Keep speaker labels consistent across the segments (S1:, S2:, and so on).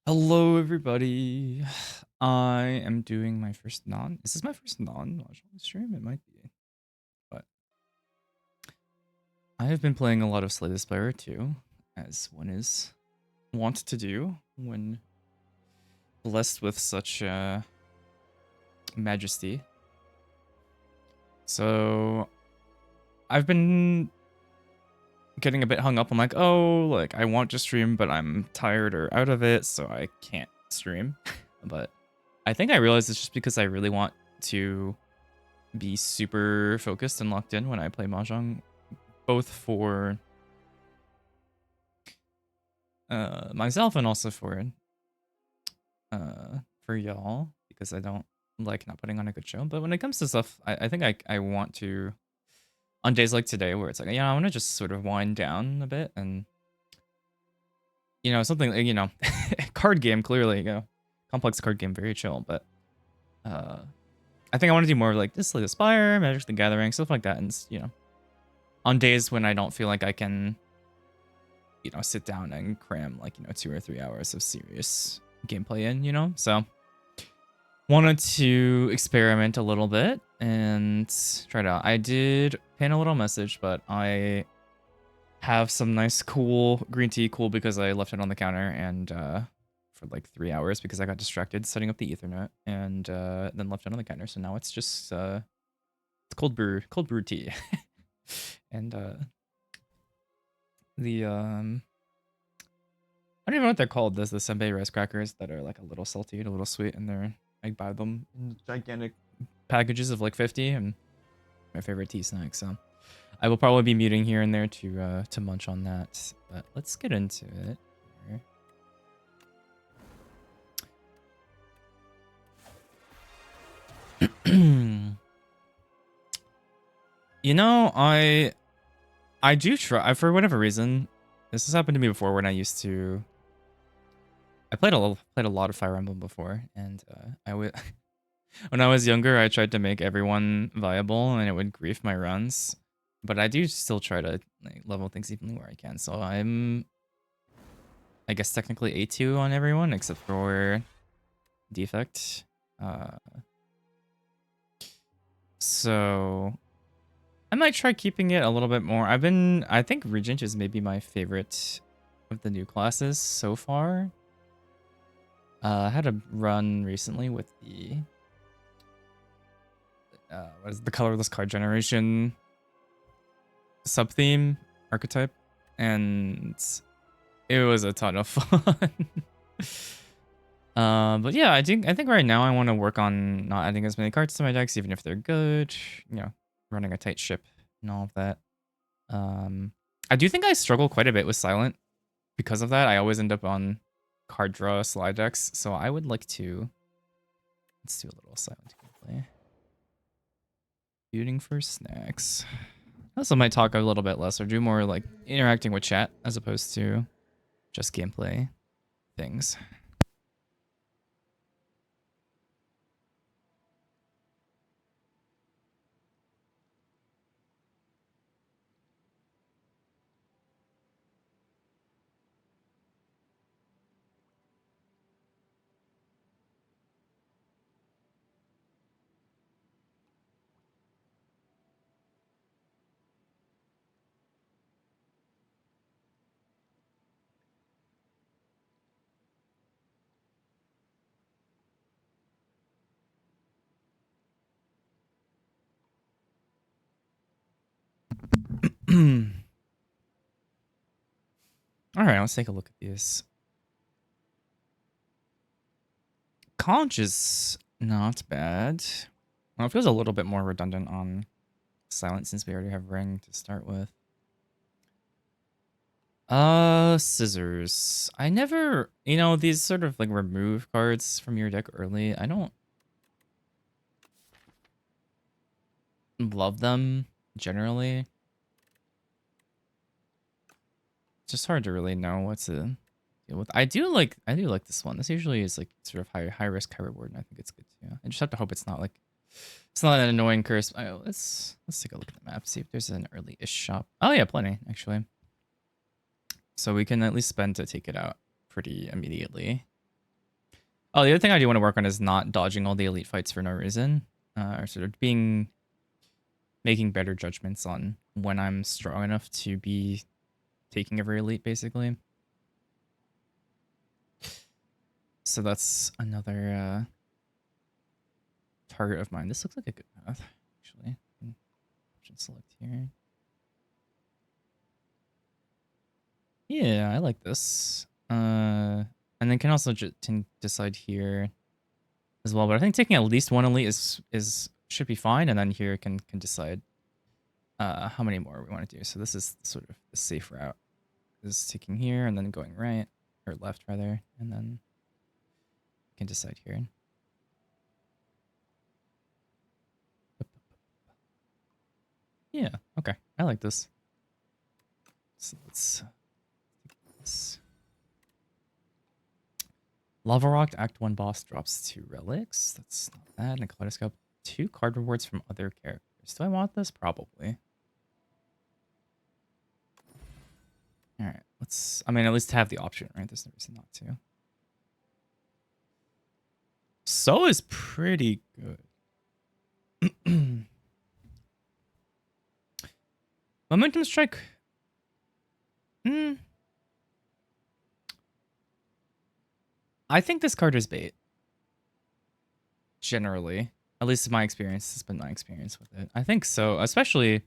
S1: Hello, everybody. I am doing my first non. Is this my first non-watch stream? It might be, but I have been playing a lot of Slay the Spire too, as one is wont to do when blessed with such majesty. So I've been getting a bit hung up. I'm like, oh, like I want to stream, but I'm tired or out of it, so I can't stream. But I think I realized it's just because I really want to be super focused and locked in when I play Mahjong, both for myself and also for y'all, because I don't like not putting on a good show. But when it comes to stuff, I think I want to, on days like today where it's like, yeah, I want to just sort of wind down a bit and, you know, something, you know, card game, clearly, you know, complex card game, very chill, but I think I want to do more like this, like the Spire, Magic the Gathering, stuff like that, and, you know, on days when I don't feel like I can, you know, sit down and cram like, you know, 2 or 3 hours of serious gameplay in, you know? So wanted to experiment a little bit and try it out. I did pin a little message, but I have some nice cool green tea, cool because I left it on the counter and for like 3 hours because I got distracted setting up the Ethernet and then left it on the counter. So now it's just it's cold brew tea. And the I don't even know what they're called. There's the senbei rice crackers that are like a little salty and a little sweet, and I buy them in gigantic packages of like 50, and my favorite tea snack. So I will probably be muting here and there to munch on that. But let's get into it here. You know, I do try for whatever reason. This has happened to me before when I used to. I played a lot of Fire Emblem before, and I would when I was younger, I tried to make everyone viable, and it would grief my runs. But I do still try to like, level things evenly where I can. So I'm, I guess, technically A2 on everyone except for Defect. Uh, so I might try keeping it a little bit more. I think Regent is maybe my favorite of the new classes so far. I had a run recently with the what is it, the colorless card generation sub theme archetype, and it was a ton of fun. But yeah, I think right now I want to work on not adding as many cards to my decks, even if they're good. You know, running a tight ship and all of that. I do think I struggle quite a bit with Silent because of that. I always end up on card draw slide decks, so I would like to. Let's do a little Silent gameplay. Shooting for snacks. I also might talk a little bit less or do more like interacting with chat as opposed to just gameplay things. Alright, let's take a look at these. Conch is not bad. Well, it feels a little bit more redundant on silent since we already have ring to start with. Scissors. I never, these sort of like remove cards from your deck early. I don't love them generally. It's just hard to really know what to deal with. I do like this one. This usually is like sort of high risk, high reward, and I think it's good too. I just have to hope it's not an annoying curse. Let's take a look at the map, see if there's an early-ish shop. Oh yeah, plenty actually. So we can at least spend to take it out pretty immediately. Oh, the other thing I do want to work on is not dodging all the elite fights for no reason. Or sort of making better judgments on when I'm strong enough to be taking every elite, basically. So that's another target of mine. This looks like a good path, actually. Option select here. Yeah, I like this. And then can also decide here as well. But I think taking at least one elite is should be fine, and then here can decide how many more we want to do. So this is sort of the safe route. This is taking here and then going right or left rather, and then can decide here. Yeah, okay. I like this. So let's take this. Lava Rock Act 1 boss drops 2 relics. That's not bad. And a Kaleidoscope. 2 card rewards from other characters. Do I want this? Probably. Alright, at least have the option, right? There's no reason not to. So is pretty good. Momentum Strike. I think this card is bait. Generally. At least in my experience. It's been my experience with it. I think so. Especially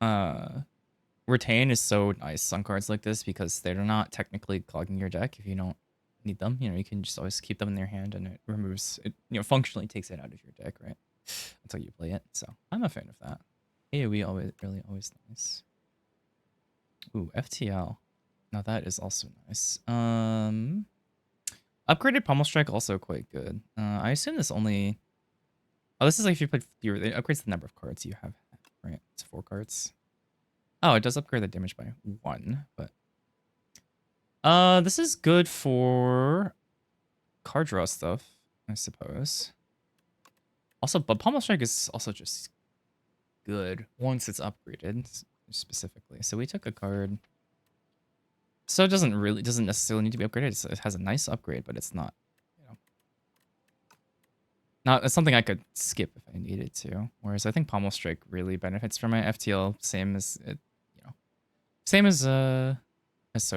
S1: Retain is so nice on cards like this because they're not technically clogging your deck if you don't need them. You can just always keep them in your hand and it removes it, functionally takes it out of your deck, right? Until you play it. So I'm a fan of that. AoE always nice. Ooh, FTL. Now that is also nice. Upgraded Pommel Strike also quite good. I assume this only... Oh, this is like if you put fewer... It upgrades the number of cards you have, right? It's 4 cards. Oh, it does upgrade the damage by 1, but... this is good for card draw stuff, I suppose. Also, but Pommel Strike is also just good once it's upgraded, specifically. So we took a card... So it doesn't necessarily need to be upgraded. It has a nice upgrade, but it's not, it's something I could skip if I needed to. Whereas I think Pommel Strike really benefits from my FTL, same as it, same as so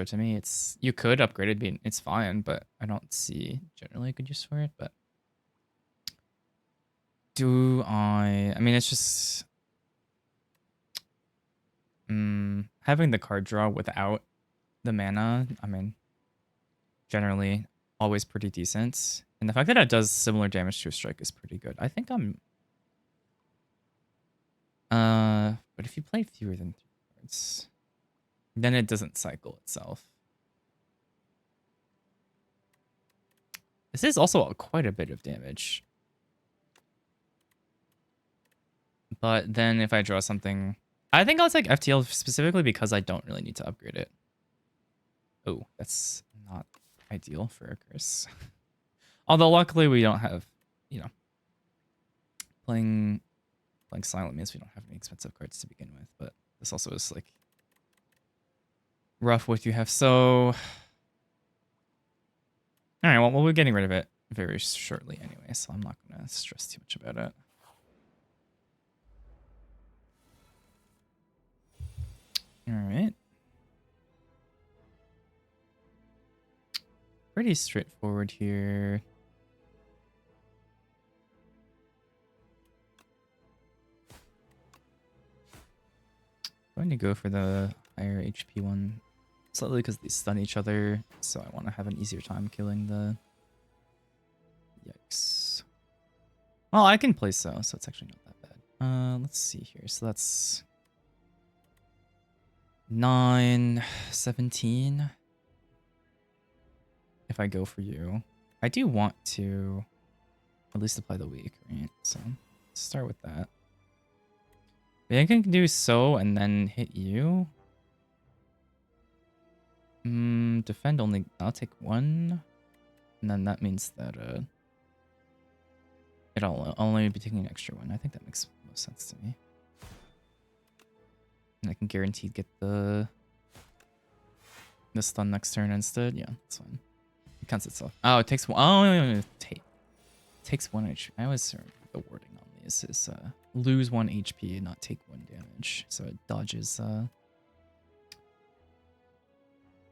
S1: to me. You could upgrade it, it's fine, but I don't see generally a good use for it. But it's just having the card draw without the mana, generally always pretty decent. And the fact that it does similar damage to a strike is pretty good. I think I'm... but if you play fewer than 3 cards, then it doesn't cycle itself. This is also quite a bit of damage. But then if I draw something... I think I'll take FTL specifically because I don't really need to upgrade it. Oh, that's not ideal for a curse. Although luckily we don't have, playing silent means we don't have any expensive cards to begin with. But this also is like rough what you have. So, all right, well we'll be getting rid of it very shortly anyway, so I'm not gonna stress too much about it. All right. Pretty straightforward here. Going to go for the higher HP one Slightly because they stun each other, so I want to have an easier time killing the... Yikes. Well, I can play so it's actually not that bad. Let's see here. So that's 9, 17. If I go for you. I do want to at least apply the weak, right? So let's start with that. Maybe I can do so and then hit you. Defend only. I'll take 1. And then that means that it'll only be taking an extra 1. I think that makes most sense to me. And I can guaranteed get the stun next turn instead. Yeah, that's fine. It counts itself. Oh, it takes 1. Oh, no. Takes 1 HP. I always remember the wording on these is lose 1 HP and not take 1 damage. So it dodges.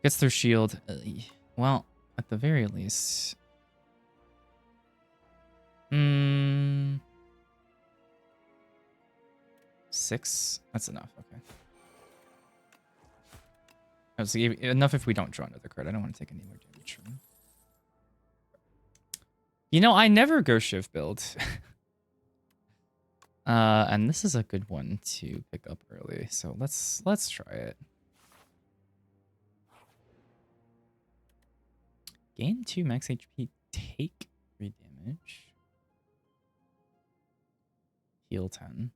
S1: Gets their shield. Well, at the very least. 6. That's enough. Okay. That's enough if we don't draw another card. I don't want to take any more damage from him. You know, I never go Shiv build. And this is a good one to pick up early. So let's try it. Gain 2 max HP, take 3 damage. Heal 10.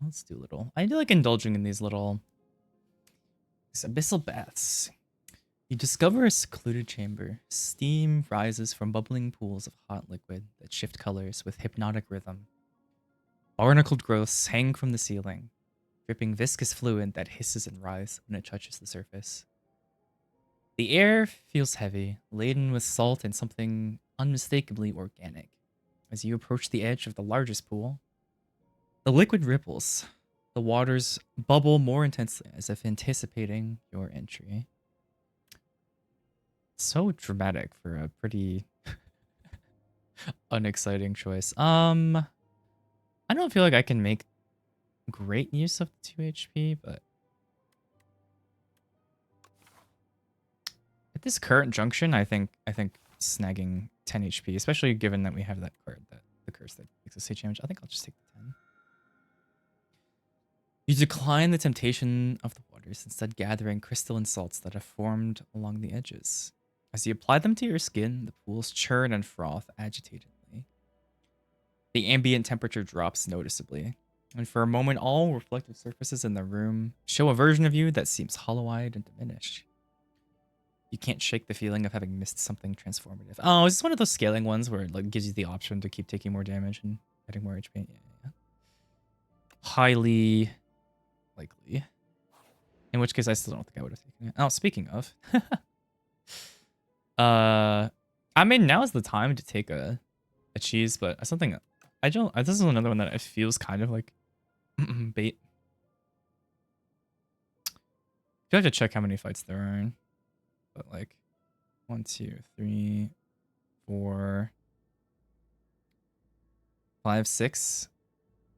S1: Let's do a little. I do like indulging in these little abyssal baths. You discover a secluded chamber. Steam rises from bubbling pools of hot liquid that shift colors with hypnotic rhythm. Barnacled growths hang from the ceiling, dripping viscous fluid that hisses and writhes when it touches the surface. The air feels heavy, laden with salt and something unmistakably organic. As you approach the edge of the largest pool, the liquid ripples. The waters bubble more intensely as if anticipating your entry. So dramatic for a pretty unexciting choice. I don't feel like I can make great use of the 2 HP, but at this current junction, I think snagging 10 HP, especially given that we have that card, that the curse that makes us sage damage, I think I'll just take the 10. You decline the temptation of the waters, instead gathering crystalline salts that have formed along the edges. As you apply them to your skin, the pools churn and froth agitatedly. The ambient temperature drops noticeably, and for a moment all reflective surfaces in the room show a version of you that seems hollow-eyed and diminished. You can't shake the feeling of having missed something transformative. Oh, is this one of those scaling ones where it like gives you the option to keep taking more damage and getting more HP? Yeah. Highly likely. In which case I still don't think I would have taken it. Oh, speaking of. I mean, now is the time to take a cheese, but something I don't. This is another one that it feels kind of like bait. You have to check how many fights there are, but like 1, 2, 3, 4, 5, 6.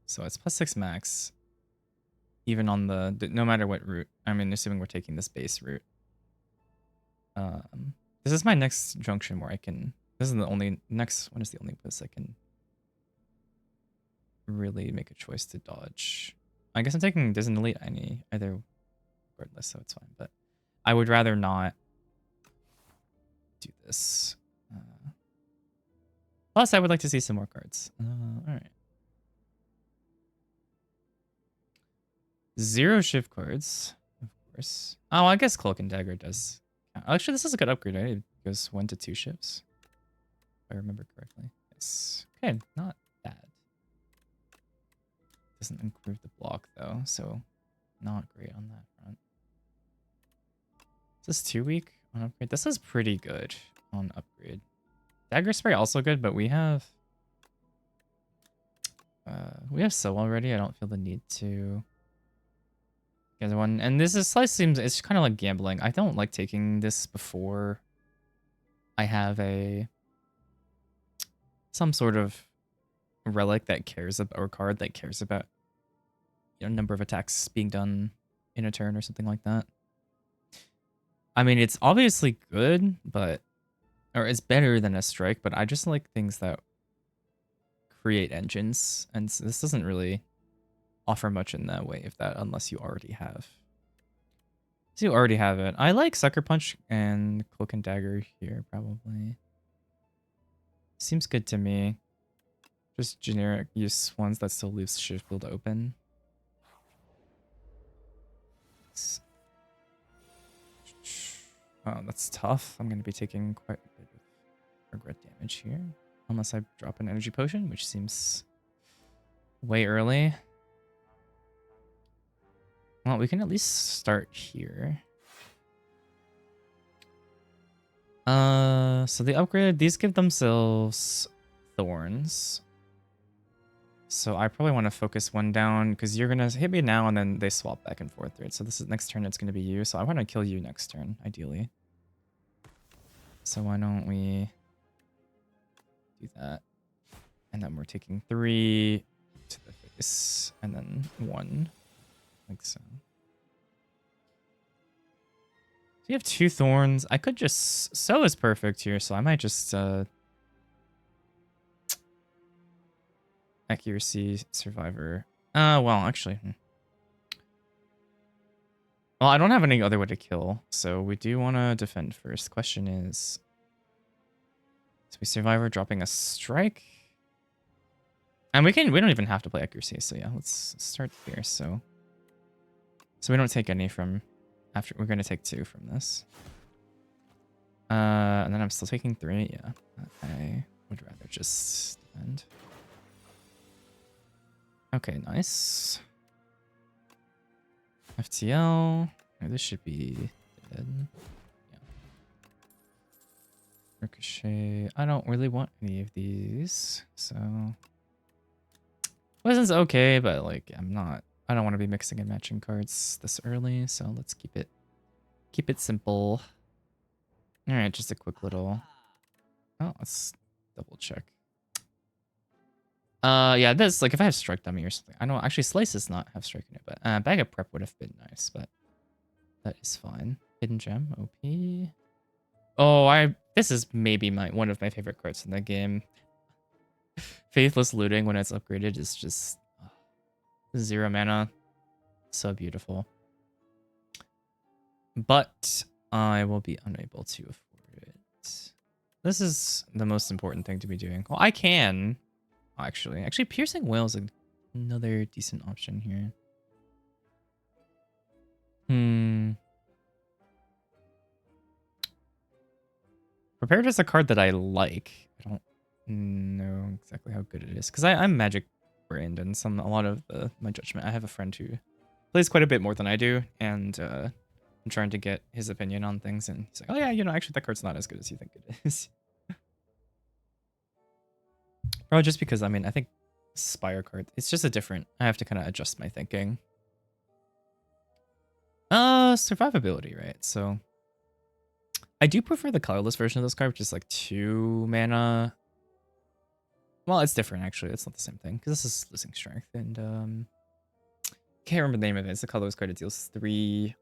S1: So it's +6 max. Even on the no matter what route. I mean, assuming we're taking this base route. This is my next junction where I can. This is the only next one is the only place I can really make a choice to dodge. I guess I'm taking Disney Elite either regardless, so it's fine. But I would rather not do this. Plus, I would like to see some more cards. All right. 0 shift cards, of course. Oh, I guess Cloak and Dagger does. Actually, this is a good upgrade, right? It goes 1 to 2 shifts. If I remember correctly. Yes. Okay, not bad. Doesn't improve the block, though, so not great on that front. Is this 2 weak on upgrade? This is pretty good on upgrade. Dagger Spray also good, but we have so already. I don't feel the need to get one. And this is slice seems it's kind of like gambling. I don't like taking this before I have some sort of relic that cares about, or card that cares about, you know, number of attacks being done in a turn or something like that. I mean, it's obviously good, but or it's better than a strike, but I just like things that create engines, and this doesn't really offer much in that way of that unless you already have. So you already have it. I like Sucker Punch and Cloak and Dagger here, probably. Seems good to me. Just generic use ones that still leaves Shield open. Oh, that's tough. I'm going to be taking quite a bit of regret damage here. Unless I drop an energy potion, which seems way early. Well, we can at least start here. So they upgraded. These give themselves thorns. So I probably want to focus one down because you're gonna hit me now and then they swap back and forth, right? So this is next turn. It's gonna be you. So I want to kill you next turn, ideally. So why don't we do that? And then we're taking 3 to the face, and then 1, like so. So you have 2 thorns. I could just... So is perfect here, so I might just... accuracy, survivor. Well, actually... Well, I don't have any other way to kill, so we do want to defend first. Question is... So we survivor dropping a strike? And we don't even have to play accuracy, so yeah, let's start here, so we don't take any from... After we're gonna take 2 from this. And then I'm still taking 3, yeah. I would rather just defend. Okay, nice. FTL. Oh, this should be dead. Yeah. Ricochet. I don't really want any of these, so... Poison's okay, but like I don't want to be mixing and matching cards this early, so let's keep it simple. All right, just a quick little... Oh, let's double check. Yeah, this, like, if I have Strike Dummy or something. I don't actually Slice does not have Strike in it, but Bag of Prep would have been nice, but that is fine. Hidden Gem, OP. Oh, this is maybe one of my favorite cards in the game. Faithless Looting when it's upgraded is just 0 mana. So beautiful. But I will be unable to afford it. This is the most important thing to be doing. Well, I can... Actually, Piercing Whale is another decent option here. Prepared is a card that I like. I don't know exactly how good it is because I'm magic brained and a lot of my judgment. I have a friend who plays quite a bit more than I do, and I'm trying to get his opinion on things, and he's like, "Oh yeah, actually that card's not as good as you think it is." Probably just because I think Spire card. It's just a different. I have to kind of adjust my thinking. Survivability, right? So I do prefer the colorless version of this card, which is like 2 mana. Well, it's different actually. It's not the same thing because this is losing strength, and can't remember the name of it. It's the colorless card that deals 3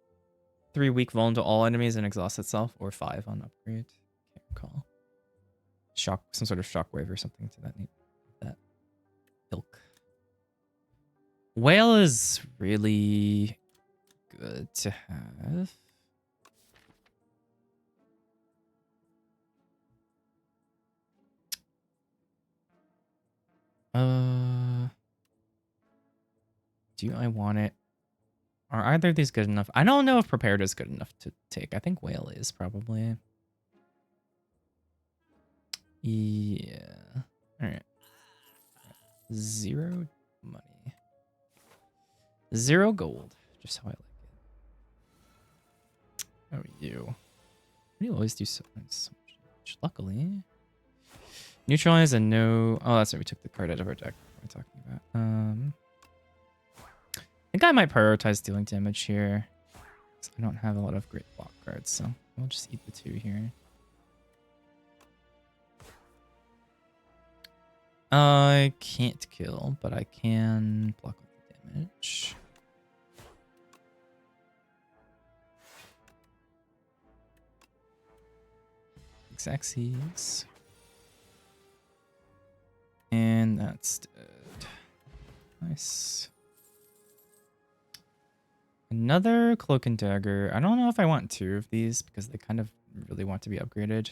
S1: weak vuln to all enemies and exhausts itself, or 5 on upgrade. Can't recall. Some sort of shockwave or something to that ilk. Whale is really good to have. Do I want it? Are either of these good enough? I don't know if prepared is good enough to take. I think whale is probably. Yeah. All right. 0 money. 0 gold. Just how I like it. Oh, you. Why do you always do so much? Luckily. Neutralize and no... Oh, that's right. We took the card out of our deck. What am I talking about? I think I might prioritize dealing damage here. I don't have a lot of great block cards, so we'll just eat the 2 here. I can't kill, but I can block with the damage. X-axis. And that's dead. Nice. Another cloak and dagger. I don't know if I want 2 of these because they kind of really want to be upgraded.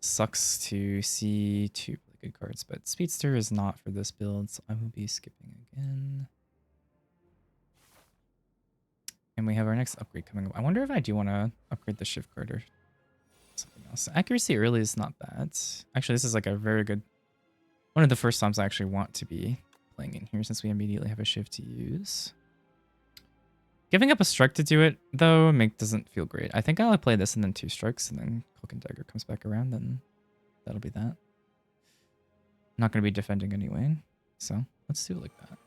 S1: Sucks to see 2 really good cards, but Speedster is not for this build, so I will be skipping again. And we have our next upgrade coming up. I wonder if I do want to upgrade the shift card or something else. Accuracy early is not bad. Actually, this is like a very good... One of the first times I actually want to be playing in here since we immediately have a shift to use. Giving up a strike to do it, though, doesn't feel great. I think I'll play this and then 2 strikes, and then Cloak and Dagger comes back around, then that'll be that. I'm not going to be defending anyway, so let's do it like that.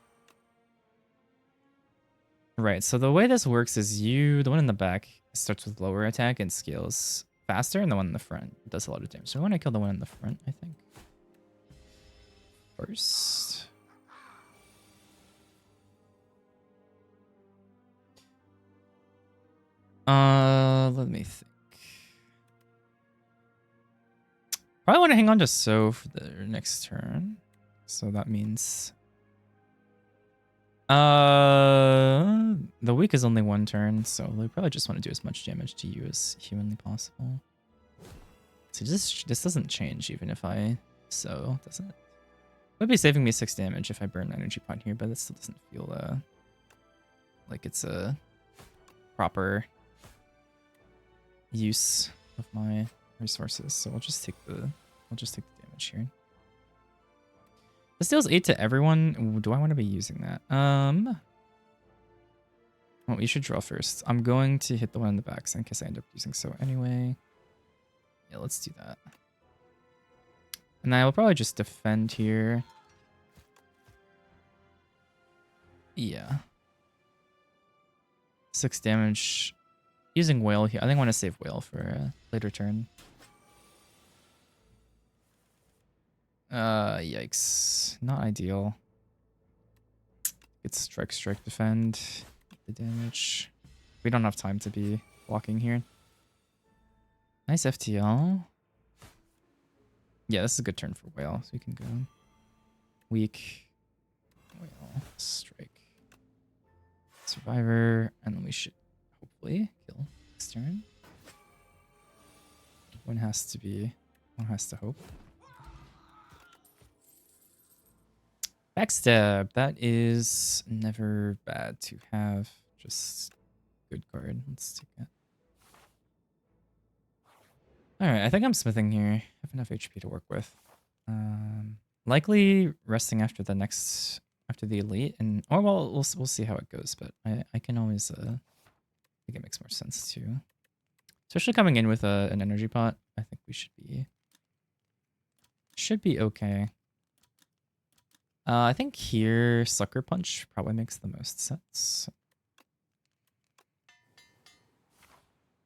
S1: Right, so the way this works is the one in the back starts with lower attack and scales faster, and the one in the front does a lot of damage. So we want to kill the one in the front, I think. First. Let me think. Probably want to hang on to So for the next turn. So that means... the weak is only 1 turn, so we probably just want to do as much damage to you as humanly possible. So this doesn't change even if I So, does it? Would be saving me 6 damage if I burn an energy pot here, but it still doesn't feel like it's a proper use of my resources. So we'll just take the damage here. This deals 8 to everyone. Do I want to be using that? Well, you should draw first. I'm going to hit the one in the back in case I end up using So anyway. Yeah, let's do that. And I will probably just defend here. Yeah. 6 damage. Using Whale here. I think I want to save Whale for a later turn. Yikes. Not ideal. It's strike, defend. The damage. We don't have time to be blocking here. Nice FTL. Yeah, this is a good turn for Whale, so we can go weak, Whale, strike, Survivor, and then we should hopefully kill next turn. One has to hope. Backstab, that is never bad to have. Just good card. Let's take it. Alright, I think I'm smithing here. I have enough HP to work with. Likely resting after the elite, and well, we'll see how it goes. But I can always I think it makes more sense too, especially coming in with an energy pot. I think we should be okay. I think here Sucker Punch probably makes the most sense.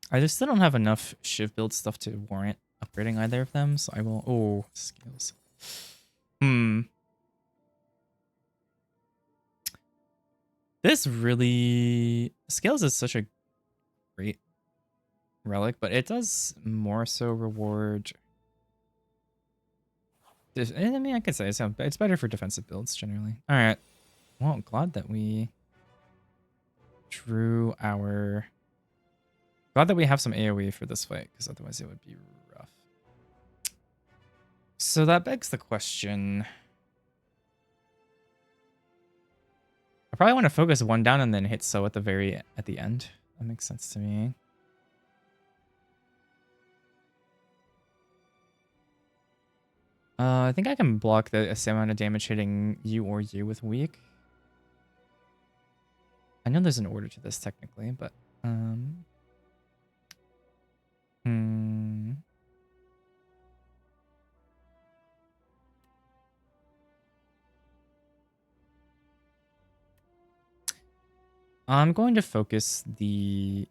S1: I just still don't have enough Shiv build stuff to warrant upgrading either of them, so I will... Oh, skills. This really... Scales is such a great relic, but it does more so reward... I mean, I could say it's better for defensive builds, generally. Alright. Well, glad that we drew our... Glad that we have some AoE for this fight, because otherwise it would be rough. So that begs the question. I probably want to focus 1 down and then hit So at the end. That makes sense to me. I think I can block the same amount of damage hitting you or you with weak. I know there's an order to this technically, but I'm going to focus the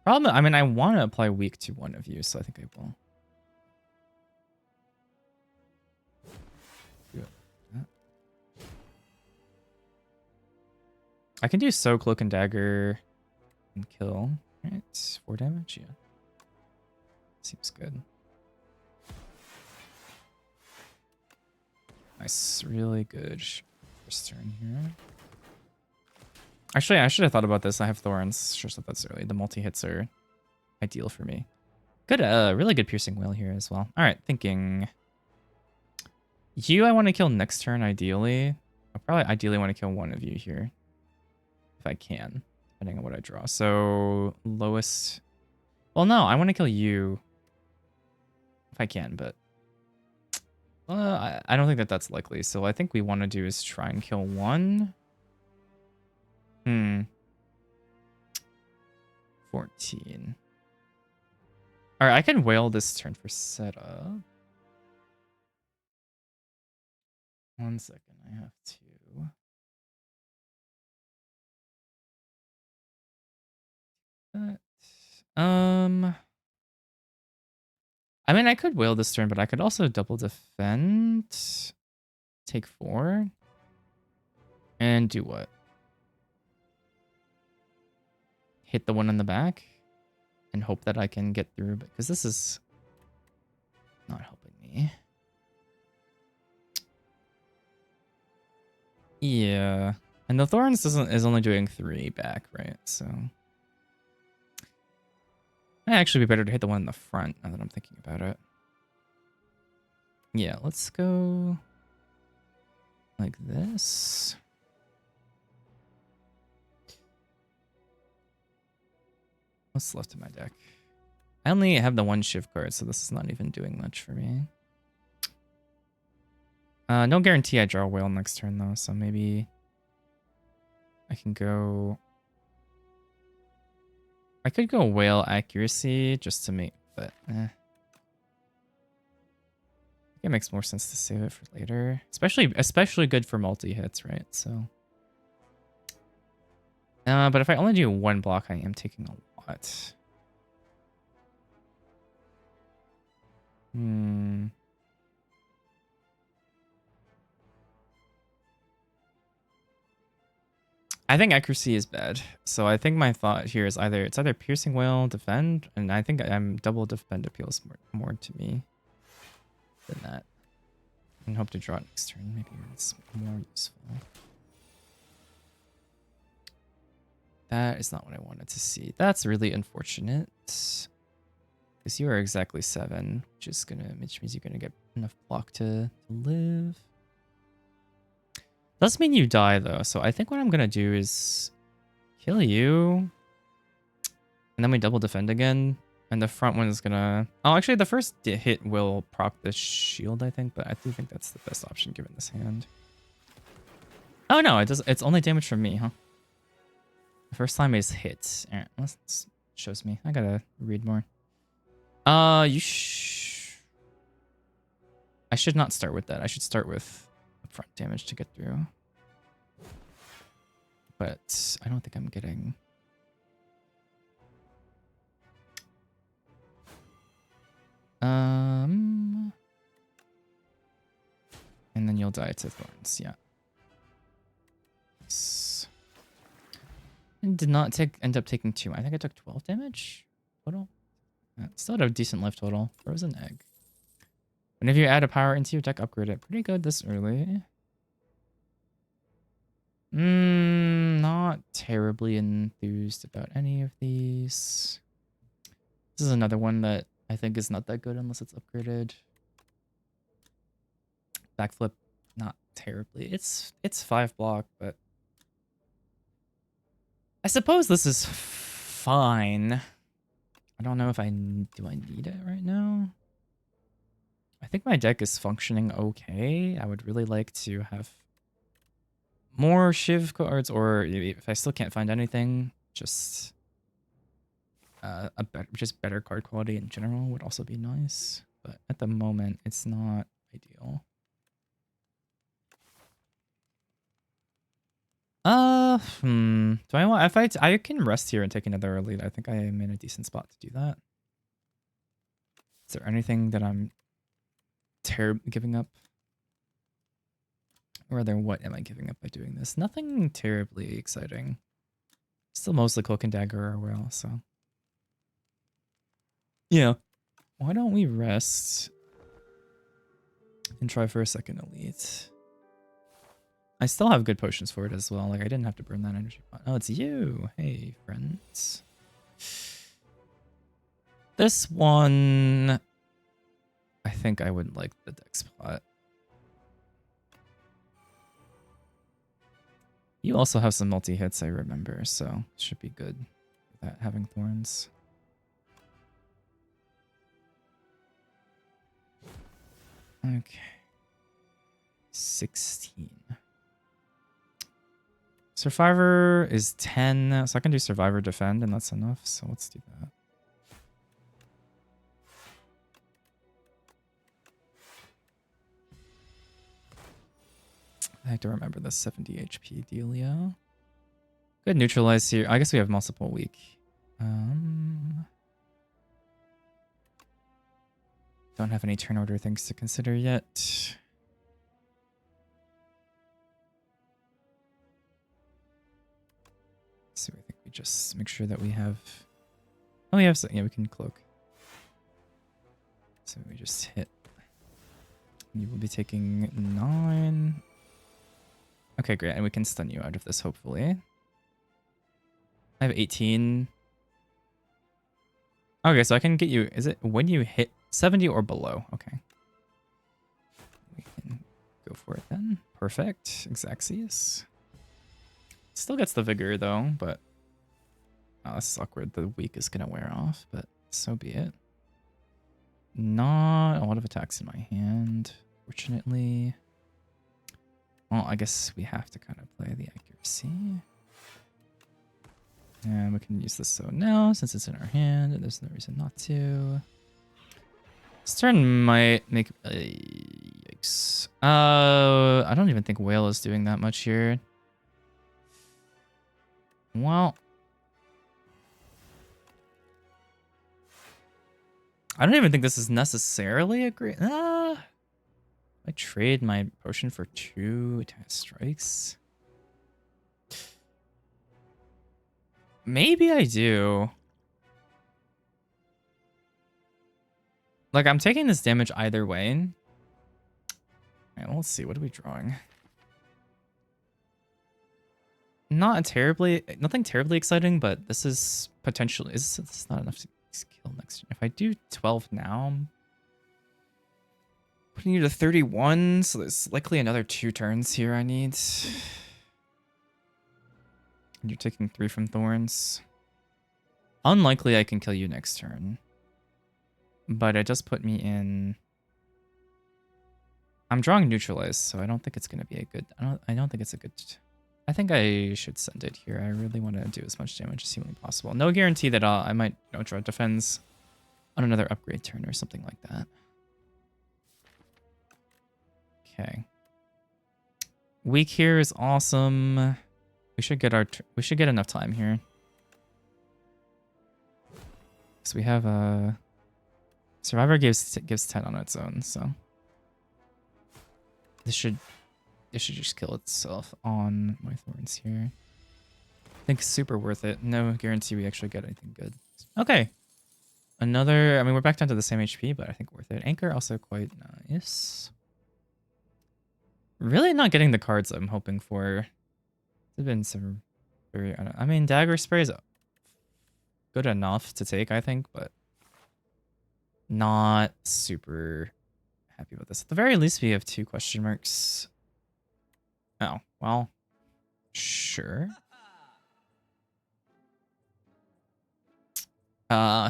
S1: problem. I mean, I want to apply weak to one of you, so I think I will. I can do So, Cloak and Dagger and kill. Right, 4 damage, yeah. Seems good. Nice, really good first turn here. Actually, I should have thought about this. I have thorns. Sure, so that's early. The multi-hits are ideal for me. Good, really good piercing whale here as well. All right, thinking. You, I want to kill next turn, ideally. I probably ideally want to kill one of you here. If I can, depending on what I draw. So, lowest... Well, no, I want to kill you. If I can, but... I don't think that that's likely. So I think we want to do is try and kill one. 14. All right, I can whale this turn for setup. 1 second, I have to. I mean, I could whale this turn, but I could also double defend, take 4, and do what? Hit the one in the back and hope that I can get through, because this is not helping me. Yeah, and the thorns is only doing 3 back, right? So might actually be better to hit the one in the front now that I'm thinking about it. Yeah, let's go like this. What's left in my deck? I only have the 1 shift card, so this is not even doing much for me. No guarantee I draw a whale next turn though, so maybe I can go... I could go whale accuracy just to make, but I think it makes more sense to save it for later. Especially good for multi-hits, right? So... but if I only do 1 block, I am taking a lot. I think accuracy is bad. So I think my thought here is it's either piercing whale, defend, and I think double defend appeals more to me than that. And hope to draw it next turn. Maybe it's more useful. That is not what I wanted to see. That's really unfortunate. Because you are exactly 7, which means you're gonna get enough block to live. Does mean you die though, so I think what I'm gonna do is kill you, and then we double defend again, and the front one is gonna... Oh, actually, the first hit will proc the shield, I think, but I do think that's the best option given this hand. Oh no, it does. It's only damage from me, huh? The first time is hit. All right, this shows me. I gotta read more. I should not start with that. I should start with upfront damage to get through. But I don't think I'm getting... And then you'll die to thorns, yeah. And did not end up taking 2. I think I took 12 damage total. Still had a decent life total. Frozen egg. Whenever you add a power into your deck, upgrade it. Pretty good this early. Not terribly enthused about any of these. This is another one that I think is not that good unless it's upgraded. Backflip, not terribly. It's 5 block, but I suppose this is fine. I don't know if do I need it right now? I think my deck is functioning okay. I would really like to have more Shiv cards, or if I still can't find anything, just better card quality in general would also be nice. But at the moment, it's not ideal. Do I want... If I can rest here and take another lead, I think I am in a decent spot to do that. Is there anything that I'm terribly giving up? Or rather, what am I giving up by doing this? Nothing terribly exciting. Still mostly Cloak and Dagger or well, so. Yeah. Why don't we rest and try for a second elite? I still have good potions for it as well. Like, I didn't have to burn that energy pot. Oh, it's you. Hey, friends. This one, I think I would like the dex pot. You also have some multi-hits, I remember, so it should be good with that having thorns. Okay. 16. Survivor is 10, so I can do Survivor Defend, and that's enough, so let's do that. I have to remember the 70 HP dealio. Good neutralize here. I guess we have multiple weak. Don't have any turn order things to consider yet. So I think we just make sure that we have... Oh, we have some... Yeah, we can cloak. So we just hit. You will be taking 9. Okay, great. And we can stun you out of this, hopefully. I have 18. Okay, so I can get you... Is it when you hit 70 or below? Okay. We can go for it then. Perfect. Exacxius. Still gets the vigor, though, but... Oh, this is awkward. The weak is going to wear off, but so be it. Not a lot of attacks in my hand, fortunately. Well, I guess we have to kind of play the accuracy. And we can use this so now, since it's in our hand, and there's no reason not to. This turn might make... yikes. I don't even think Whale is doing that much here. Well... I don't even think this is necessarily a great... I trade my potion for 2 attack strikes. Maybe I do. Like, I'm taking this damage either way. Alright, well, let's see. What are we drawing? Nothing terribly exciting, but this is potentially... This is not enough to kill next turn. If I do 12 now... Putting you to 31, so there's likely another 2 turns here I need. And you're taking 3 from Thorns. Unlikely I can kill you next turn. But it does put me in... I'm drawing Neutralize, so I don't think it's going to be a good... I don't think it's a good... I think I should send it here. I really want to do as much damage as humanly possible. No guarantee that I might draw Defense on another upgrade turn or something like that. Okay. Weak here is awesome. We should get enough time here. So we have a Survivor gives 10 on its own, so this should just kill itself on my Thorns here. I think super worth it. No guarantee we actually get anything good. Okay. Another, I mean, we're back down to the same HP, but I think worth it. Anchor also quite nice. Really not getting the cards I'm hoping for. There's been some very... I mean, Dagger Spray is good enough to take, I think, but not super happy with this. At the very least, we have 2 question marks. Oh, well, sure.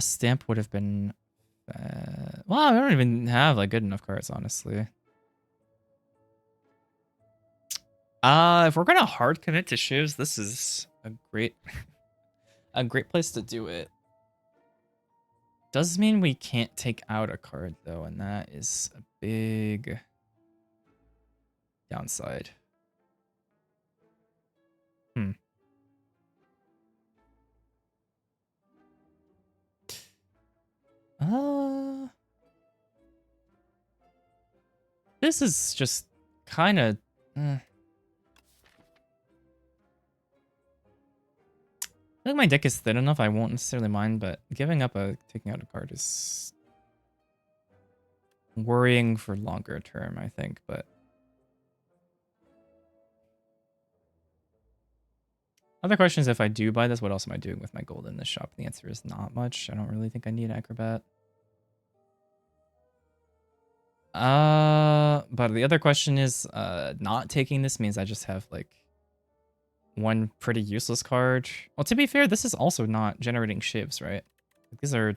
S1: Stamp would have been... well, I don't even have like good enough cards, honestly. If we're gonna hard commit to shoes, this is a great place to do it. Does mean we can't take out a card though, and that is a big downside. This is just kind of... I think my deck is thin enough, I won't necessarily mind, but giving up taking out a card is worrying for longer term, I think, but other question is, if I do buy this, what else am I doing with my gold in this shop? The answer is not much. I don't really think I need acrobat. But the other question is, not taking this means I just have like one pretty useless card. Well, to be fair, this is also not generating shivs, right? These are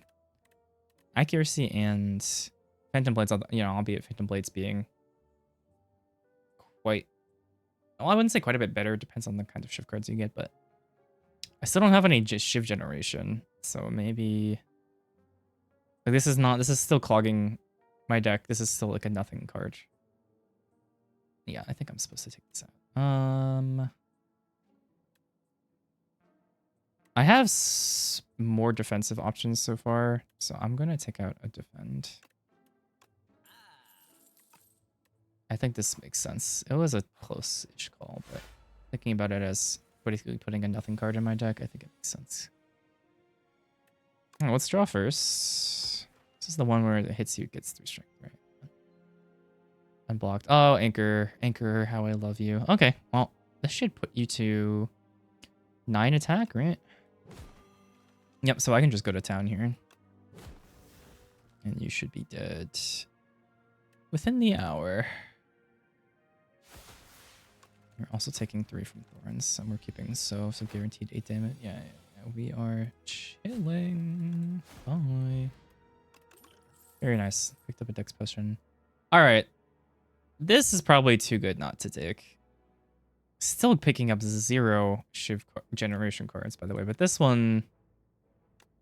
S1: accuracy and phantom blades, you know, albeit phantom blades being quite, well, I wouldn't say quite a bit better. Depends on the kind of shiv cards you get, but I still don't have any shiv generation. So maybe like this is still clogging my deck. This is still like a nothing card. Yeah, I think I'm supposed to take this out. I have more defensive options so far, so I'm gonna take out a defend. I think this makes sense. It was a close-ish call, but thinking about it as basically putting a nothing card in my deck, I think it makes sense. Let's draw first. This is the one where it hits you, it gets 3 strength, right? Unblocked. Oh, Anchor. Anchor, how I love you. Okay, well, this should put you to 9 attack, right? Yep, so I can just go to town here. And you should be dead within the hour. We're also taking 3 from Thorns, and we're keeping so guaranteed 8 damage. Yeah, we are chilling. Bye. Very nice. Picked up a dex potion. All right. This is probably too good not to take. Still picking up 0 shiv generation cards, by the way, but this one,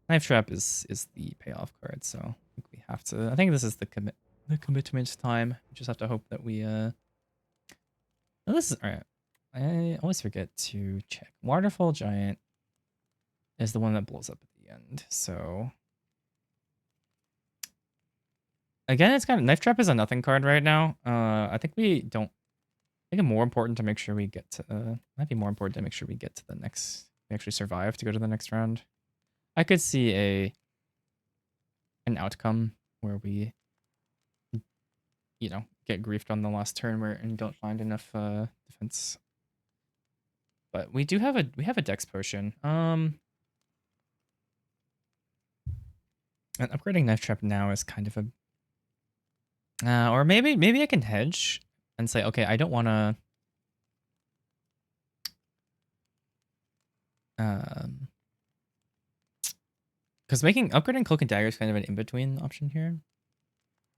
S1: Knife Trap is the payoff card, so I think we have to. I think this is the commitment time. We just have to hope that we oh, this is all right. I always forget to check. Waterfall Giant is the one that blows up at the end. So again, it's kind of Knife Trap is a nothing card right now. I think we don't. I think it's more important to make sure we get to. Might be more important to make sure we get to the next. We actually survive to go to the next round. I could see an outcome where we, you know, get griefed on the last turn and don't find enough defense. But we have a dex potion. And upgrading Knife Trap now is kind of a, or maybe I can hedge and say, okay, I don't want to. Because upgrading Cloak and Dagger is kind of an in-between option here,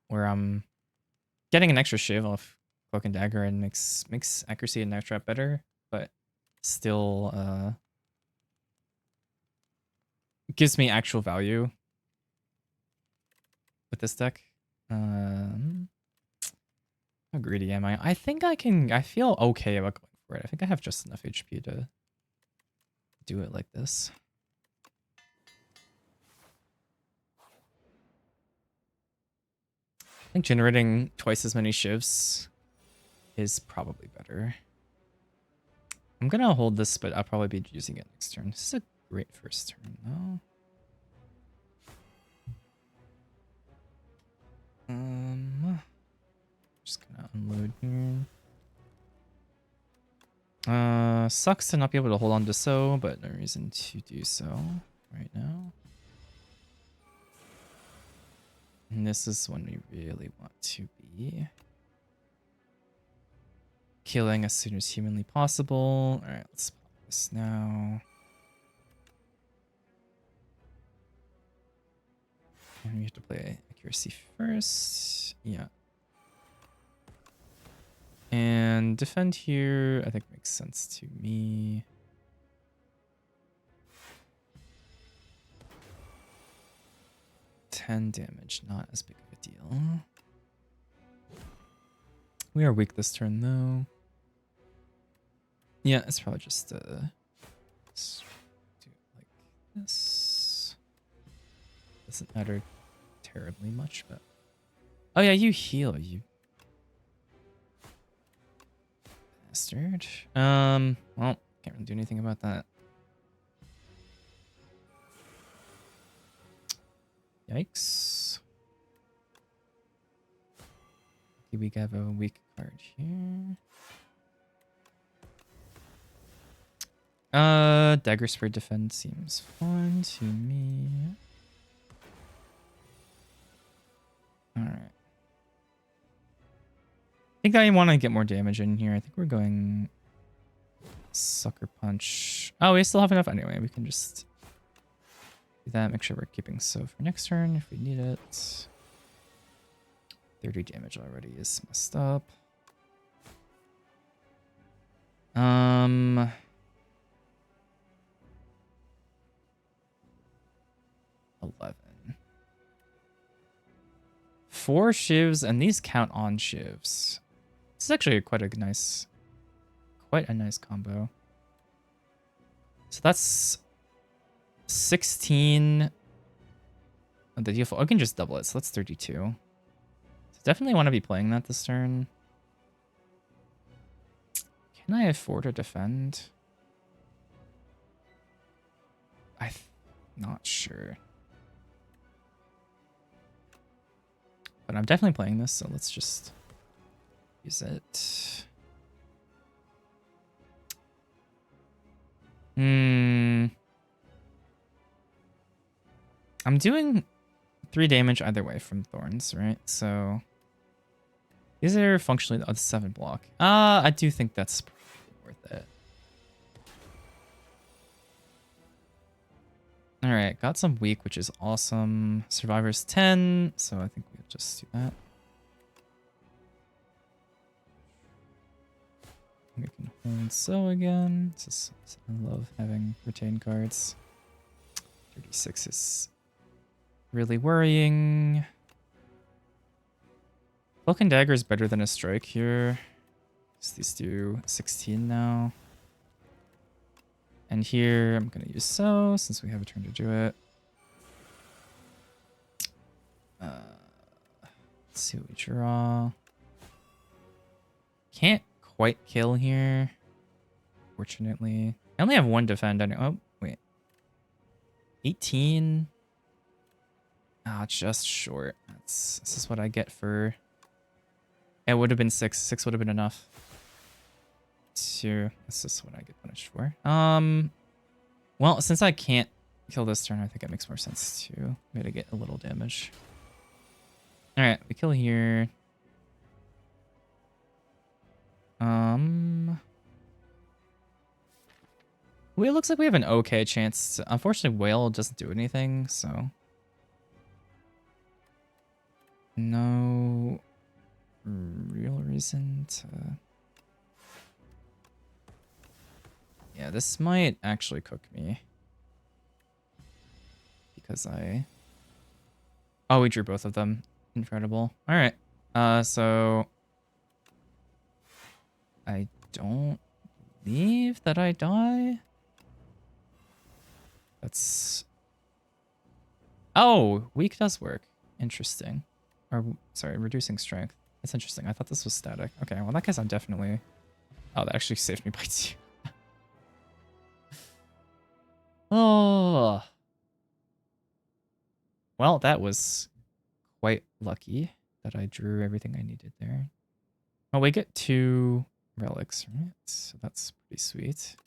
S1: where I'm getting an extra shiv off Cloak and Dagger and makes accuracy and Knife Trap better, but still gives me actual value with this deck. How greedy am I? I think I feel okay about going for it. I think I have just enough HP to do it like this. I think generating twice as many shivs is probably better. I'm gonna hold this, but I'll probably be using it next turn. This is a great first turn, though. Just gonna unload here. Sucks to not be able to hold on to so, but no reason to do so right now. And this is when we really want to be killing as soon as humanly possible. All right, let's pop this now. And we have to play accuracy first. Yeah. And defend here, I think makes sense to me. $10 damage, not as big of a deal. We are weak this turn, though. Yeah, it's probably just let's do it like this. Doesn't matter terribly much, but oh yeah, you heal, you bastard. Well, can't really do anything about that. Yikes. lucky we have a weak card here. Dagger Spray Defend seems fine to me. Alright. I think I want to get more damage in here. I think we're going Sucker Punch. Oh, we still have enough anyway. We can just do that. Make sure we're keeping so for next turn if we need it. 30 damage already is messed up. 11. 4 shivs, and these count on shivs. This is actually quite a nice combo. So that's 16 of the default. I can just double it, so that's 32. So definitely want to be playing that this turn. Can I afford to defend? I'm not sure. But I'm definitely playing this, so let's just use it. I'm doing 3 damage either way from Thorns, right? So these are functionally the 7 block. I do think that's worth it. All right, got some weak, which is awesome. Survivor's 10, so I think we'll just do that. We can hold so again. I love having retained cards. 36 is really worrying. Vulcan Dagger is better than a strike here. So these do 16 now. And here I'm going to use so since we have a turn to do it. Let's see what we draw. Can't quite kill here. Fortunately. I only have 1 defend. Oh, wait. 18. Ah, just short. This is what I get for... It would have been 6. 6 would have been enough. 2. This is what I get punished for. Well, since I can't kill this turn, I think it makes more sense to mitigate a little damage. Alright, we kill here. Well, it looks like we have an okay chance. Unfortunately, Whale doesn't do anything, so... No real reason to... Yeah, this might actually cook me. Because I... Oh, we drew both of them. Incredible. Alright. So... I don't believe that I die. That's... Oh! Weak does work. Interesting. Or, sorry, reducing strength. That's interesting. I thought this was static. Okay, well, in that case, I'm definitely... Oh, that actually saved me by 2. Oh. Well, that was quite lucky that I drew everything I needed there. Oh, we get 2 relics, right? So that's pretty sweet.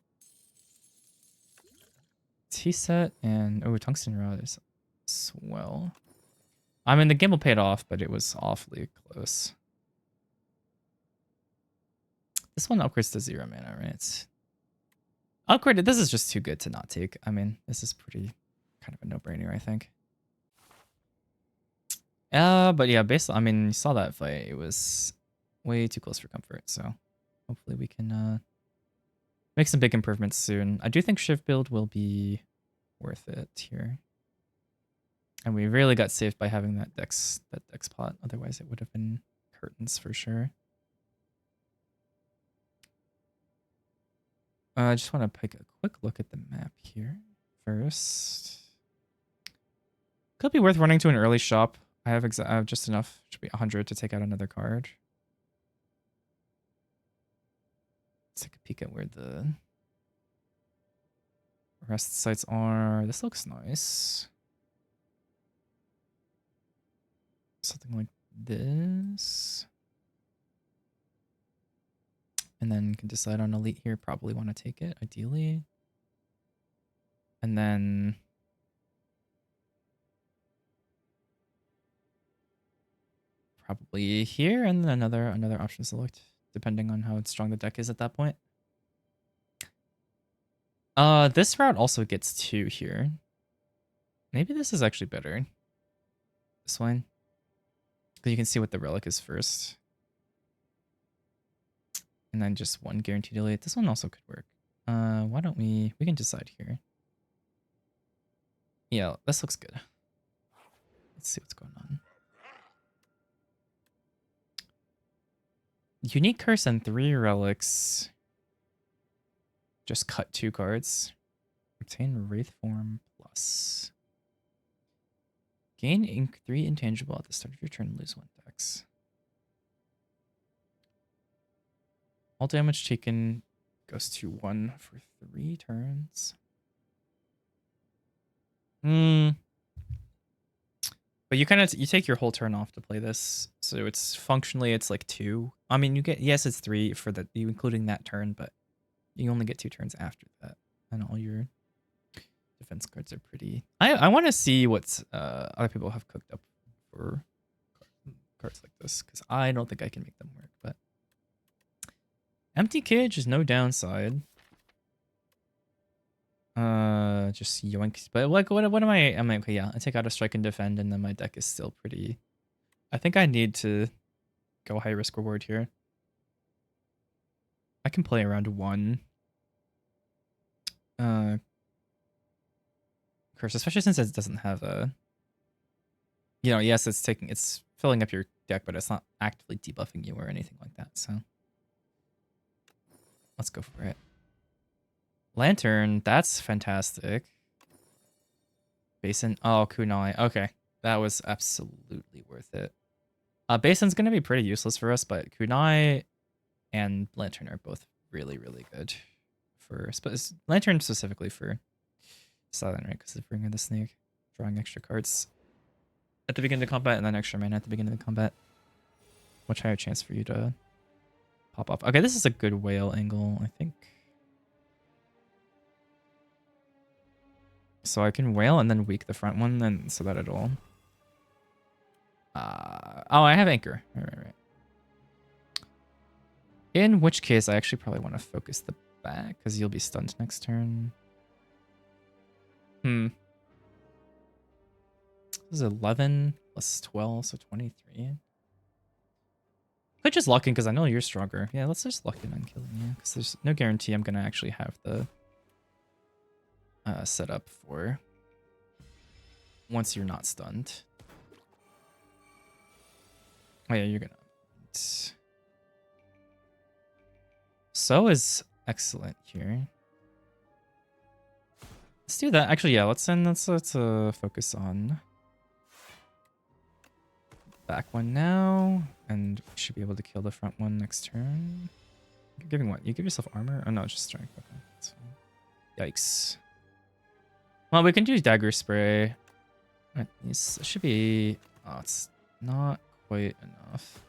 S1: Tea set and... Oh, tungsten rod is swell. I mean, the gamble paid off, but it was awfully close. This one upgrades to 0 mana, right? Upgraded. This is just too good to not take. I mean, this is pretty kind of a no-brainer, I think. But yeah, basically, I mean, you saw that fight. It was way too close for comfort, so hopefully we can make some big improvements soon. I do think Shiv build will be worth it here. And we really got saved by having that dex pot. Otherwise, it would have been curtains for sure. I just want to take a quick look at the map here first. Could be worth running to an early shop. I have just enough. Should be 100 to take out another card. Let's take a peek at where the rest sites are. This looks nice. Something like this. And then can decide on elite here. Probably want to take it, ideally. And then probably here, and then another option select, depending on how strong the deck is at that point. This route also gets 2 here. Maybe this is actually better. This one. Because you can see what the relic is first. And then just 1 guaranteed elite. This one also could work. Why don't we can decide here. Yeah, this looks good. Let's see what's going on. Unique curse and 3 relics. Just cut 2 cards. Obtain Wraith Form plus. Gain 3 intangible at the start of your turn, lose 1 dex. All damage taken goes to 1 for 3 turns. But you you take your whole turn off to play this, so it's functionally it's like 2. I mean, you get, yes, it's 3 for you including that turn, but you only get 2 turns after that, and all your defense cards are pretty. I want to see what other people have cooked up for cards like this, because I don't think I can make them work. But empty cage is no downside. Just yoink. But like, what am I? I'm like, okay, yeah, I take out a strike and defend, and then my deck is still pretty. I think I need to go high risk reward here. I can play around 1. Curse, especially since it doesn't have a. You know, yes, it's filling up your deck, but it's not actively debuffing you or anything like that. So let's go for it. Lantern, that's fantastic. Basin, oh, kunai. Okay, that was absolutely worth it. Basin's gonna be pretty useless for us, but kunai and lantern are both really, really good for lantern specifically for silent, right? Because of bringing the snake, drawing extra cards at the beginning of combat, and then extra mana at the beginning of the combat. Much higher chance for you to pop off. Okay, this is a good whale angle, I think. So I can whale and then weak the front one, then so that it'll. Oh, I have anchor. Right. In which case, I actually probably want to focus the back because you'll be stunned next turn. This is 11 plus 12, so 23. Could just lock in because I know you're stronger. Yeah, let's just lock in on killing you because there's no guarantee I'm gonna actually have the set up for once you're not stunned. Oh yeah, you're gonna. So is excellent here. Let's do that. Actually, yeah. Let's focus on back one now, and we should be able to kill the front one next turn. You're giving what? You give yourself armor? Oh no, just strength. Okay. Yikes. Well, we can do dagger spray. This should be. Oh, it's not quite enough.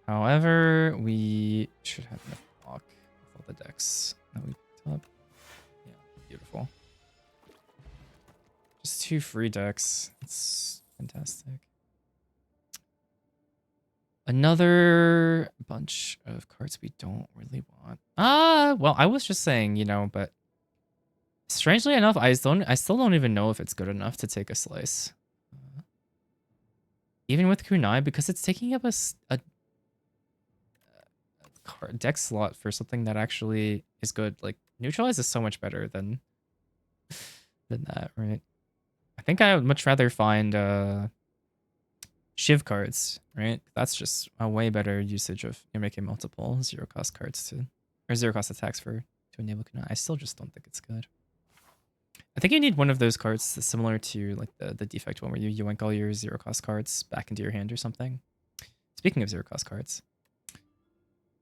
S1: However, we should have enough block with all the decks that we picked up. Yeah, beautiful. Just 2 free decks. It's fantastic. Another bunch of cards we don't really want. Well, I was just saying, you know, but strangely enough, I still don't even know if it's good enough to take a slice. Even with kunai, because it's taking up a deck slot for something that actually is good. Like neutralize is so much better than that, right? I think I would much rather find Shiv cards, right? That's just a way better usage of you're making multiple 0-cost cards to or 0-cost attacks to enable kunai. I still just don't think it's good. I think you need one of those cards similar to like the defect one where you yoink all your 0-cost cards back into your hand or something. Speaking of 0-cost cards.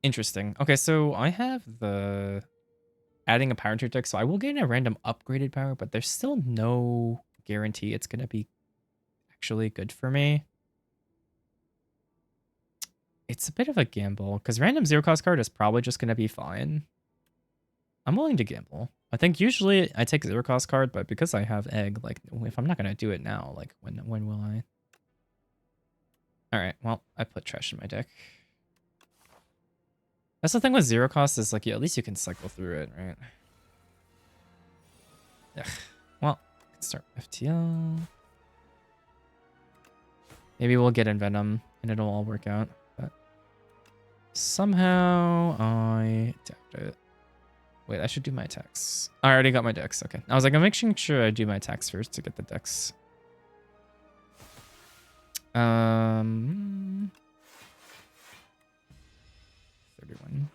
S1: Interesting. Okay, so I have the adding a power to your deck, so I will gain a random upgraded power, but there's still no guarantee it's going to be actually good for me. It's a bit of a gamble because random zero cost card is probably just gonna be fine. I'm willing to gamble. I think usually I take zero cost card, but because I have egg, like if I'm not gonna do it now, like when will I? All right, well I put trash in my deck. That's the thing with zero cost is like, yeah, at least you can cycle through it, right? Ugh. Well, let's start FTL. Maybe we'll get Envenom and it'll all work out. But somehow I doubt it. Wait, I should do my attacks. I already got my decks. Okay. I was like, I'm making sure I do my attacks first to get the decks. 31.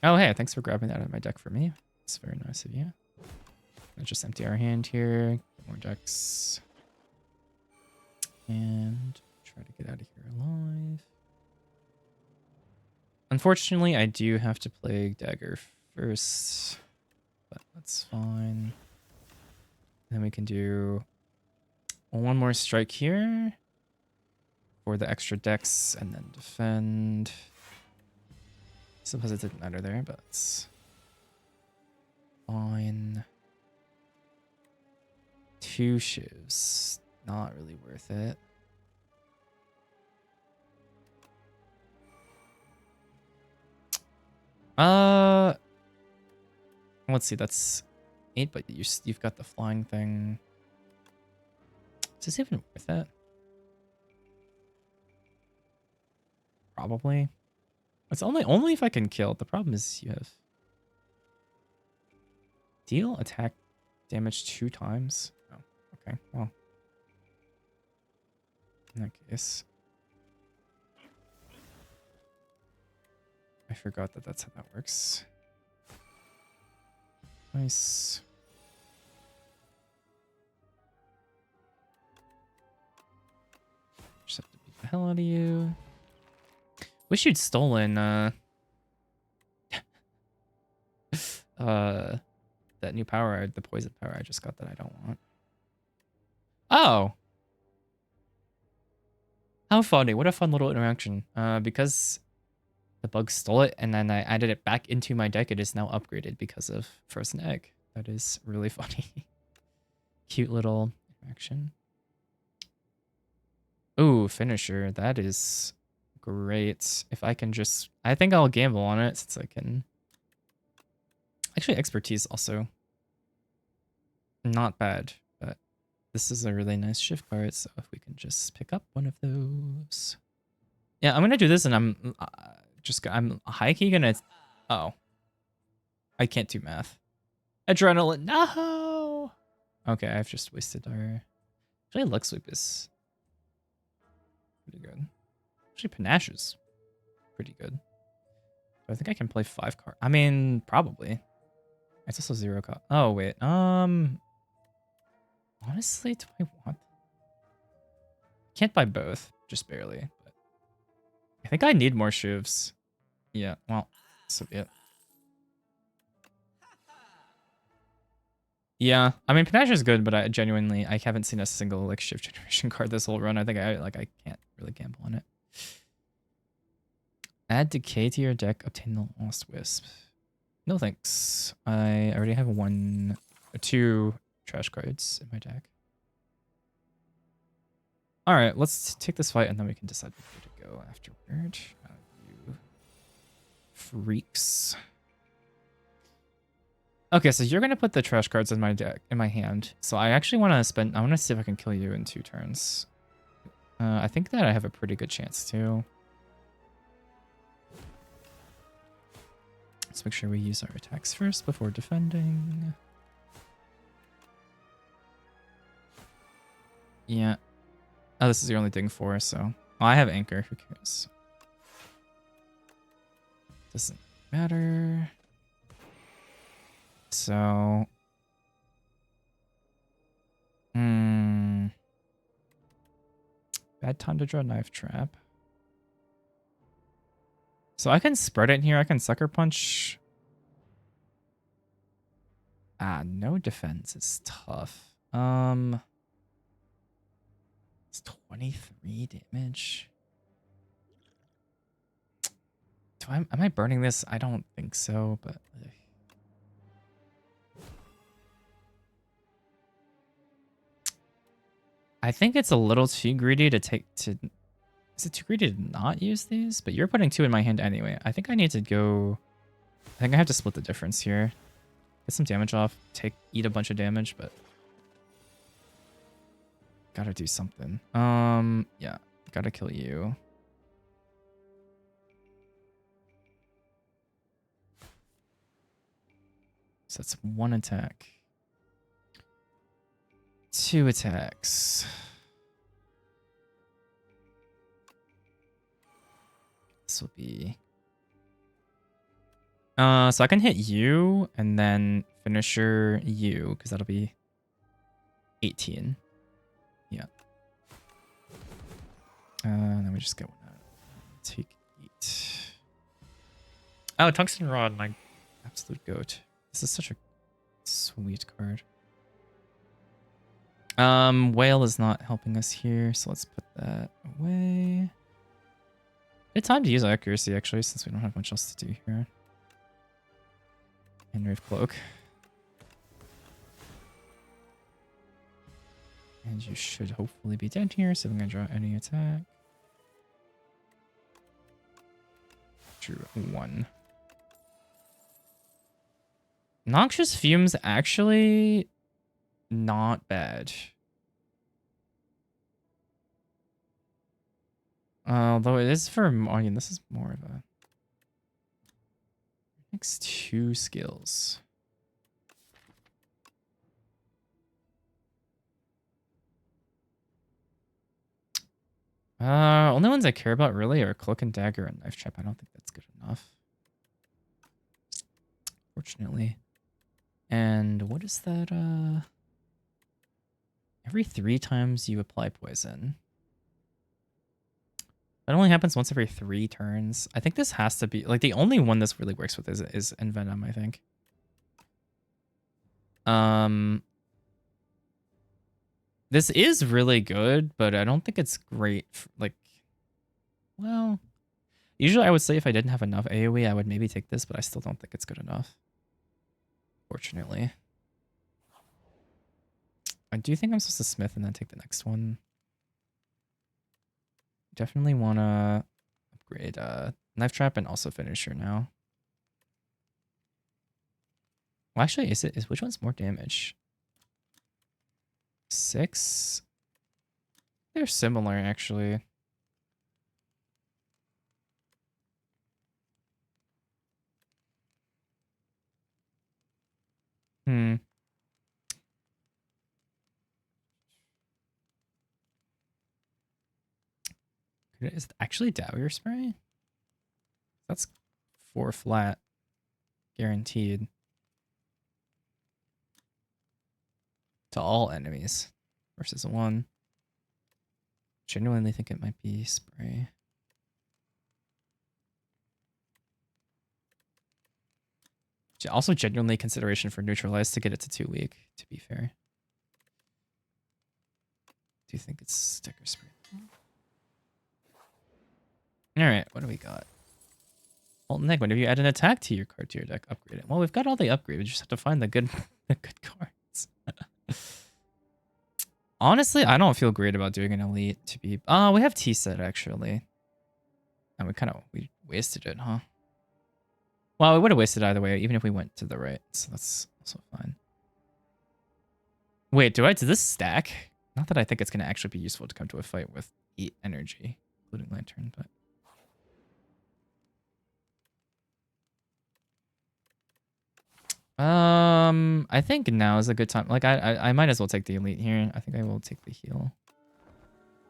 S1: Oh, hey, thanks for grabbing that out of my deck for me. It's very nice of you. Let's just empty our hand here. Get more decks. And try to get out of here alive. Unfortunately, I do have to play Dagger first. But that's fine. Then we can do one more strike here for the extra decks and then defend. Suppose it didn't matter there, but it's fine. 2 shivs. Not really worth it. Let's see, that's 8, but you've got the flying thing. Is this even worth it? Probably. It's only if I can kill. The problem is you have deal attack damage 2 times. Oh, okay. Well, in that case, I forgot that that's how that works. Nice. Just have to beat the hell out of you. Wish you'd stolen that new power, the poison power I just got that I don't want. Oh. How funny. What a fun little interaction. Because the bug stole it and then I added it back into my deck, it is now upgraded because of Frozen Egg. That is really funny. Cute little interaction. Ooh, finisher. That is great. If I can just... I think I'll gamble on it since I can... Actually, expertise also. Not bad, but this is a really nice shift card, so if we can just pick up one of those. Yeah, I'm gonna do this and I'm high-key gonna... Oh. I can't do math. Adrenaline, no! Okay, I've just wasted our... Actually, Luck Sweep is pretty good. Actually, Panache is pretty good. I think I can play 5 cards. I mean, probably. It's also 0 cost. Oh, wait. Honestly, do I want... Can't buy both. Just barely. But I think I need more shivs. Yeah, well, so be it. Yeah, I mean, Panache is good, but I haven't seen a single like shift generation card this whole run. I think I can't really gamble on it. Add decay to your deck, obtain the Lost Wisp. No thanks. I already have 2 trash cards in my deck. All right, let's take this fight and then we can decide where to go afterward. You freaks. Okay, so you're gonna put the trash cards in my deck, in my hand. So I actually want to spend. I want to see if I can kill you in 2 turns. I think that I have a pretty good chance too. Let's make sure we use our attacks first before defending. Yeah. Oh, this is your only thing for, so... Oh, I have Anchor. Who cares? Doesn't matter. So... Bad time to draw Knife Trap. So I can spread it in here. I can Sucker Punch. Ah, no defense is tough. It's 23 damage. Am I burning this? I don't think so, but I think it's a little too greedy to take to. Is it too greedy to not use these? But you're putting 2 in my hand anyway. I think I need to go. I think I have to split the difference here. Get some damage off. Eat a bunch of damage, but gotta do something. Yeah, gotta kill you. So that's 1 attack. 2 attacks. This will be... so I can hit you and then finisher you, because that'll be 18. Yeah. Then we just get one out. Take 8. Oh, Tungsten Rod, my absolute goat. This is such a sweet card. Whale is not helping us here, so let's put that away. Good time to use accuracy, actually, since we don't have much else to do here. And Rave Cloak. And you should hopefully be dead here, so I'm going to draw any attack. Drew 1. Noxious Fumes actually not bad. Although it is for Morgan, this is more of a next 2 skills. Only ones I care about really are Cloak and Dagger and Knife Trap. I don't think that's good enough. Fortunately. And what is that? Every 3 times you apply poison. That only happens once every 3 turns. I think this has to be like the only one this really works with is Envenom, I think. This is really good, but I don't think it's great. Like, well, usually I would say if I didn't have enough AoE, I would maybe take this, but I still don't think it's good enough. Fortunately. I do think I'm supposed to smith and then take the next one. Definitely want to upgrade Knife Trap and also Finisher now. Well, actually, is which one's more damage? 6? They're similar, actually. Is it actually Dower Spray? That's 4 flat. Guaranteed. To all enemies. Versus 1. Genuinely think it might be Spray. Also genuinely consideration for Neutralize to get it to 2 weak, to be fair. Do you think it's Sticker Spray? Alright, what do we got? Molten Egg, whenever you add an attack to your card to your deck, upgrade it. Well, we've got all the upgrades. We just have to find the good, the good cards. Honestly, I don't feel great about doing an elite to be... Oh, we have T-set, actually. And we wasted it, huh? Well, we would have wasted either way, even if we went to the right. So that's also fine. Wait, does this stack? Not that I think it's going to actually be useful to come to a fight with 8 energy, including Lantern, but... I think now is a good time. Like, I might as well take the elite here. I think I will take the heal.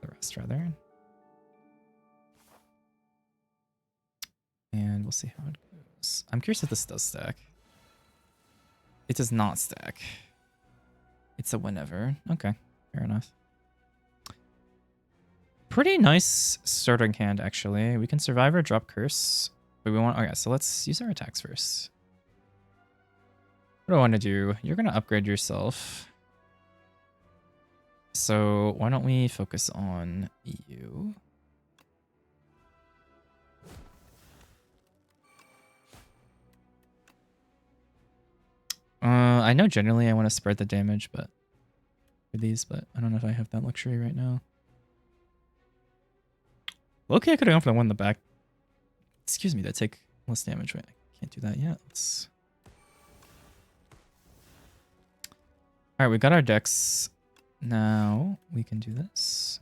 S1: The rest, rather. And we'll see how it goes. I'm curious if this does stack. It does not stack. It's a whenever. Okay, fair enough. Pretty nice starting hand, actually. We can survive or drop curse. But we want... Okay, so let's use our attacks first. What do I want to do? You're going to upgrade yourself. So why don't we focus on you? I know generally I want to spread the damage, but for these, but I don't know if I have that luxury right now. Okay, I could have gone for the one in the back. Excuse me, that take less damage. Wait, I can't do that yet. Let's. All right, we got our decks. Now we can do this.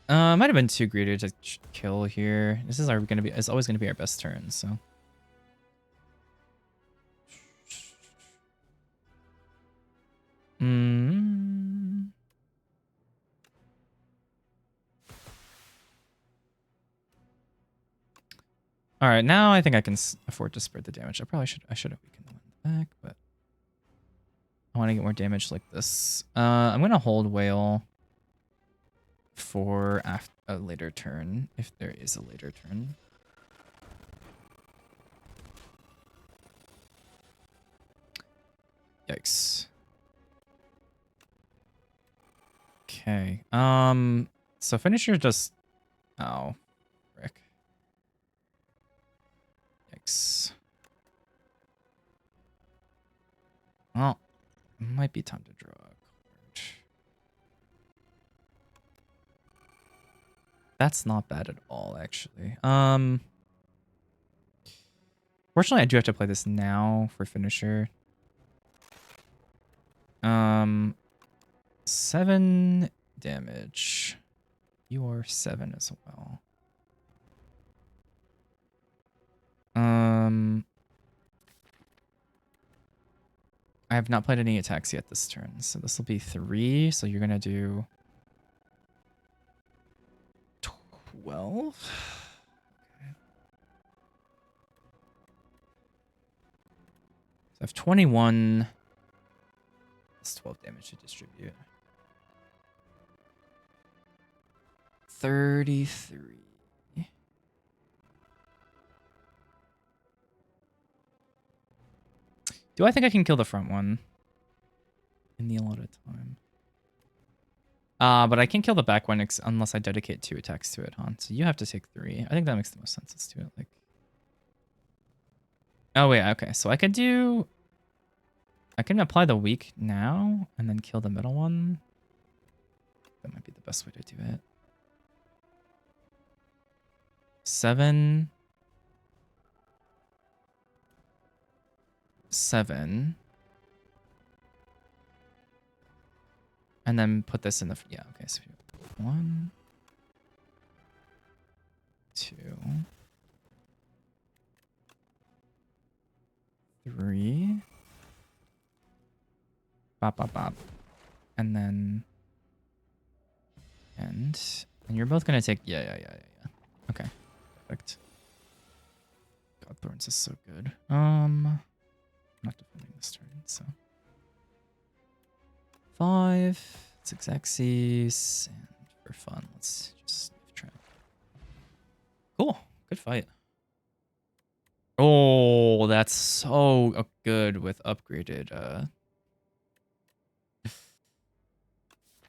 S1: Might have been too greedy to kill here. This is gonna be. It's always gonna be our best turn. So. All right, now I think I can afford to spread the damage. I should have weakened the one in the back, but I want to get more damage like this. I'm gonna hold whale for a later turn, if there is a later turn. Yikes. Okay. So finisher just. Oh, frick. Yikes. Well, it might be time to draw a card. That's not bad at all, actually. Fortunately, I do have to play this now for finisher. 7 damage. You are 7 as well. I have not played any attacks yet this turn, so this will be 3. So you're gonna do 12. Okay. So I have 21. That's 12 damage to distribute. 33. Do I think I can kill the front one in the allotted time? But I can't kill the back one unless I dedicate 2 attacks to it, huh? So you have to take 3. I think that makes the most sense. Let's do it like. Oh wait, okay. So I can apply the weak now and then kill the middle one. That might be the best way to do it. 7. 7. And then put this in the. Yeah, okay. So 1, 2, 3. Bop, bop, bop. And then. And you're both going to take. Yeah. Okay. Perfect. God, Thorns is so good. I'm not defending this turn, so. 5, 6 axes, and for fun, let's just try. Cool, good fight. Oh, that's so good with upgraded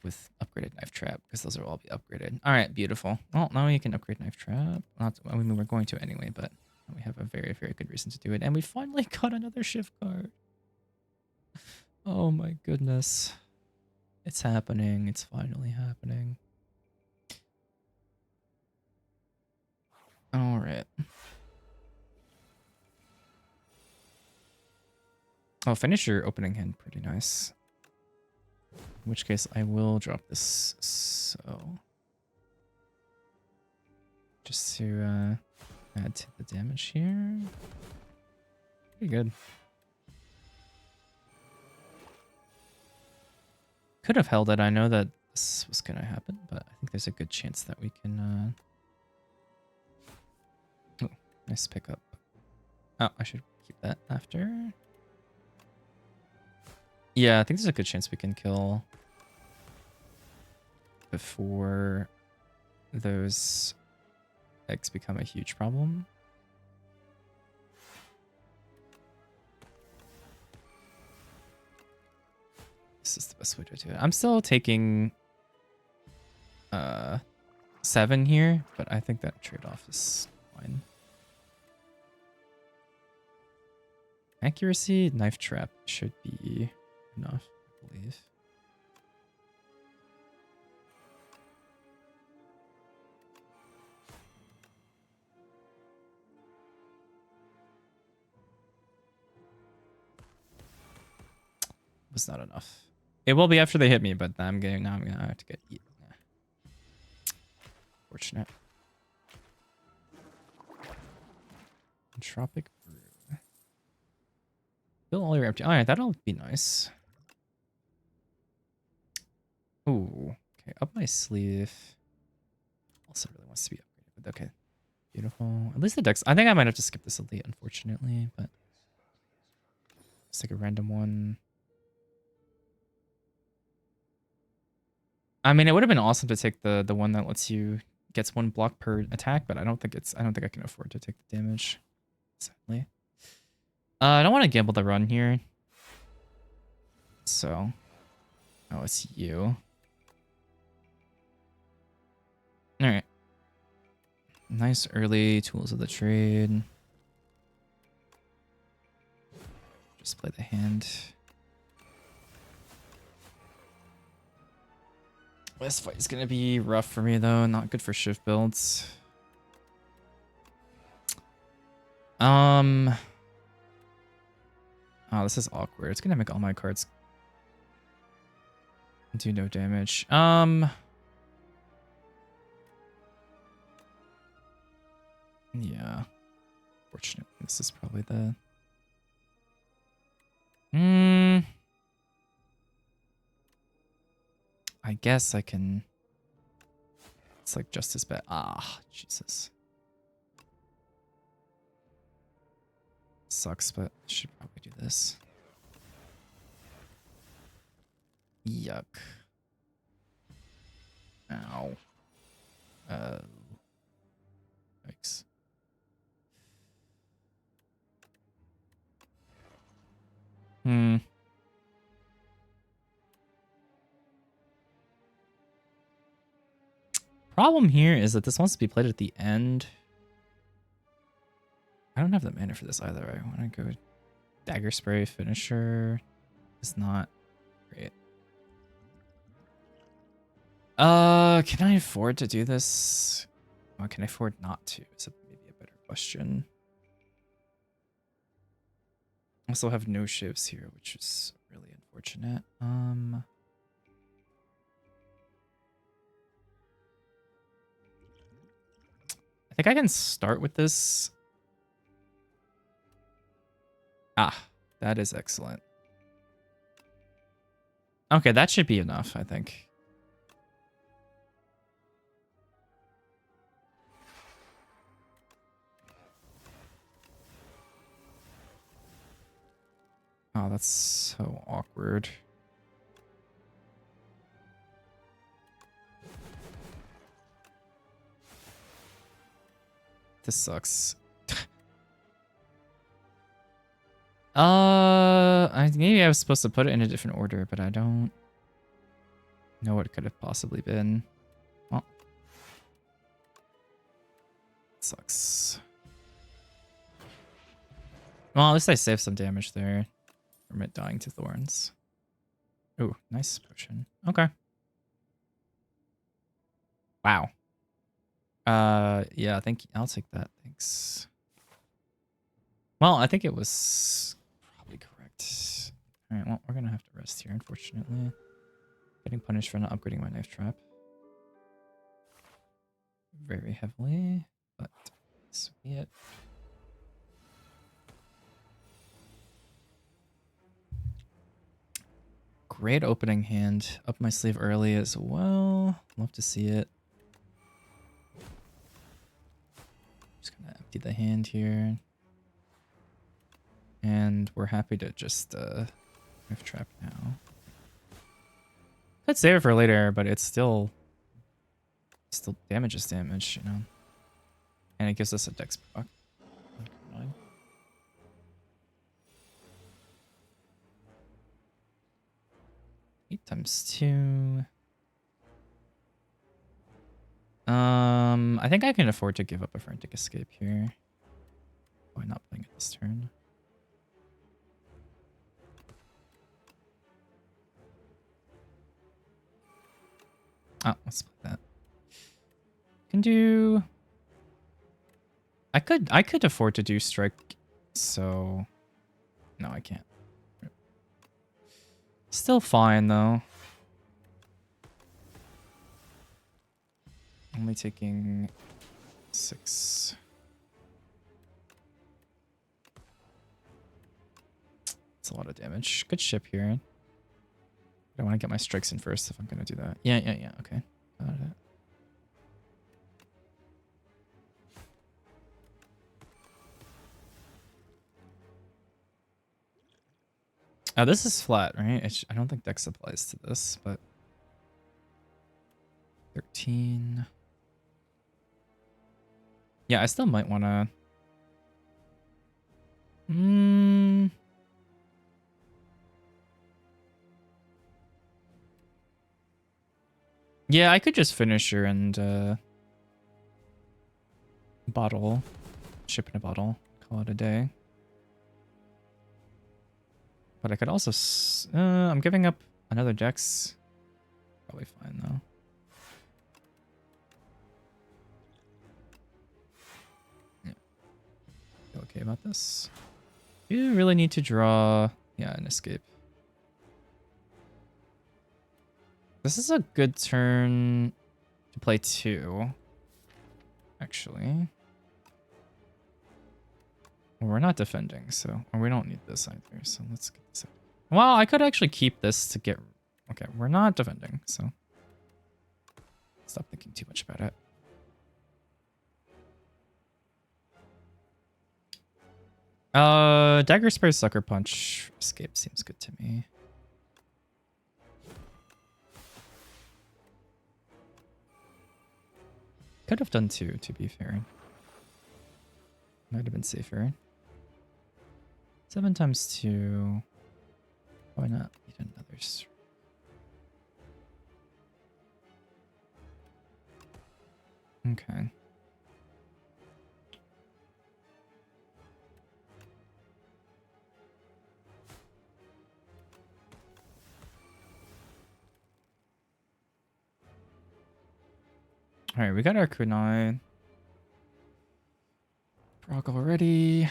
S1: knife trap, because those will all be upgraded. All right, beautiful. Well, now you can upgrade knife trap. I mean, we're going to anyway, but we have a very, very good reason to do it, and we finally got another shift card. Oh my goodness. It's happening. It's finally happening. All right. Oh, finish your opening hand. Pretty nice. In which case, I will drop this. So, just to add to the damage here. Pretty good. Could have held it. I know that this was going to happen, but I think there's a good chance that we can. Oh, nice pickup. Oh, I should keep that after. Yeah, I think there's a good chance we can kill before those eggs become a huge problem. This is the best way to do it. I'm still taking 7 here, but I think that trade-off is fine. Accuracy, knife trap should be enough, I believe. Was not enough. It will be after they hit me, but I'm gonna have to get eaten. Fortunate. Entropic brew. Fill all your empty. Alright, that'll be nice. Ooh. Okay, up my sleeve. Also really wants to be upgraded, but okay. Beautiful. At least the dex. I think I might have to skip this elite, unfortunately, but let's take a random one. I mean, it would have been awesome to take the one that lets you gets one block per attack, but I don't think I can afford to take the damage. Sadly. I don't want to gamble the run here. So, oh, it's you. All right. Nice early tools of the trade. Just play the hand. This fight is gonna be rough for me though. Not good for shift builds. Oh, this is awkward. It's gonna make all my cards do no damage. Yeah. Fortunately, this is probably the. I guess I can. It's like just as bad. Ah, Jesus. Sucks, but I should probably do this. Yuck. Ow. Yikes. Problem here is that this wants to be played at the end. I don't have the mana for this either. I want to go dagger spray finisher. It's not great. Can I afford to do this? Or can I afford not to? Is maybe a better question. Also have no shivs here, which is really unfortunate. I think I can start with this. Ah, that is excellent. Okay, that should be enough, I think. Oh, that's so awkward. This sucks. Maybe I was supposed to put it in a different order, but I don't know what it could have possibly been. Well, it sucks. Well, at least I saved some damage there from it dying to thorns. Ooh, nice potion. Okay. Wow. Yeah, I'll take that. Thanks. Well, I think it was probably correct. All right, well, we're gonna have to rest here, unfortunately. Getting punished for not upgrading my knife trap very heavily, but this will be it. Great opening hand. Up my sleeve early as well. Love to see it. Just gonna empty the hand here. And we're happy to just knife trap now. Could save it for later, but it's still damage, you know. And it gives us a dex proc. 8 times 2. I think I can afford to give up a frantic escape here. Why not playing it this turn? Ah, let's play that. Can do. I could afford to do strike, so no, I can't. Still fine though. Only taking 6. It's a lot of damage. Good ship here. I want to get my strikes in first if I'm gonna do that. Yeah. Okay. Got it. Oh, this is flat, right? I don't think Dex applies to this, but 13. Yeah, I still might want to. Yeah, I could just finish her and bottle, ship in a bottle, call it a day. But I could also. I'm giving up another Dex. Probably fine though. Yeah. Feel okay about this. You really need to draw. Yeah, an escape. This is a good turn to play 2. Actually. Well, we're not defending, so we don't need this either. So let's get this out. Well, I could actually keep this to get. Okay, we're not defending, so stop thinking too much about it. Dagger spray, sucker punch, escape seems good to me. Could have done 2, to be fair. Might have been safer. 7 times 2. Why not eat another? Okay. All right, we got our kunai. Proc already.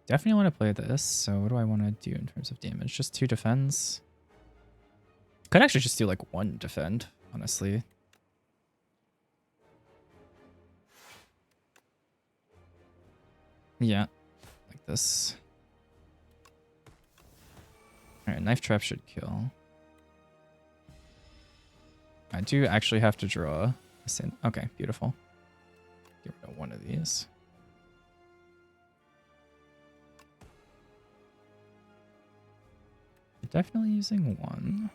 S1: Definitely want to play this. So what do I want to do in terms of damage? Just 2 defends. Could actually just do like 1 defend, honestly. Yeah, like this. All right, knife trap should kill. I do actually have to draw this in. Okay, beautiful. Get rid of 1 of these. Definitely using 1.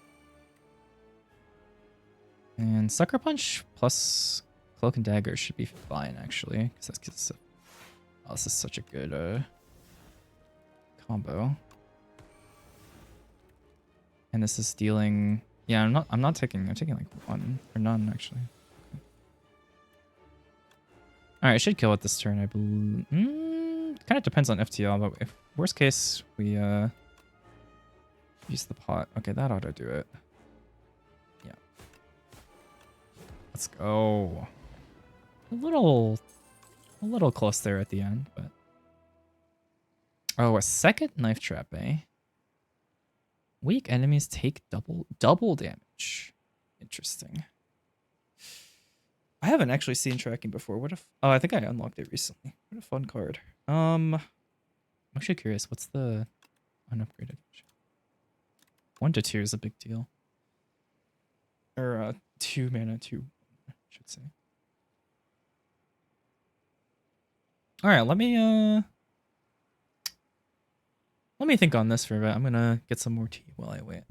S1: And Sucker Punch plus Cloak and Dagger should be fine, actually. Because oh, this is such a good combo. And this is dealing. Yeah, I'm not taking. I'm taking like 1 or none, actually. All right, I should kill it this turn. I believe. Kind of depends on FTL, but if worst case we use the pot. Okay, that ought to do it. Yeah. Let's go. A little close there at the end, but. Oh, a second knife trap, eh? Weak enemies take double damage. Interesting. I haven't actually seen tracking before. What if? Oh, I think I unlocked it recently. What a fun card. I'm actually curious. What's the unupgraded? 1 to 2 is a big deal. Or 2 mana, 2, I should say. All right, let me think on this for a bit. I'm gonna get some more tea while I wait.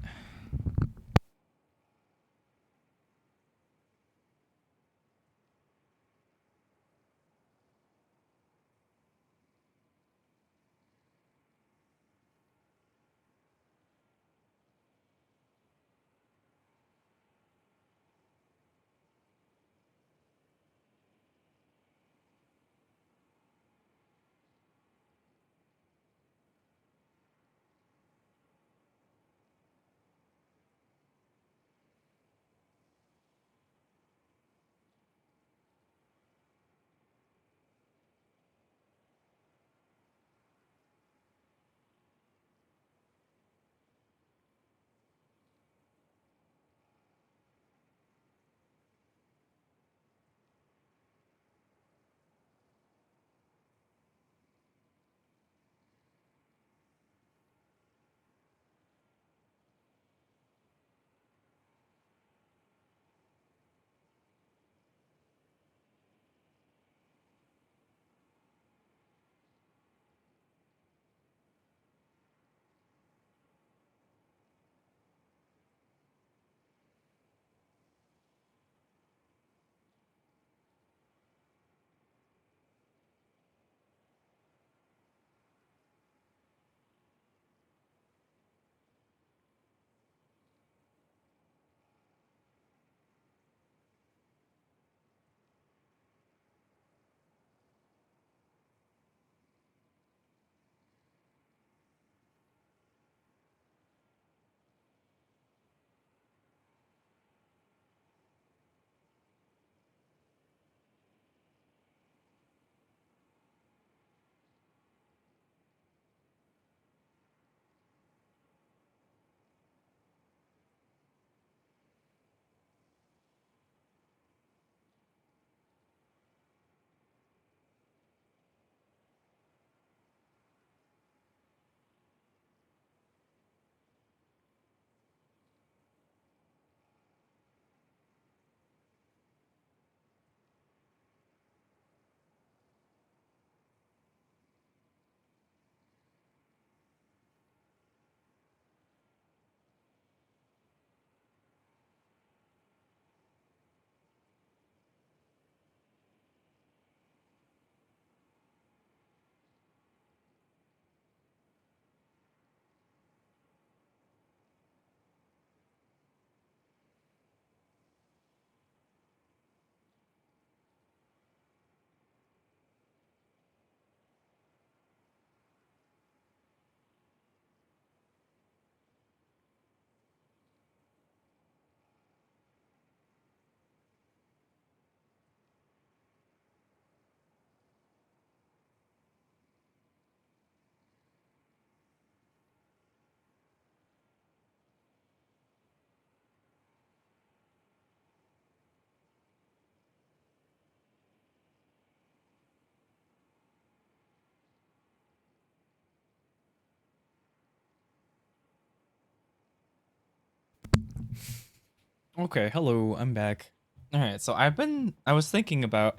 S1: Okay, hello, I'm back. All right, so I was thinking about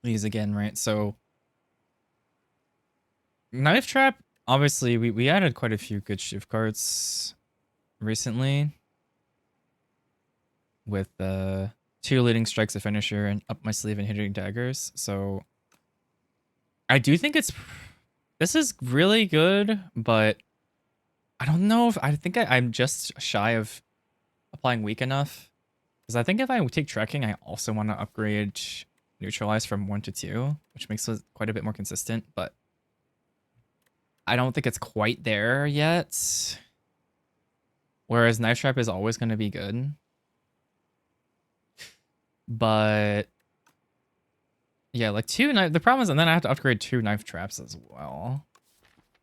S1: these again, right? So knife trap, obviously we added quite a few good shift cards recently with two leading strikes, a finisher, and up my sleeve and hitting daggers. So I do think this is really good, but I don't know if I think I'm just shy of applying weak enough. Because I think if I take trekking, I also want to upgrade neutralize from 1 to 2, which makes it quite a bit more consistent, but I don't think it's quite there yet. Whereas knife trap is always going to be good. But yeah, like the problem is, and then I have to upgrade 2 knife traps as well.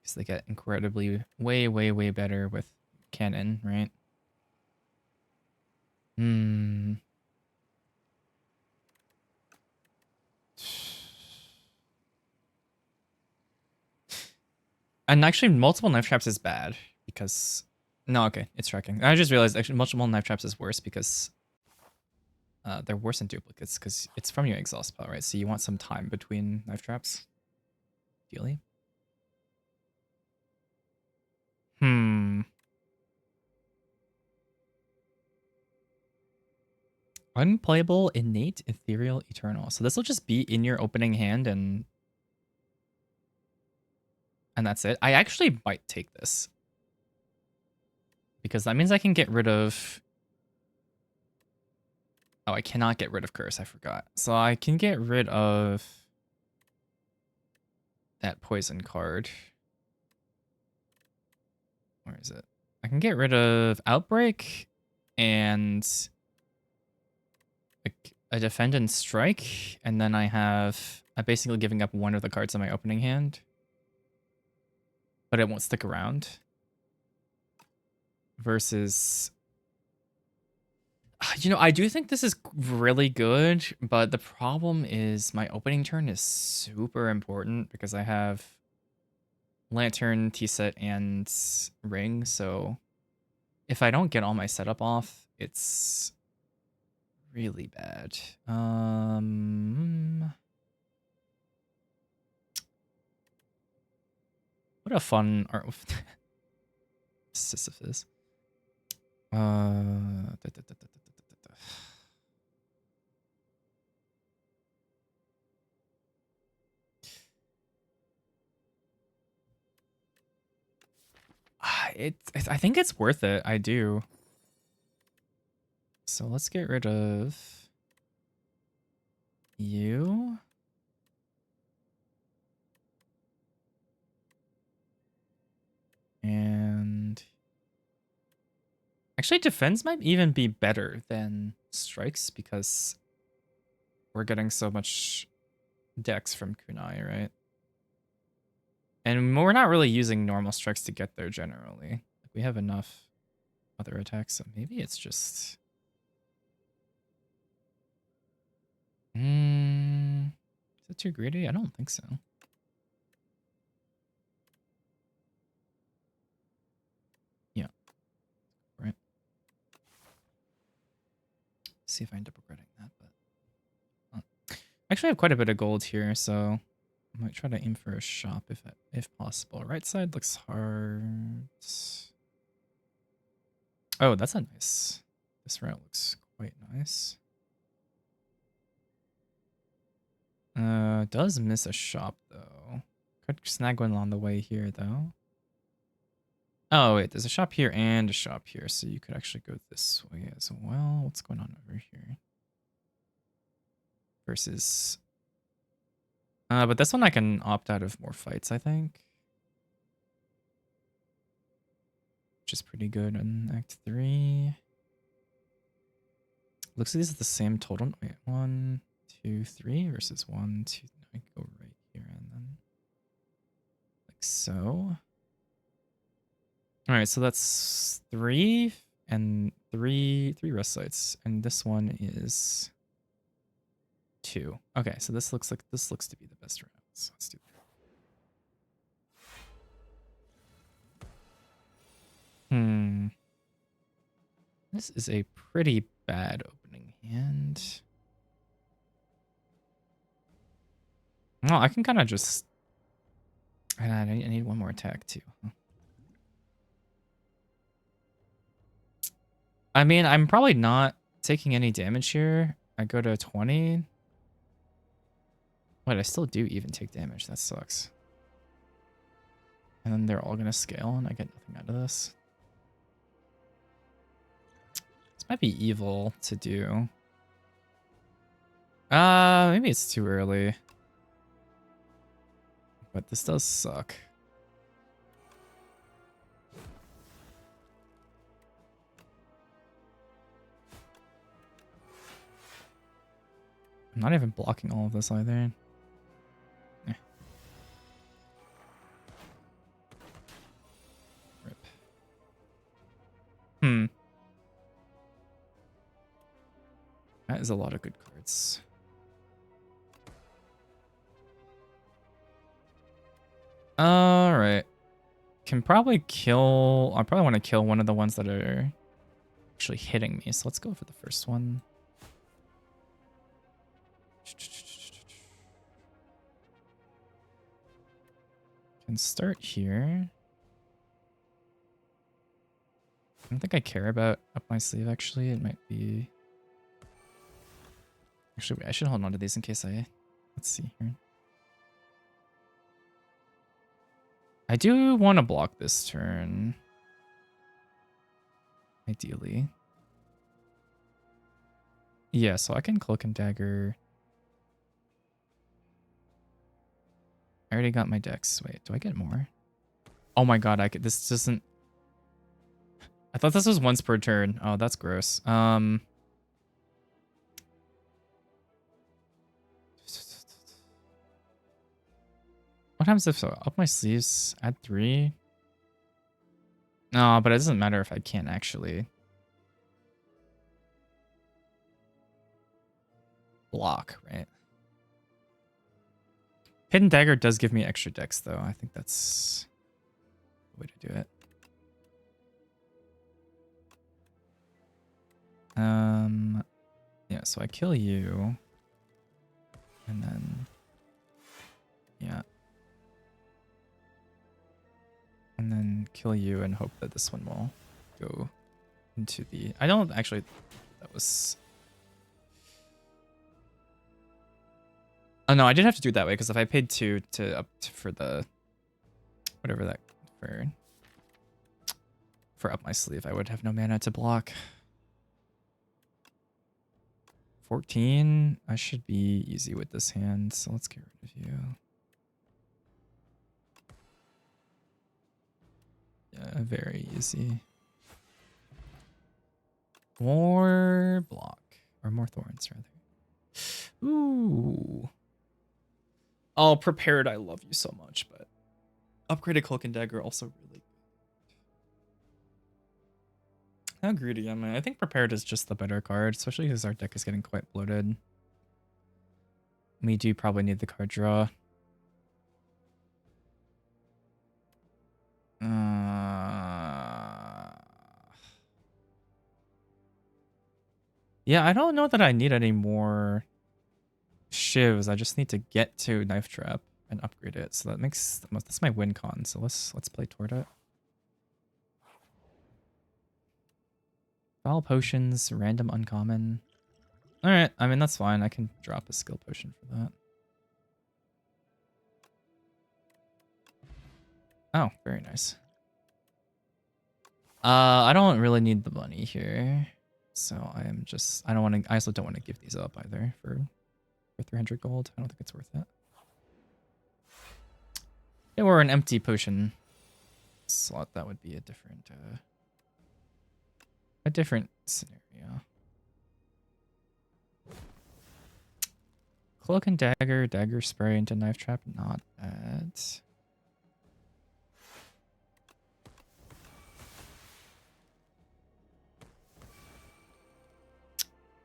S1: Because they get incredibly way better with cannon, right? Hmm. And actually, multiple knife traps is bad because no, okay, it's tracking. I just realized actually multiple knife traps is worse because they're worse than duplicates because it's from your exhaust spell, right? So you want some time between knife traps, ideally. Hmm. Unplayable, innate, ethereal, eternal. So this will just be in your opening hand and that's it. I actually might take this because that means I can get rid of. Oh, I cannot get rid of curse. I forgot. So I can get rid of that poison card. Where is it? I can get rid of outbreak and a defend and strike, and then I'm basically giving up one of the cards in my opening hand, but it won't stick around. Versus, I do think this is really good, but the problem is my opening turn is super important because I have lantern, T-set, and ring. So if I don't get all my setup off, it's really bad. What a fun art Sisyphus. I think it's worth it. I do. So let's get rid of you. And actually, defense might even be better than strikes because we're getting so much dex from kunai, right? And we're not really using normal strikes to get there generally. Like, we have enough other attacks, so maybe it's just. Is it too greedy? I don't think so. Yeah, right. See if I end up regretting that, but actually I have quite a bit of gold here, so I might try to aim for a shop if possible. Right side looks hard. Oh, that's a nice. This route looks quite nice. Does miss a shop though. Could snag one on the way here though. Oh wait, there's a shop here and a shop here, so you could actually go this way as well. What's going on over here? Versus but this one I can opt out of more fights, I think. Which is pretty good in Act 3. Looks like these are the same total. Wait, 1, 2, 3 versus 1, 2. I can go right here and then like so. All right, so that's 3 and 3 rest sites, and this one is 2. Okay, so this looks to be the best route. So let's do that. This is a pretty bad opening hand. Well, I can kind of just... I need one more attack, too. I mean, I'm probably not taking any damage here. I go to 20. Wait, I still do even take damage. That sucks. And then they're all going to scale, and I get nothing out of this. This might be evil to do. Maybe it's too early. But this does suck. I'm not even blocking all of this either. Eh. Rip. That is a lot of good cards. Alright. Can probably kill... I probably want to kill one of the ones that are actually hitting me. So let's go for the first one. Can start here. I don't think I care about up my sleeve, actually. It might be... Actually, wait, I should hold on to these in case I... Let's see here. I do want to block this turn. Ideally. Yeah, so I can Cloak and Dagger. I already got my decks. Wait, do I get more? Oh my god, I could... This doesn't... I thought this was once per turn. Oh, that's gross. What happens if so? Up my sleeves, add 3? No, but it doesn't matter if I can't actually block, right? Hidden Dagger does give me extra decks, though. I think that's the way to do it. Yeah, so I kill you. And then... Yeah. And then kill you and hope that this one will go into the... I don't actually... That was... Oh no, I did have to do it that way because if I paid 2 to up for the... Whatever that... For up my sleeve, I would have no mana to block. 14? I should be easy with this hand, so let's get rid of you. Yeah, very easy. More block. Or more thorns, rather. Ooh. Oh, Prepared, I love you so much, but... Upgraded Cloak and Dagger also really good. How greedy am I? I think Prepared is just the better card, especially because our deck is getting quite bloated. We do probably need the card draw. Yeah, I don't know that I need any more shivs. I just need to get to Knife Trap and upgrade it. So that makes... That's my win con. So let's play toward it. Foul Potions, random uncommon. Alright, I mean, that's fine. I can drop a skill potion for that. Oh, very nice. I don't really need the money here. So I am just... I don't want to... I also don't want to give these up either for 300 gold. I don't think it's worth it. If it were an empty potion slot, that would be a different scenario. Cloak and Dagger, Dagger Spray into Knife Trap, not bad.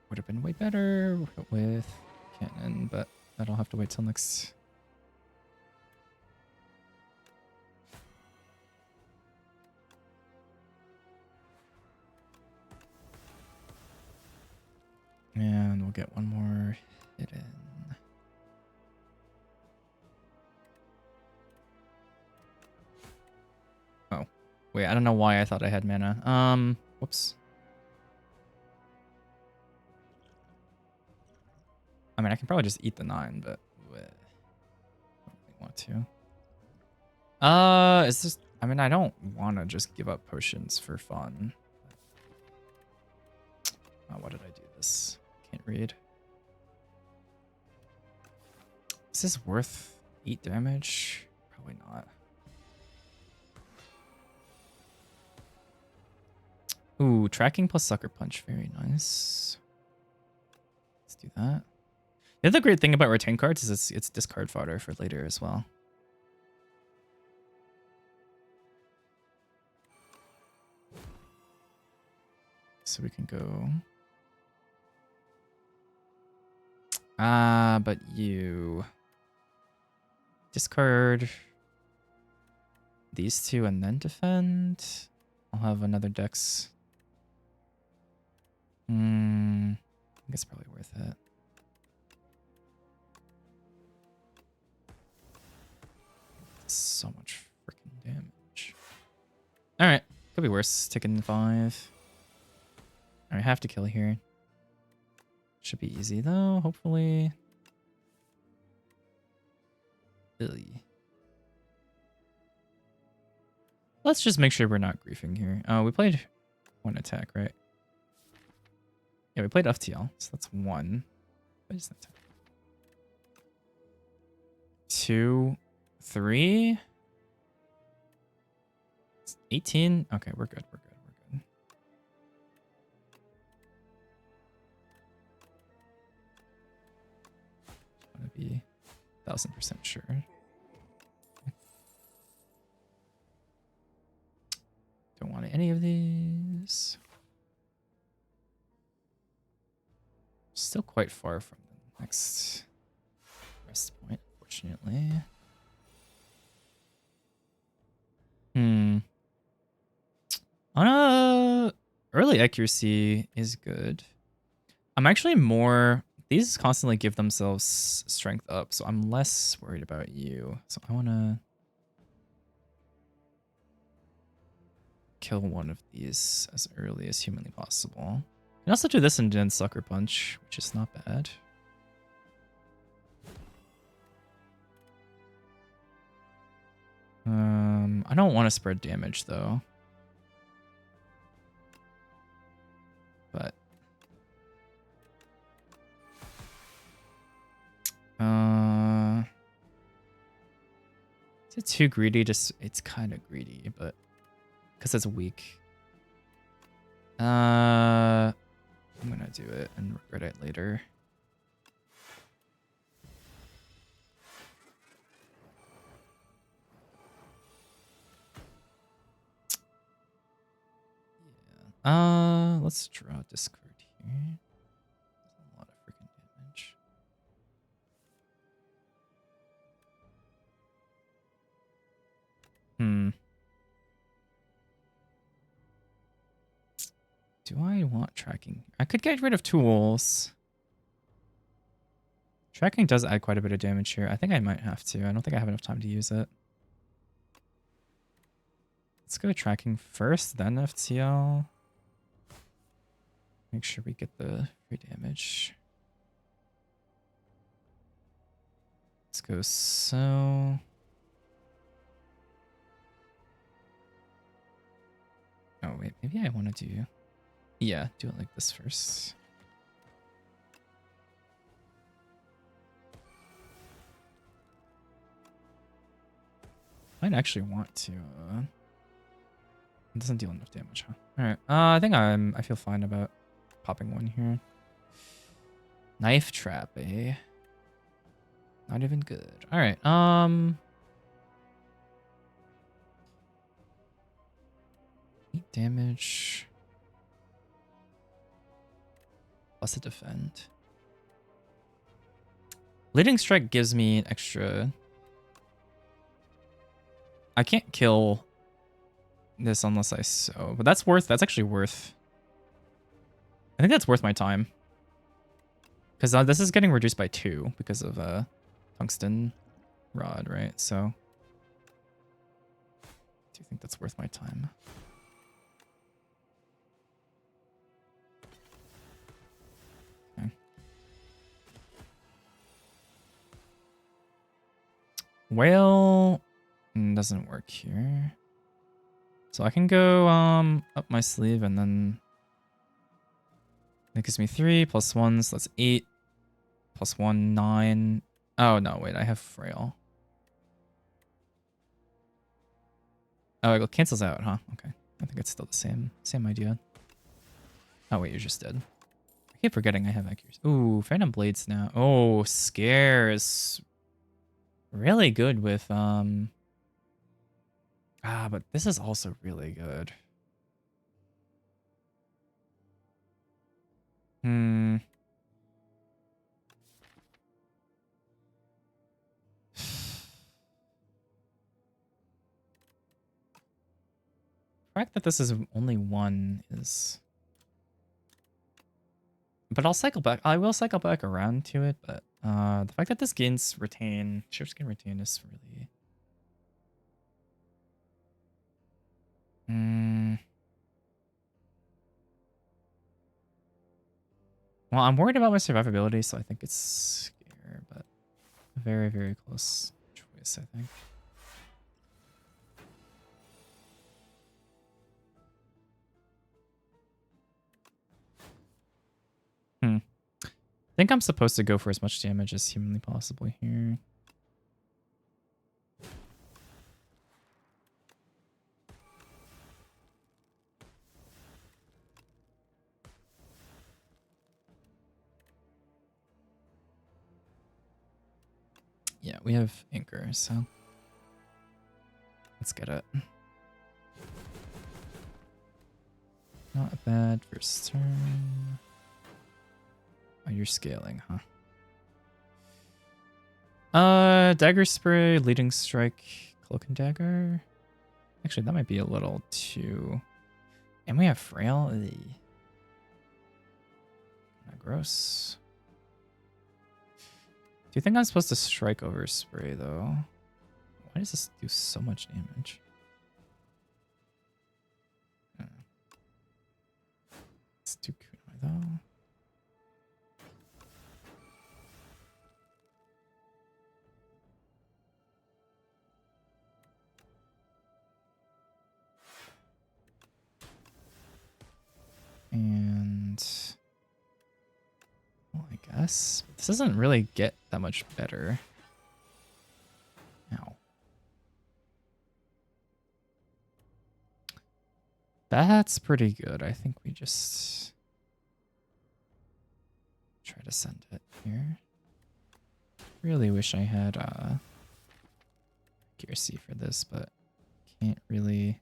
S1: Would have been way better with Cannon, but that'll have to wait till next. get one more hit in. Oh, wait, I don't know why I thought I had mana. Whoops. I mean, I can probably just eat the 9, but I don't really want to. Is this? I mean, I don't want to just give up potions for fun. Oh, why did I do this? Can't read. Is this worth 8 damage? Probably not. Ooh, tracking plus sucker punch. Very nice. Let's do that. The other great thing about retain cards is it's discard fodder for later as well. So we can go. But you discard these two and then defend. I'll have another dex. I think it's probably worth it. So much freaking damage. All right, could be worse. Taking 5. All right, have to kill here. Should be easy though, hopefully. Billy. Let's just make sure we're not griefing here. We played 1 attack, right? Yeah, we played FTL, so that's 1. What is that? 2, 3. It's 18. Okay, we're good. We're good. We're good. I want to be 1000% sure. Don't want any of these. Still quite far from the next rest point, fortunately. Early accuracy is good. I'm actually more... These constantly give themselves strength up, so I'm less worried about you. So I want to kill one of these as early as humanly possible. I can also do this and then Sucker Punch, which is not bad. I don't want to spread damage though. But is it too greedy? Just it's kind of greedy, but because it's weak. I'm gonna do it and regret it later. Yeah. Let's draw a discard here. A lot of freaking damage. Do I want tracking? I could get rid of tools. Tracking does add quite a bit of damage here. I think I might have to. I don't think I have enough time to use it. Let's go tracking first, then FTL. Make sure we get the free damage. Let's go so. Oh, wait. Maybe I want to do. Yeah, do it like this first. I'd actually want to. It doesn't deal enough damage, huh? All right. I think I feel fine about popping one here. Knife trap, eh? Not even good. All right. 8 damage. Plus a defend. Leading strike gives me an extra. I can't kill this unless I sow, but that's actually worth. I think that's worth my time. Because this is getting reduced by 2 because of tungsten rod, right? So do you think that's worth my time? Okay. Whale doesn't work here. So I can go up my sleeve and then that gives me 3 plus 1, so that's 8 plus 1, 9. Oh no, wait, I have frail. Oh, it cancels out, huh? Okay. I think it's still the same idea. Oh wait, you just did. I keep forgetting I have accuracy. Ooh, Phantom Blades now. Oh, scares. Really good with but this is also really good. Hmm. The fact that this is only 1 is... But I'll cycle back. I will cycle back around to it, but the fact that this gains retain, ships can retain is really... Well, I'm worried about my survivability, so I think it's scare, but very, very close choice, I think. I think I'm supposed to go for as much damage as humanly possible here. Yeah, we have Anchor, so let's get it. Not a bad first turn. Oh, you're scaling, huh? Dagger Spray, Leading Strike, Cloak and Dagger. Actually, that might be a little too... And we have Frail. Kinda gross. Do you think I'm supposed to strike over spray, though? Why does this do so much damage? It's too kunai, though. And... Well, I guess. This doesn't really get that much better. Ow. That's pretty good. I think we just try to send it here. Really wish I had accuracy for this, but can't really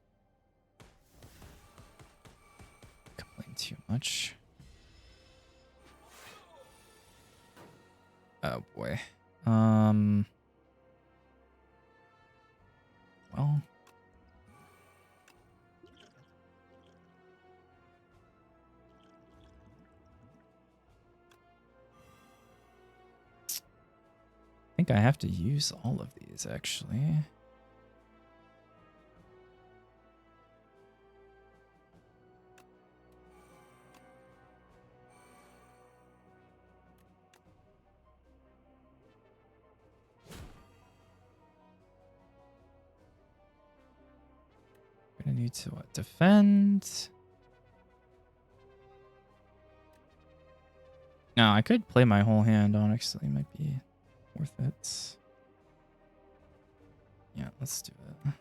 S1: complain too much. Oh boy. Well, I think I have to use all of these, actually. Gonna need to what, defend. No, I could play my whole hand, honestly. Might be worth it. Yeah, let's do it.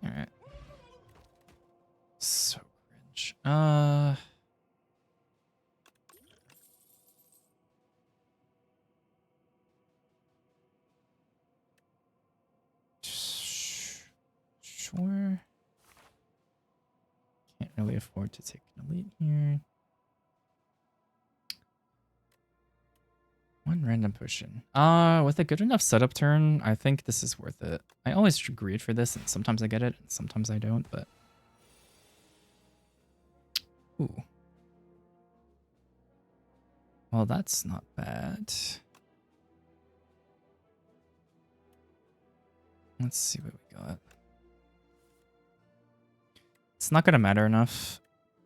S1: Alright. So cringe. Sure. Can't really afford to take an elite here. One random potion. With a good enough setup turn, I think this is worth it. I always greed for this, and sometimes I get it, and sometimes I don't, but Well, that's not bad. Let's see what we got. It's not gonna matter enough.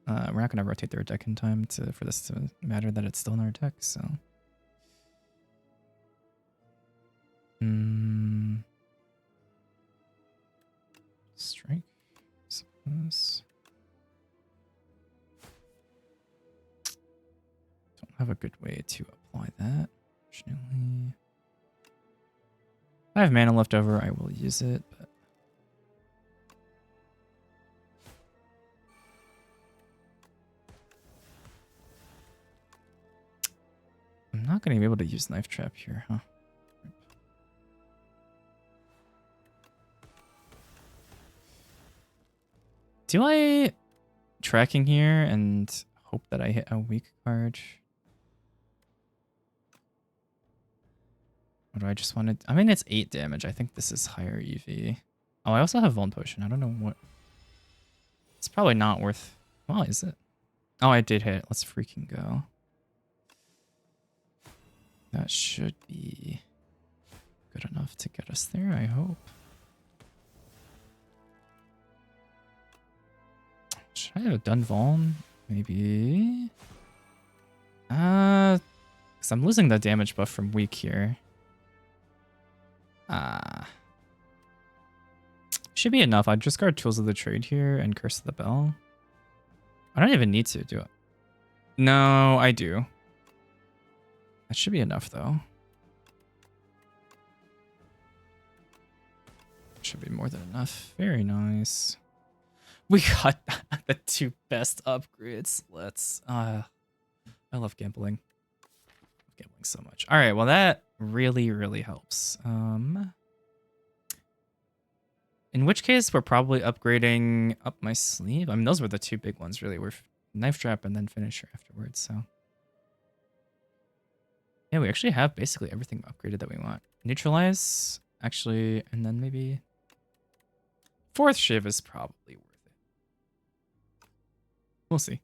S1: We're not gonna rotate their deck in time for this to matter that it's still in our deck. So. Strike, suppose. Don't have a good way to apply that, unfortunately. If I have mana left over, I will use it, but I'm not going to be able to use Knife Trap here, huh? Do I tracking here and hope that I hit a weak card? Or do I just want to... I mean, it's 8 damage. I think this is higher EV. Oh, I also have Vuln Potion. I don't know what... It's probably not worth... Well, is it? Oh, I did hit. Let's freaking go. That should be good enough to get us there, I hope. Should I have done Vuln? Maybe. Because I'm losing the damage buff from weak here. Should be enough. I'd discard Tools of the Trade here and Curse of the Bell. I don't even need to do it. No, I do. That should be enough, though. Should be more than enough. Very nice. We got the 2 best upgrades. Let's... I love gambling. Gambling so much. All right, well, that really, really helps. In which case, we're probably upgrading up my sleeve. I mean, those were the 2 big ones, really. We're Knife Trap and then Finisher afterwards, so... Yeah, we actually have basically everything upgraded that we want. Neutralize, actually, and then maybe... 4th Shiv is probably worth it. We'll see.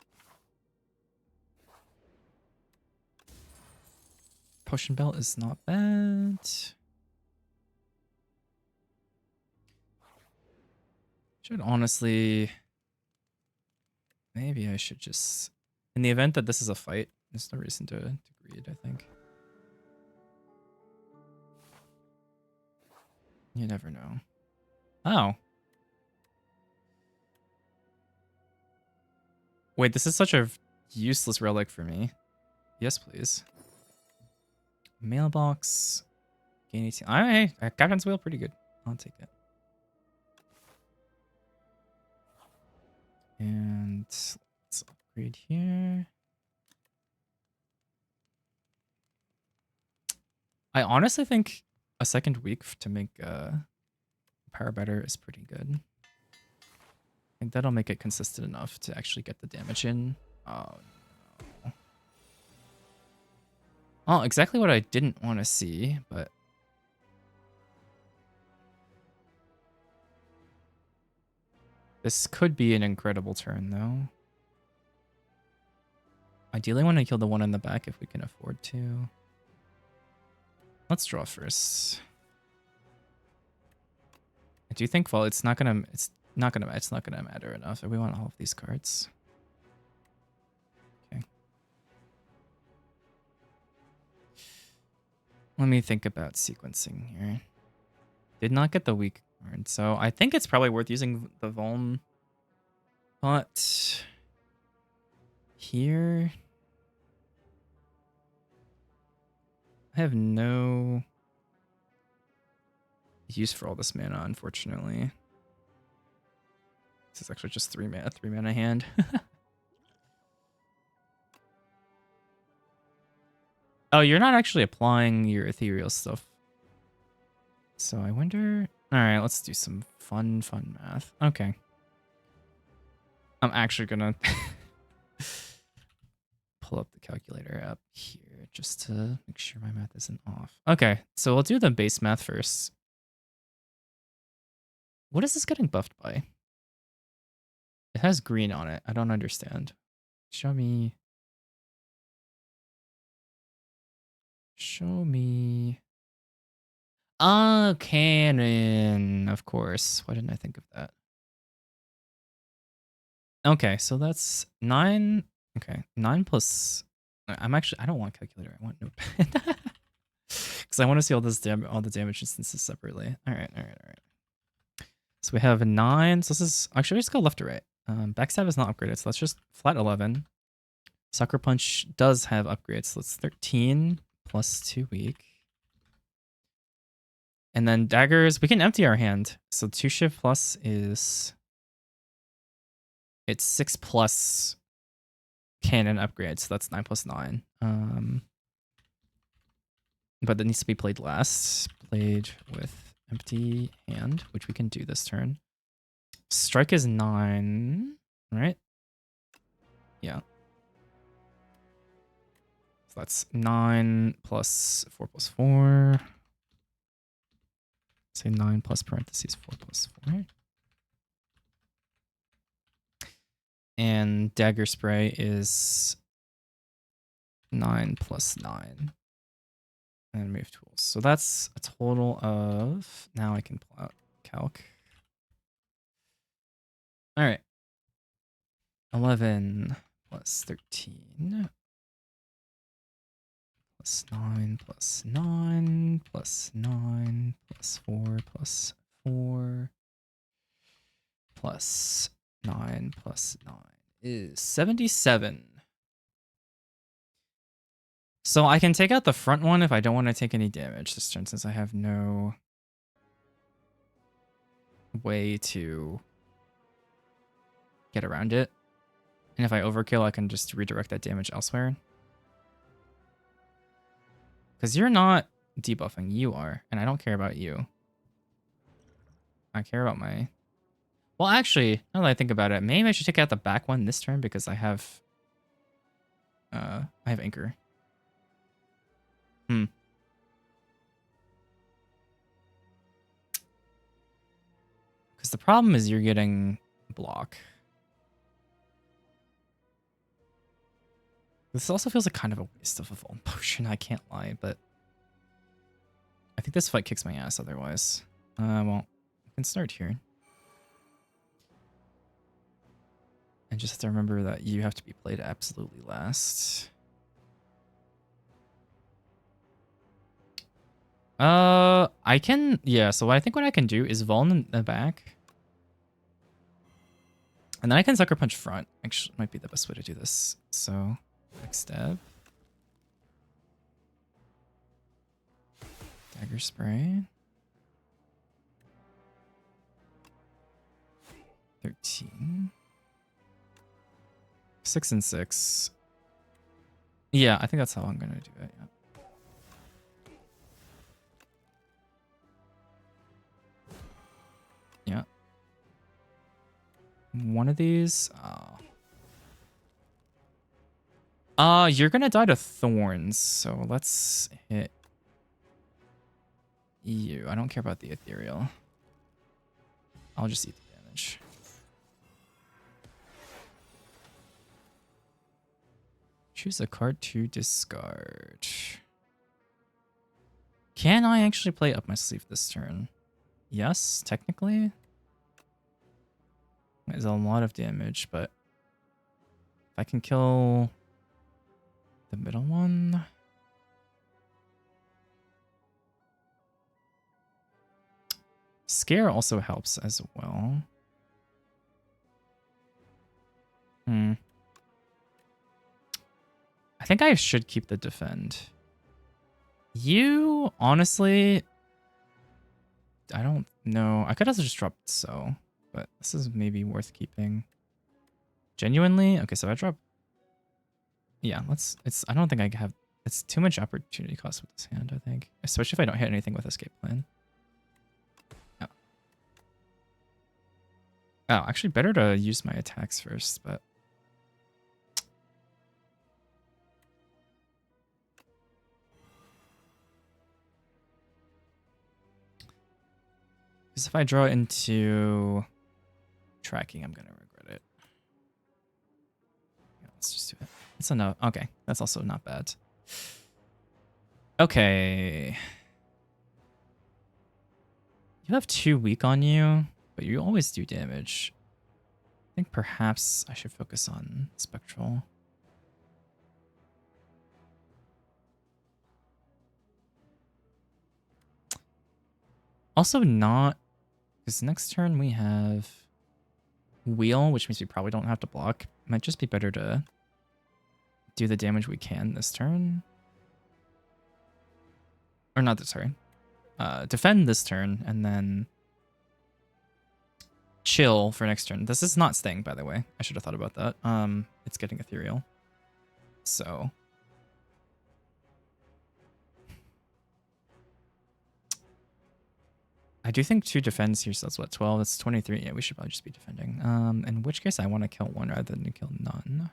S1: Potion Belt is not bad. Should honestly... Maybe I should just... In the event that this is a fight, there's no reason to greed, I think. You never know. Oh. Wait, this is such a useless relic for me. Yes, please. Mailbox. Gain 18. Alright, Captain's Wheel, pretty good. I'll take it. And let's upgrade here. I honestly think a second week to make power better is pretty good. I think that'll make it consistent enough to actually get the damage in. Oh, no. Oh, exactly what I didn't want to see, but... This could be an incredible turn, though. Ideally, I want to kill the one in the back if we can afford to. Let's draw first. I do think, well, it's not gonna matter enough. We want all of these cards. Okay. Let me think about sequencing here. Did not get the weak card, so I think it's probably worth using the Vuln. But here, I have no use for all this mana, unfortunately. This is actually just 3 mana hand. Oh, you're not actually applying your ethereal stuff. So I wonder... Alright, let's do some fun math. Okay. I'm actually gonna pull up the calculator up here just to make sure my math isn't off. Okay, so we'll do the base math first. What is this getting buffed by? It has green on it. I don't understand. Show me. Show me. Cannon, of course. Why didn't I think of that? Okay, so that's 9. Okay, 9 plus. I don't want a calculator. I want notepad. Because I want to see all the damage instances separately. All right. So we have a 9. So this is actually, just go left to right. Backstab is not upgraded, so let's just flat 11. Sucker Punch does have upgrades, so it's 13 plus 2 weak. And then daggers, we can empty our hand. So 2 shift plus is it's 6 plus cannon upgrade, so that's 9 plus 9. But that needs to be played last. Played with empty hand, which we can do this turn. Strike is 9, right? Yeah. So that's 9 plus 4 plus 4. Say 9 plus parentheses 4 plus 4. And dagger spray is 9 plus 9. And move tools. So that's a total of, now I can pull out calc. All right. 11 plus 13 plus 9 plus 9 plus 9 plus 4 plus 4 plus 9 plus 9 is 77. So I can take out the front one if I don't want to take any damage this turn, since I have no way to get around it. And if I overkill, I can just redirect that damage elsewhere. Because you're not debuffing, you are. And I don't care about you. I care about my... Well, actually, now that I think about it, maybe I should take out the back one this turn because I have anchor. Because the problem is you're getting block. This also feels like kind of a waste of a full potion, I can't lie, but I think this fight kicks my ass otherwise. Well, we can start here. And just have to remember that you have to be played absolutely last. I can, yeah, so I think what I can do is Vuln in the back. And then I can Sucker Punch front. Actually, might be the best way to do this. So, backstab. Dagger spray. 13. 6 and 6. Yeah, I think that's how I'm gonna do it, yeah. Yeah. One of these. You're gonna die to thorns, so let's hit you. I don't care about the ethereal. I'll just eat the damage. Choose a card to discard. Can I actually play up my sleeve this turn? Yes, technically. There's a lot of damage, but if I can kill the middle one. Scare also helps as well. I think I should keep the defend. You, honestly, I don't know. I could also just drop so, but this is maybe worth keeping. Genuinely? Okay, so I drop. Yeah, I don't think I have, it's too much opportunity cost with this hand, I think. Especially if I don't hit anything with escape plan. Oh. Oh, actually better to use my attacks first, but. Because if I draw into tracking, I'm going to regret it. Yeah, let's just do it. It's enough. Okay, that's also not bad. Okay. You have 2 weak on you, but you always do damage. I think perhaps I should focus on spectral. Also not, because next turn we have wheel, which means we probably don't have to block. Might just be better to do the damage we can this turn. Or not this, sorry. Defend this turn and then chill for next turn. This is not staying, by the way. I should have thought about that. It's getting ethereal. So I do think 2 defends here, so that's what, 12? That's 23. Yeah, we should probably just be defending. In which case I want to kill 1 rather than kill none.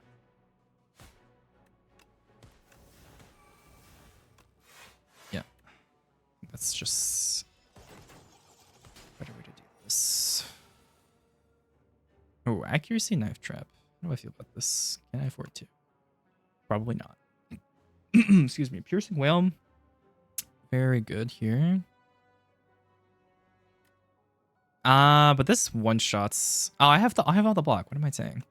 S1: Yeah. That's just a better way to do this. Oh, accuracy knife trap. How do I feel about this? Can I afford to? Probably not. Excuse me. Piercing whale. Very good here. But this one shots. Oh, I have all the block. What am I saying?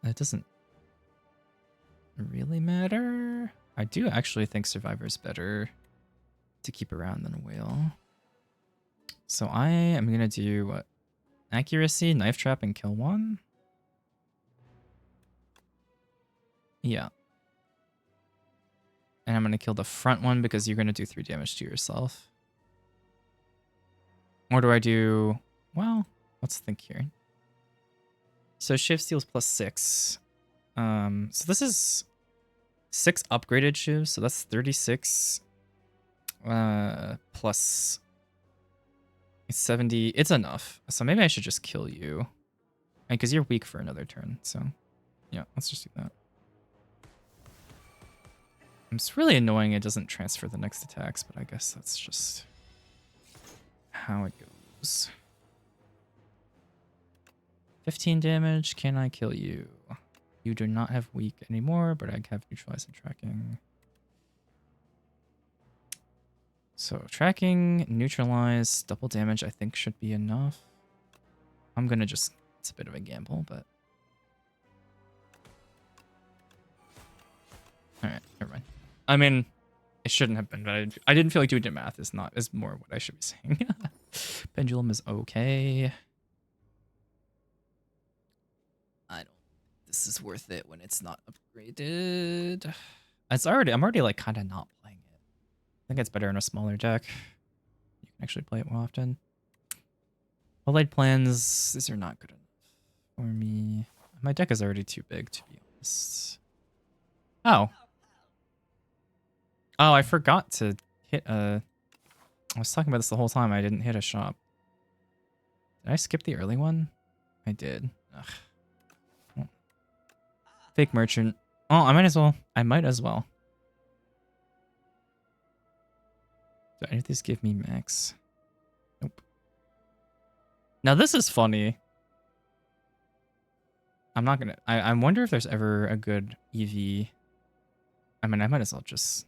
S1: That doesn't really matter. I do actually think Survivor's better to keep around than a whale. So I am gonna do what? Accuracy, knife trap, and kill 1. Yeah. And I'm gonna kill the front one because you're gonna do 3 damage to yourself. Or do I do... Well, let's think here. So shift steals +6. So this is 6 upgraded shivs, so that's 36. Plus 70. It's enough. So maybe I should just kill you. Because you're weak for another turn, so... Yeah, let's just do that. It's really annoying it doesn't transfer the next attacks, but I guess that's just how it goes. 15 damage. Can I kill you? You do not have weak anymore, but I have neutralize and tracking. So tracking, neutralize, double damage I think should be enough. I'm gonna just... It's a bit of a gamble, but... Alright, never mind. I mean, it shouldn't have been, but I didn't feel like doing the math is more what I should be saying. Pendulum is okay. I don't think this is worth it when it's not upgraded. I'm already like kind of not playing it. I think it's better in a smaller deck. You can actually play it more often. Well-laid plans, these are not good enough for me. My deck is already too big, to be honest. Oh. Oh, I forgot to hit a... I was talking about this the whole time. I didn't hit a shop. Did I skip the early one? I did. Ugh. Oh. Fake merchant. Oh, I might as well. Do any of these give me max? Nope. Now this is funny. I'm not gonna... I wonder if there's ever a good EV. I mean, I might as well just...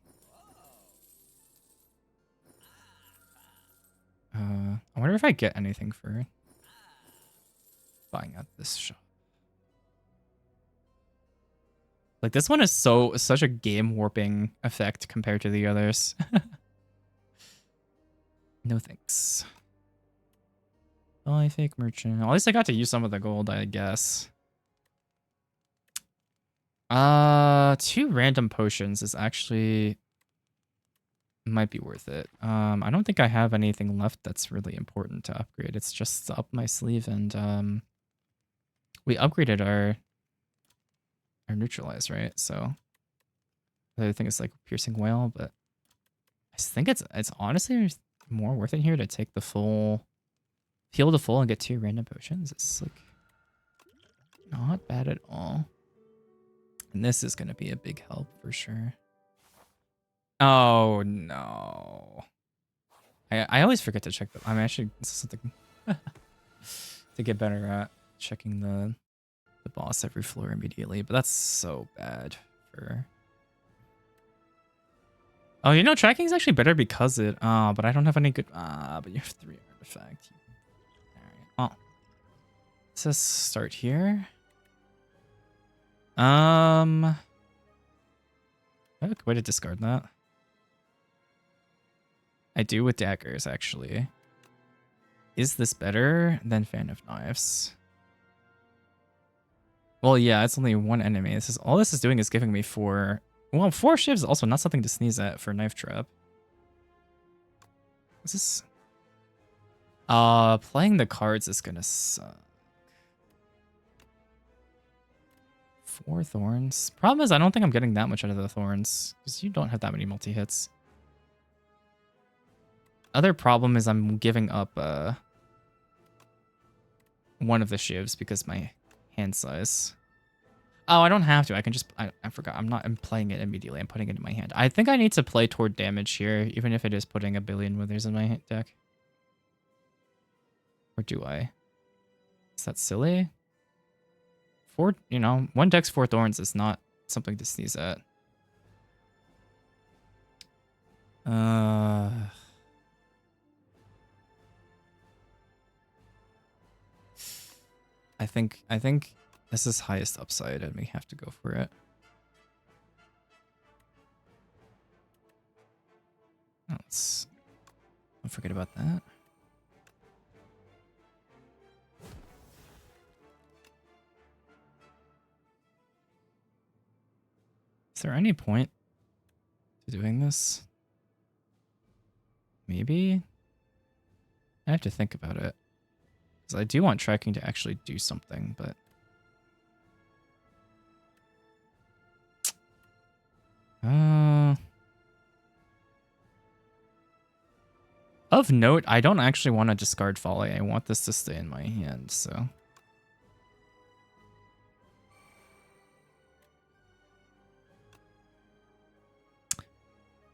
S1: I wonder if I get anything for buying out this shop. Like, this one is such a game warping effect compared to the others. No thanks. Buy fake merchant. At least I got to use some of the gold, I guess. 2 random potions is actually... might be worth it. I don't think I have anything left that's really important to upgrade. It's just up my sleeve, and we upgraded our neutralize, right? So the other thing is like piercing whale, but I think it's honestly more worth it here to take the full, heal the full and get 2 random potions. It's like not bad at all. And this is gonna be a big help for sure. Oh no. I always forget to check I'm actually, this is something to get better at, checking the the boss every floor immediately, but that's so bad for... Oh, you know, tracking is actually better because it... but I don't have any good... but you have 3 artifacts. Alright, well. Let's just start here. I have a way to discard that. I do with daggers, actually. Is this better than Fan of Knives? Well, yeah, it's only 1 enemy. This is all this is doing is giving me 4. Well, 4 shivs is also not something to sneeze at for Knife Trap. Is this? Playing the cards is gonna suck. 4 thorns. Problem is, I don't think I'm getting that much out of the thorns because you don't have that many multi-hits. Other problem is I'm giving up one of the shivs because my hand size. Oh, I don't have to. I can just... I forgot. I'm playing it immediately. I'm putting it in my hand. I think I need to play toward damage here, even if it is putting a billion withers in my deck. Or do I? Is that silly? 4, you know, 1 deck's 4 thorns is not something to sneeze at. I think this is highest upside and we have to go for it. Let's don't forget about that. Is there any point to doing this? Maybe? I have to think about it. Because I do want tracking to actually do something, but... Of note, I don't actually want to discard Folly. I want this to stay in my hand, so...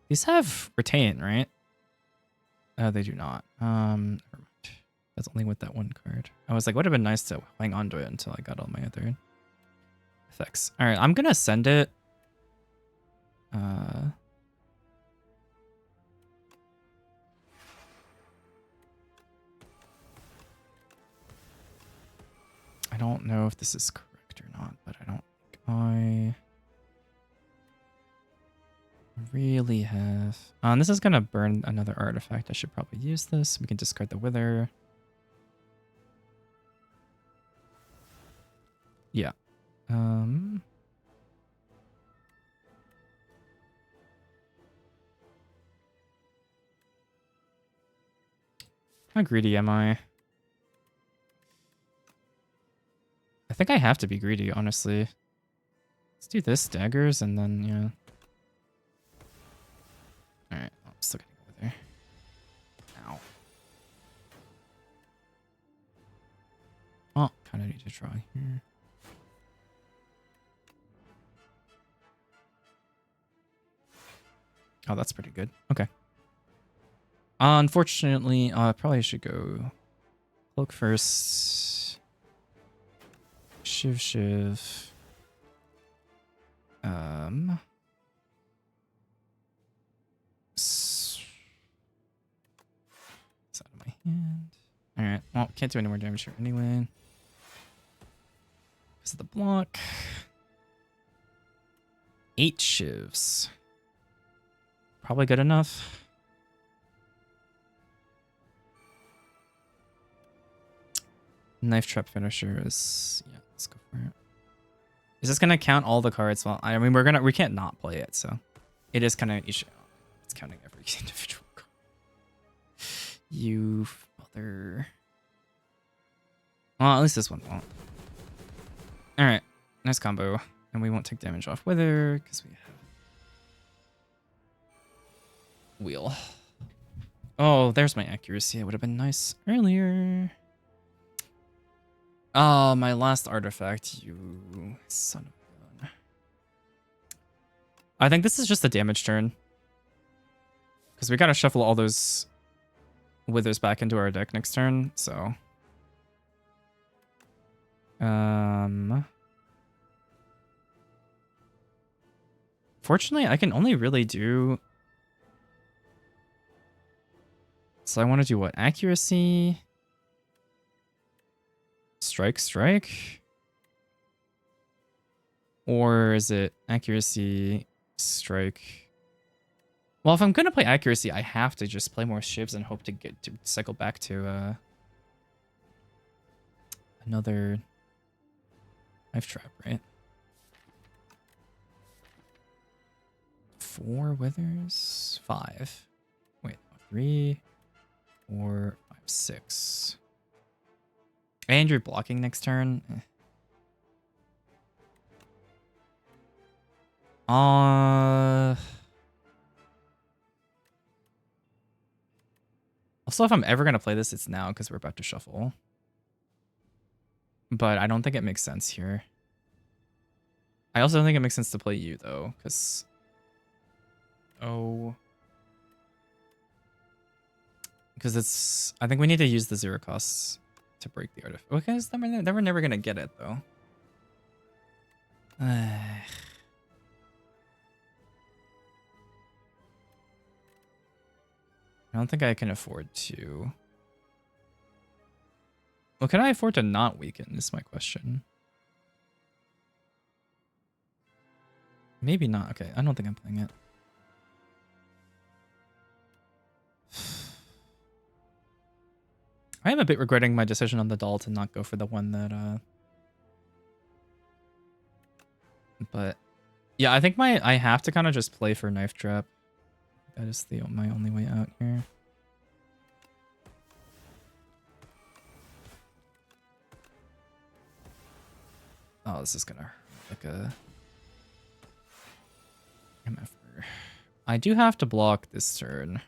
S1: These have retain, right? They do not. Never mind. That's only with that 1 card. I was like, would have been nice to hang on to it until I got all my other effects. All right, I'm gonna send it. I don't know if this is correct or not, but I don't think I really have. This is gonna burn another artifact. I should probably use this. We can discard the wither. Yeah. How greedy am I? I think I have to be greedy, honestly. Let's do this, daggers, and then, yeah. Alright, I'm still getting over there. Ow. Oh, kind of need to draw here. Oh, that's pretty good. Okay. Unfortunately, I probably should go cloak first. Shiv. It's out of my hand. Alright, well, can't do any more damage here anyway. Because of the block. 8 shivs. Probably good enough. Knife trap finisher is... Yeah, let's go for it. Is this gonna count all the cards? Well, I mean, we can't not play it, so it is kind of each. It's counting every individual card. You mother. Well, at least this one won't. All right, nice combo, and we won't take damage off wither because we have wheel. Oh, there's my accuracy. It would have been nice earlier. Oh, my last artifact, you son of a gun. I think this is just a damage turn. Because we gotta shuffle all those withers back into our deck next turn, so. Fortunately, I can only really do... So I want to do what? Accuracy? Strike, strike? Or is it accuracy, strike? Well, if I'm going to play accuracy, I have to just play more shivs and hope to get to cycle back to another knife trap, right? 4 withers? 5. Wait, 3, 4, 5, 6. And you're blocking next turn? Also, if I'm ever going to play this, it's now because we're about to shuffle. But I don't think it makes sense here. I also don't think it makes sense to play you, though, because... Oh... Because it's... I think we need to use the 0 costs to break the artifact. Okay, we're never going to get it, though. I don't think I can afford to... Well, can I afford to not weaken, is my question. Maybe not. Okay, I don't think I'm playing it. I am a bit regretting my decision on the doll to not go for the one that, But, yeah, I think I have to kind of just play for Knife Trap. That is my only way out here. Oh, this is gonna hurt like a MFR. I do have to block this turn.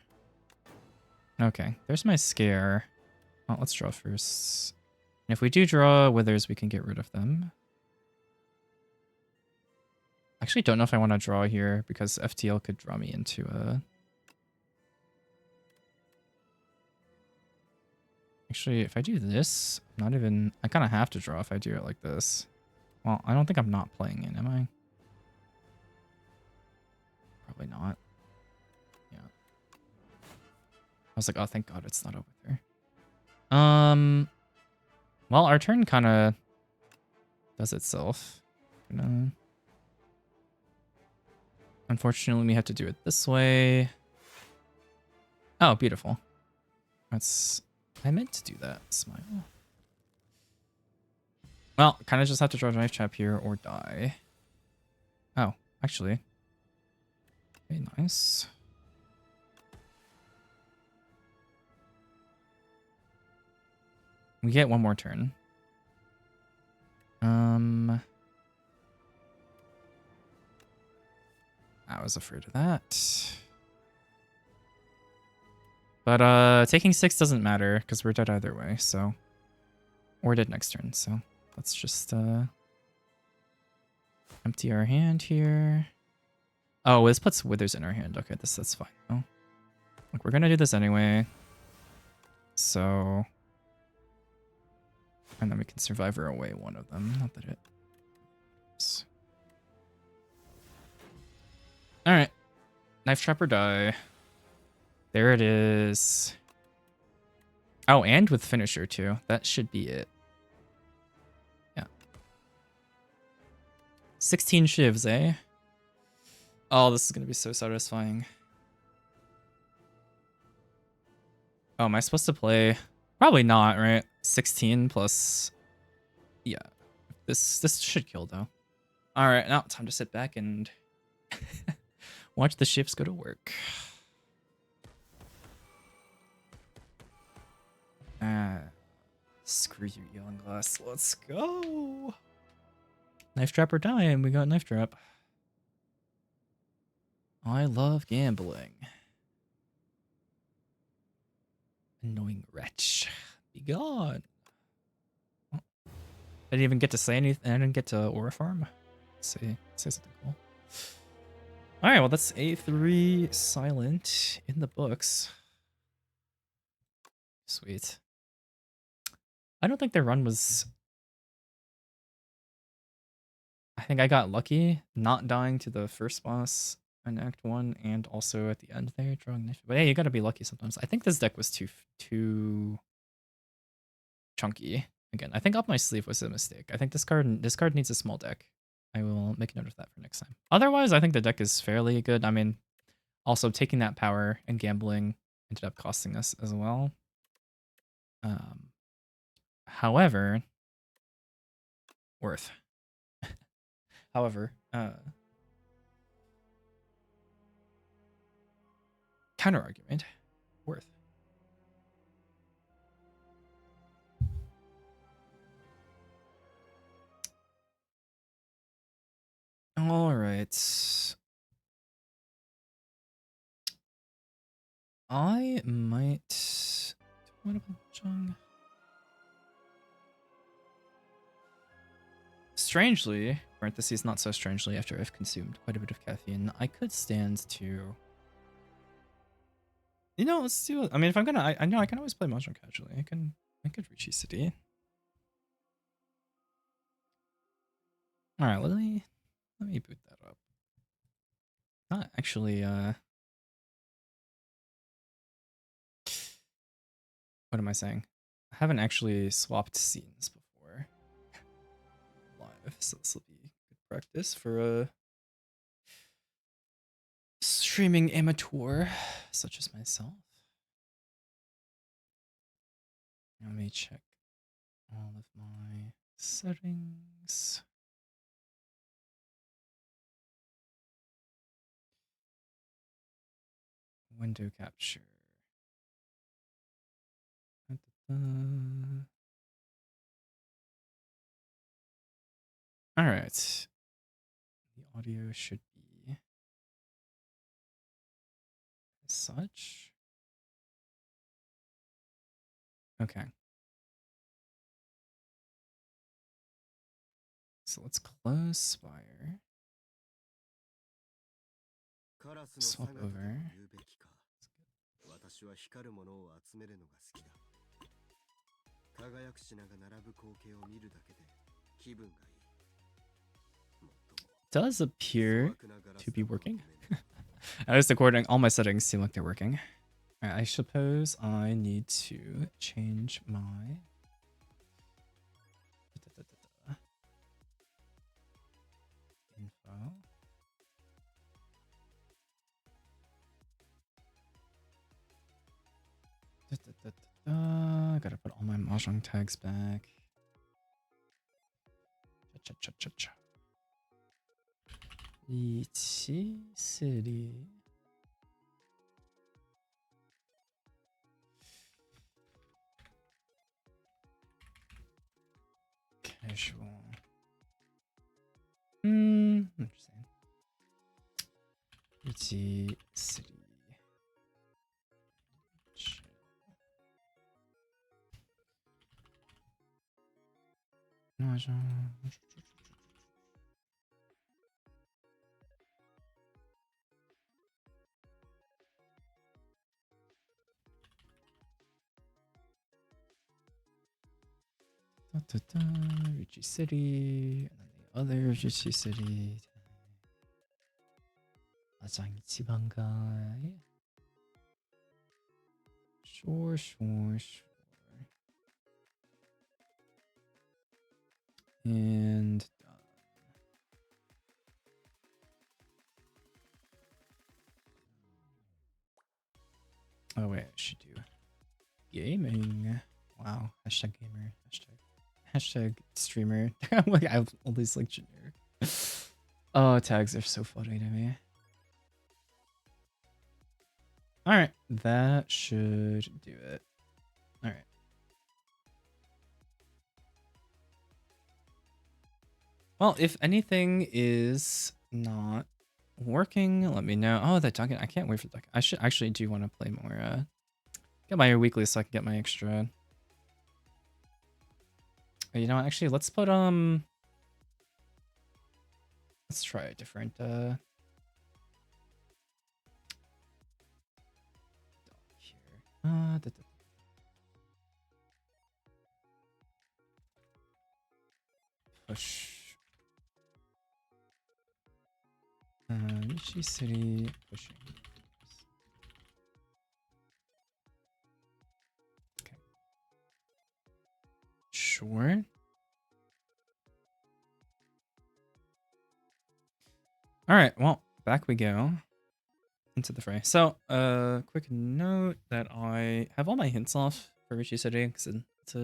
S1: Okay, there's my scare. Well, let's draw first. And if we do draw withers, we can get rid of them. I actually don't know if I want to draw here because FTL could draw me into a... Actually, if I do this, not even... I kind of have to draw if I do it like this. Well, I don't think I'm not playing it, am I? Probably not. Yeah. I was like, oh, thank God it's not over there. Well, our turn kind of does itself. Unfortunately, we have to do it this way. Oh, beautiful. That's... I meant to do that. Smile. Well, kind of just have to draw a knife trap here or die. Oh, actually. Very nice. We get one more turn. I was afraid of that. But taking 6 doesn't matter because we're dead either way, so... We're dead next turn, so let's just empty our hand here. Oh, this puts withers in our hand. Okay, that's fine. Oh. Look, we're gonna do this anyway. So... And then we can survivor away one of them. Not that it... Alright. Knife trap or die. There it is. Oh, and with finisher too. That should be it. Yeah. 16 shivs, eh? Oh, this is gonna be so satisfying. Oh, am I supposed to play? Probably not, right? 16 plus... Yeah. This should kill, though. Alright, now time to sit back and... watch the shifts go to work. Screw you, Yelling Glass. Let's go! Knife trap or die, and we got knife trap. I love gambling. Annoying wretch. Be gone. Oh, I didn't even get to say anything. I didn't get to Aura Farm. Let's say something cool. Alright, well that's A3 silent in the books. Sweet. I don't think their run was I think I got lucky not dying to the first boss in Act 1 and also at the end there, drawing knife. But hey, you gotta be lucky sometimes. I think this deck was too chunky. Again, I think Up My Sleeve was a mistake. I think this card needs a small deck. I will make a note of that for next time. Otherwise, I think the deck is fairly good. I mean, also taking that power and gambling ended up costing us as well. However, worth. However, counter argument, worth. All right. I might. What about Chung? Strangely, parentheses not so strangely, after I've consumed quite a bit of caffeine, I could stand to. You know, let's do it. I mean, if I'm gonna, I know I can always play Mahjong casually. I could riichi City. All right, let me boot that up. Not actually. What am I saying? I haven't actually swapped scenes before live, so this will be good practice for a streaming amateur such as myself. Let me check all of my settings. Window capture. All right. The audio should be as such. Okay. So let's close Spire. Swap over. Does appear to be working. I was recording. All my settings seem like they're working. All right, I suppose I need to change my info. I gotta put all my mahjong tags back. Cha-cha-cha-cha-cha. Riichi City. Casual. Interesting. Riichi City. Mahjong. Riichi City, and then the other Riichi City. Mahjong Ichibangai. Sure. And done. Oh wait, I should do gaming. Wow, hashtag gamer, hashtag streamer. Like I have all these like generic. Oh, tags are so funny to me. All right, that should do it. All right. Well, if anything is not working, let me know. Oh, that Duncan! I can't wait for Duncan. I should actually do want to play more. Get my weekly so I can get my extra. You know what? Actually, let's put let's try a different here. Push Riichi City pushing. Okay. Sure. All right, well, back we go into the fray. So, quick note that I have all my hints off for Riichi City because it's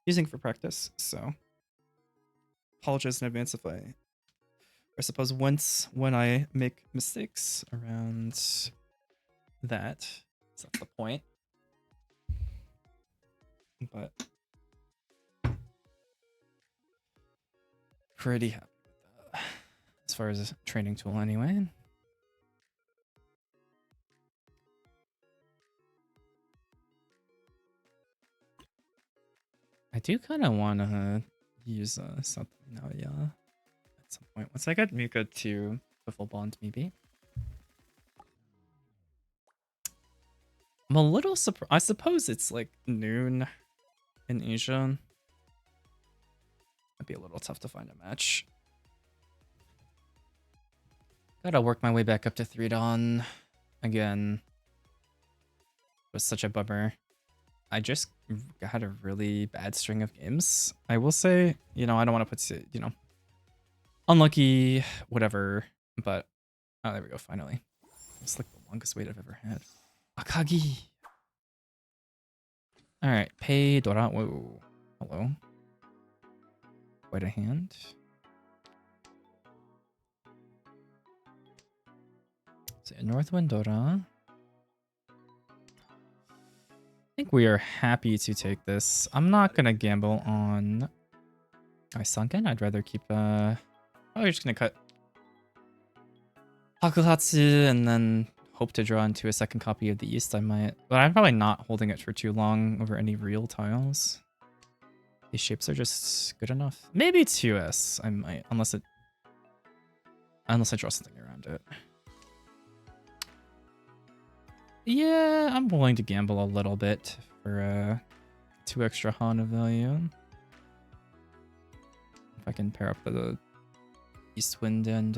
S1: using for practice. So, apologize in advance if I suppose when I make mistakes around that. So that's the point. But pretty happy with that as far as a training tool anyway. I do kind of want to use something now, yeah, at some point. Once I get Mika to the full bond, maybe. I'm a little surprised. I suppose it's like noon in Asia. Might be a little tough to find a match. Gotta work my way back up to 3 Dawn again. It was such a bummer. I just had a really bad string of games. I will say, you know, I don't want to put, you know, unlucky, whatever, but oh, there we go, finally. It's like the longest wait I've ever had. Akagi. All right, pay Dora. Whoa, hello. Quite a hand. So Northwind Dora. I think we are happy to take this. I'm not gonna gamble on Sunken. I'd rather keep probably just gonna cut Hakuhatsu and then hope to draw into a second copy of the East. I might, but I'm probably not holding it for too long over any real tiles. These shapes are just good enough. Maybe 2S I might, unless I draw something around it. Yeah, I'm willing to gamble a little bit for 2 extra Hana value. If I can pair up the Eastwind and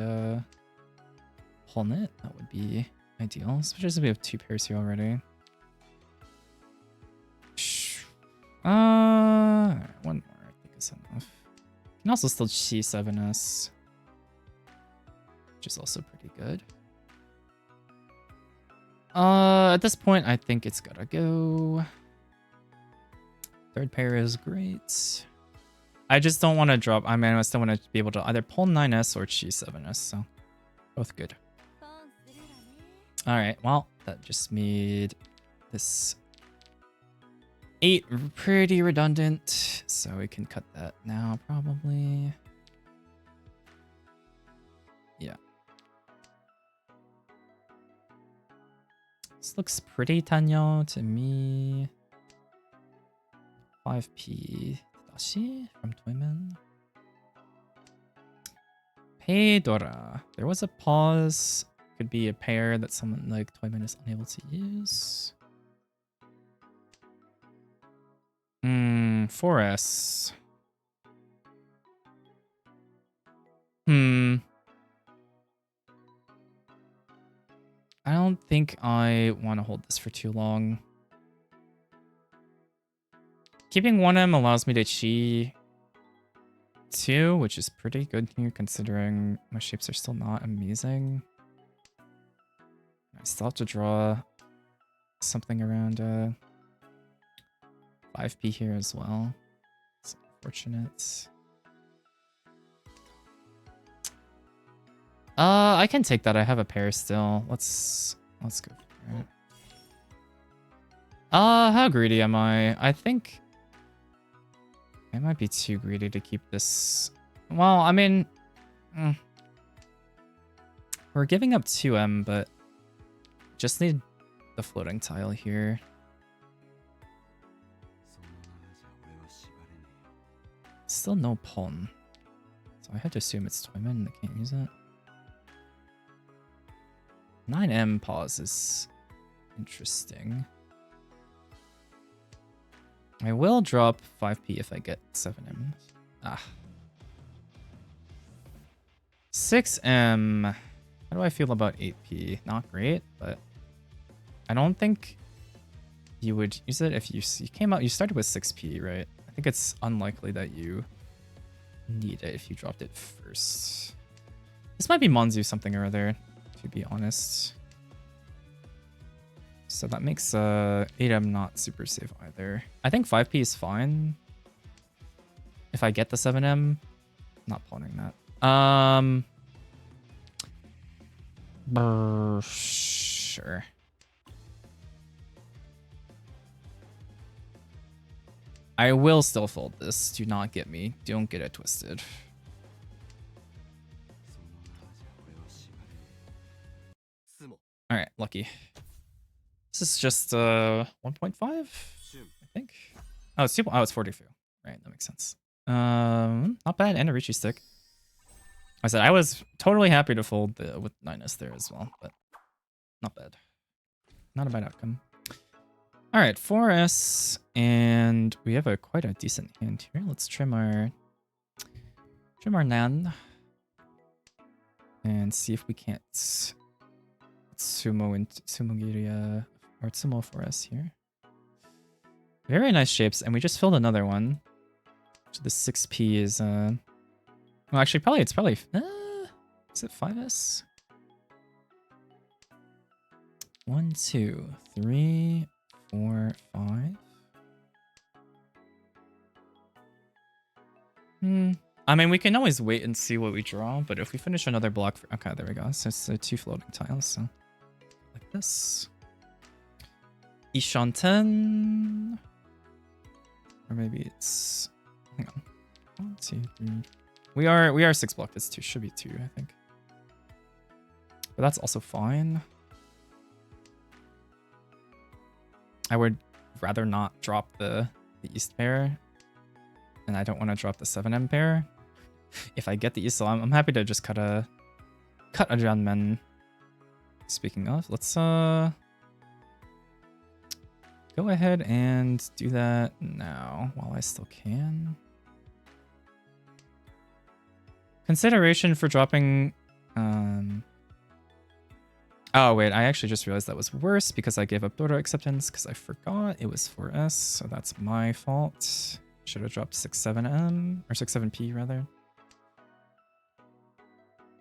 S1: Holnet, that would be ideal. Especially since we have 2 pairs here already. One more I think is enough. You can also still C7S, which is also pretty good. At this point, I think it's gotta go. 3rd pair is great. I just don't want to drop. I mean, I still want to be able to either pull 9S or G7S, so both good. All right, well, that just made this 8 pretty redundant, so we can cut that now probably. Yeah. This looks pretty Tanyo to me. 5P Dashi from Toyman. Hey Dora. There was a pause. Could be a pair that someone like Toyman is unable to use. 4S. I don't think I want to hold this for too long. Keeping 1M allows me to chi 2, which is pretty good here considering my shapes are still not amazing. I still have to draw something around 5P here as well. It's unfortunate. I can take that. I have a pair still. Let's go for it. How greedy am I? I think I might be too greedy to keep this. Well, I mean, we're giving up 2M, but just need the floating tile here. Still no pawn. So I have to assume it's Toyman. I can't use it. 9M pause is interesting. I will drop 5P if I get 7M. Ah. 6M. How do I feel about 8p? Not great, but I don't think you would use it if you came out. You started with 6p, right? I think it's unlikely that you need it if you dropped it first. This might be Monzu something or other, to be honest. So that makes 8M not super safe either. I think 5p is fine. If I get the 7M, not pawning that. Sure. I will still fold this. Do not get me. Don't get it twisted. Alright, lucky. This is just 1.5, I think. Oh, it's 2. Oh, it's 42. Right, that makes sense. Not bad, and a riichi stick. I said I was totally happy to fold with 9S there as well, but not bad. Not a bad outcome. All right, 4S, and we have quite a decent hand here. Let's trim our nan and see if we can't sumo into sumogiria or sumo 4S here. Very nice shapes, and we just filled another one. So the 6p is well, actually it's probably is it 5S? 1, 2, 3, 4, 5. I mean, we can always wait and see what we draw, but if we finish another block, okay, there we go. So it's 2 floating tiles, so like this. Ishanten, or maybe it's, hang on, 1, 2, 3. We are 6 block. This 2 should be 2, I think, but that's also fine. I would rather not drop the East pair, and I don't want to drop the 7M pair. If I get the East, so I'm happy to just cut a Janmen. Speaking of, let's go ahead and do that now while I still can. Consideration for dropping oh wait, I actually just realized that was worse because I gave up Dora acceptance because I forgot it was 4S, so that's my fault. Should have dropped 6-7M, or 6-7P rather.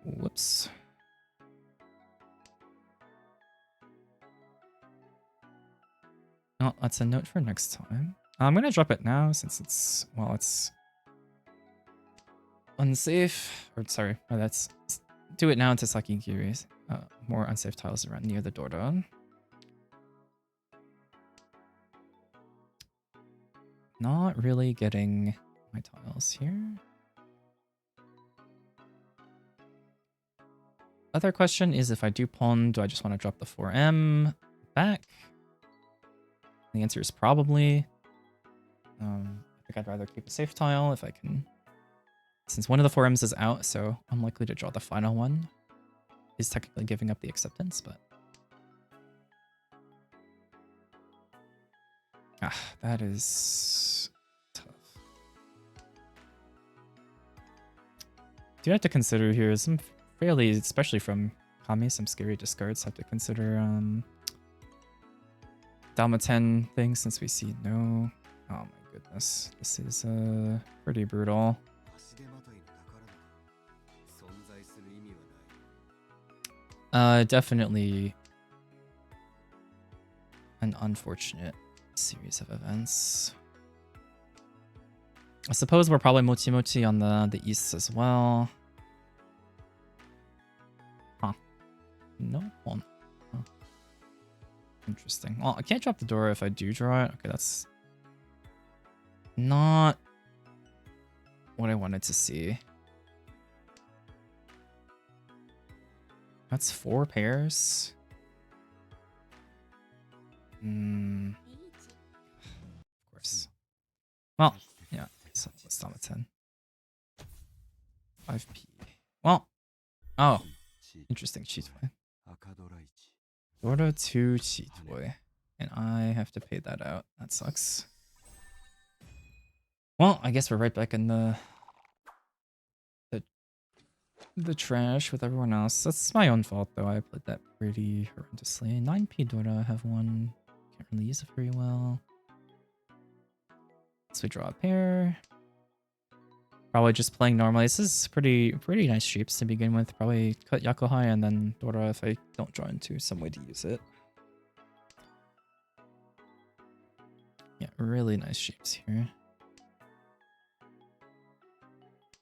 S1: Whoops. Oh, that's a note for next time. I'm gonna drop it now since it's, well, it's unsafe. Or sorry, let's do it now into Sakigiri. More unsafe tiles around near the Dorda. Not really getting my tiles here. Other question is, if I do pawn, do I just want to drop the 4M back? The answer is probably. I think I'd rather keep a safe tile if I can. Since one of the 4Ms is out, so I'm likely to draw the final one. Is technically giving up the acceptance, but that is tough. Do have to consider here some fairly, especially from Kami, some scary discards. Have to consider Dalmaten things since we see no. Oh my goodness, this is pretty brutal. Definitely an unfortunate series of events. I suppose we're probably Mochi Mochi on the east as well. Huh. No one. Huh. Interesting. Well, I can't drop the door if I do draw it. Okay, that's not what I wanted to see. That's 4 pairs. Of course. Well, yeah. So let's stop at 10. 5p. Well. Oh. Interesting. Cheat boy. Order 2 cheat boy. And I have to pay that out. That sucks. Well, I guess we're right back in the the trash with everyone else. That's my own fault, though. I played that pretty horrendously. 9p Dora, have one. Can't really use it very well. So we draw a pair. Probably just playing normally. This is pretty nice shapes to begin with. Probably cut Yakuhai and then Dora if I don't draw into some way to use it. Yeah, really nice shapes here.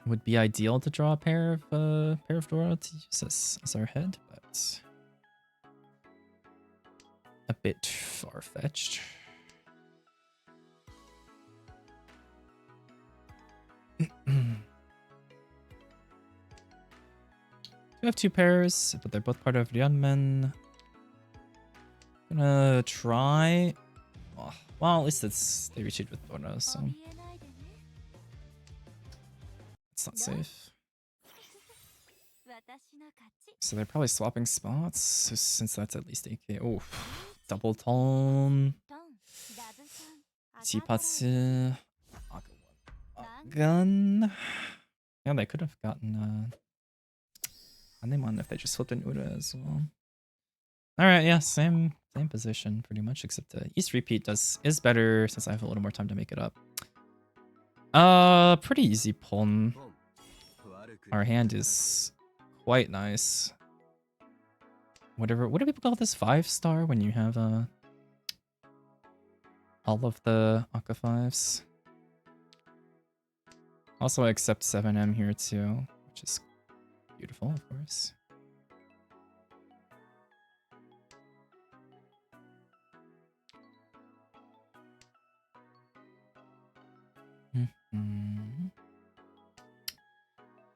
S1: Would be ideal to draw a pair of Dora to use as our head, but a bit far-fetched. We have two pairs, but they're both part of Ryeonmen. Gonna try. Oh, well, at least they retreat with Dora, so it's not safe. So they're probably swapping spots, since that's at least 8k. Oh, double tone. Chipatsu. Gun. Yeah, they could have gotten Anemon if they just flipped an Ura as well. Alright, yeah, same position pretty much, except East Repeat is better since I have a little more time to make it up. Pretty easy pawn. Our hand is quite nice. What do people call this? 5-star when you have all of the Akka 5s. Also I accept 7M here too, which is beautiful, of course.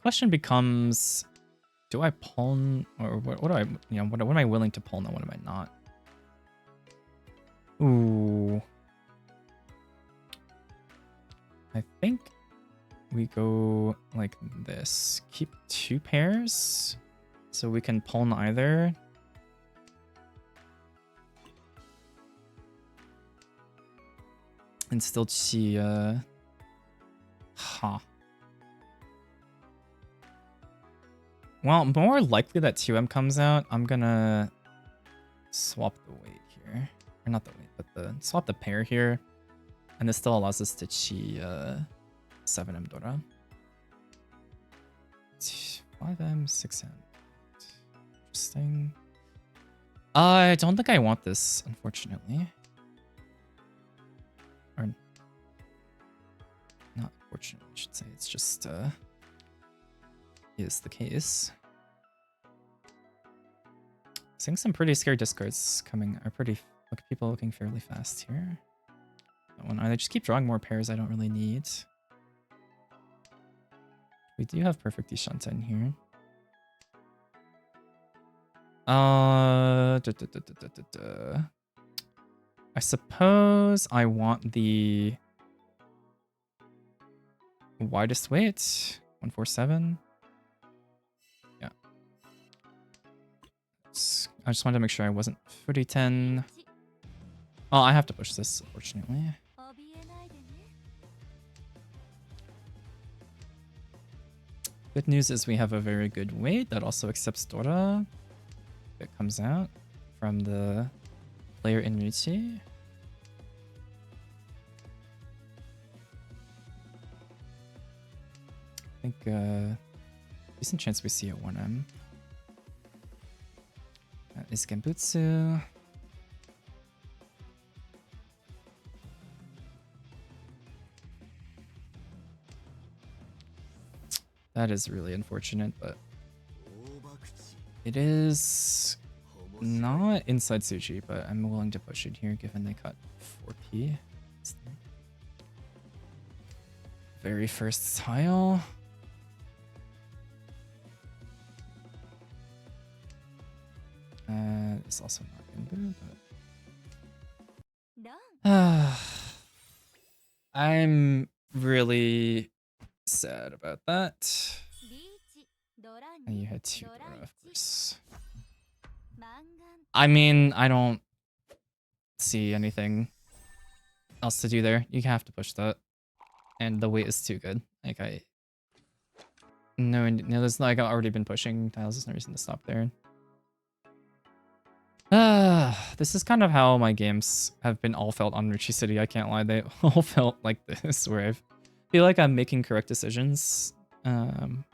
S1: Question becomes, do I pawn, or what do I, what am I willing to pawn and what am I not? Ooh. I think we go like this. Keep 2 pairs so we can pawn either. And still chi, Well, more likely that 2M comes out. I'm gonna swap the weight here. Or not the weight, but swap the pair here. And this still allows us to chi 7M Dora. 5M, 6M. Interesting. I don't think I want this, unfortunately. Or not unfortunately, I should say. It's just is the case. Seeing some pretty scary discards coming are people looking fairly fast here. That one, I just keep drawing more pairs I don't really need. We do have perfect Ishanten here. I suppose I want the widest weight. 147. Yeah. I just wanted to make sure I wasn't 3010. Oh, I have to push this, unfortunately. Good news is we have a very good weight that also accepts Dora. It comes out from the player in riichi. I think decent chance we see a 1M. That is Genbutsu. That is really unfortunate, but it is not inside Tsuji, but I'm willing to push it here given they cut 4p. It's the very first tile. It's also not Genbu, but I'm really sad about that. And you had 2 Dora, of course. I mean, I don't see anything else to do there. You have to push that. And the weight is too good. Like, No, there's like I've already been pushing tiles. There's no reason to stop there. This is kind of how my games have been all felt on Riichi City. I can't lie, they all felt like this, where I feel like I'm making correct decisions, and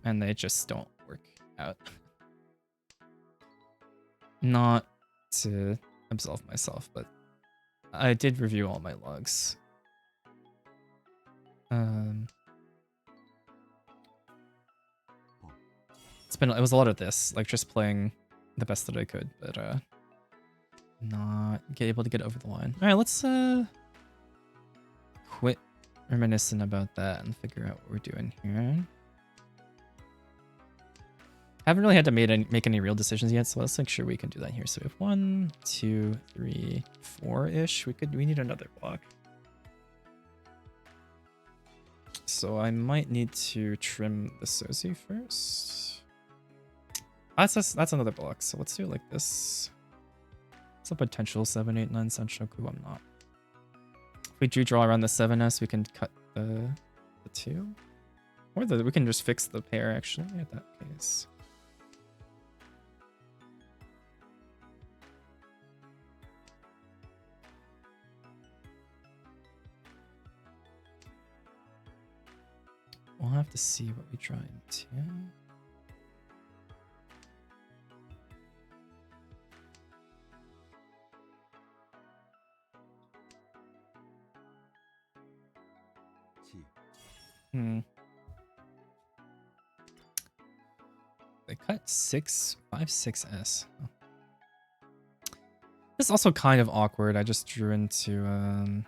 S1: they just don't work out. Not to absolve myself, but I did review all my logs. It was a lot of this, like just playing the best that I could, but not able to get over the line. All right, let's quit reminiscing about that and figure out what we're doing here. I haven't really had to make any real decisions yet, so let's make sure we can do that here. So we have 1, 2, 3, 4-ish. We need another block. So I might need to trim the Sozi first. That's another block, so let's do it like this. It's a potential 7, 8, 9 Senshoku. I'm not. If we do draw around the 7S, we can cut the 2. Or we can just fix the pair, actually, in that case. We'll have to see what we draw into. They cut 5, 6S. Oh. This is also kind of awkward. I just drew into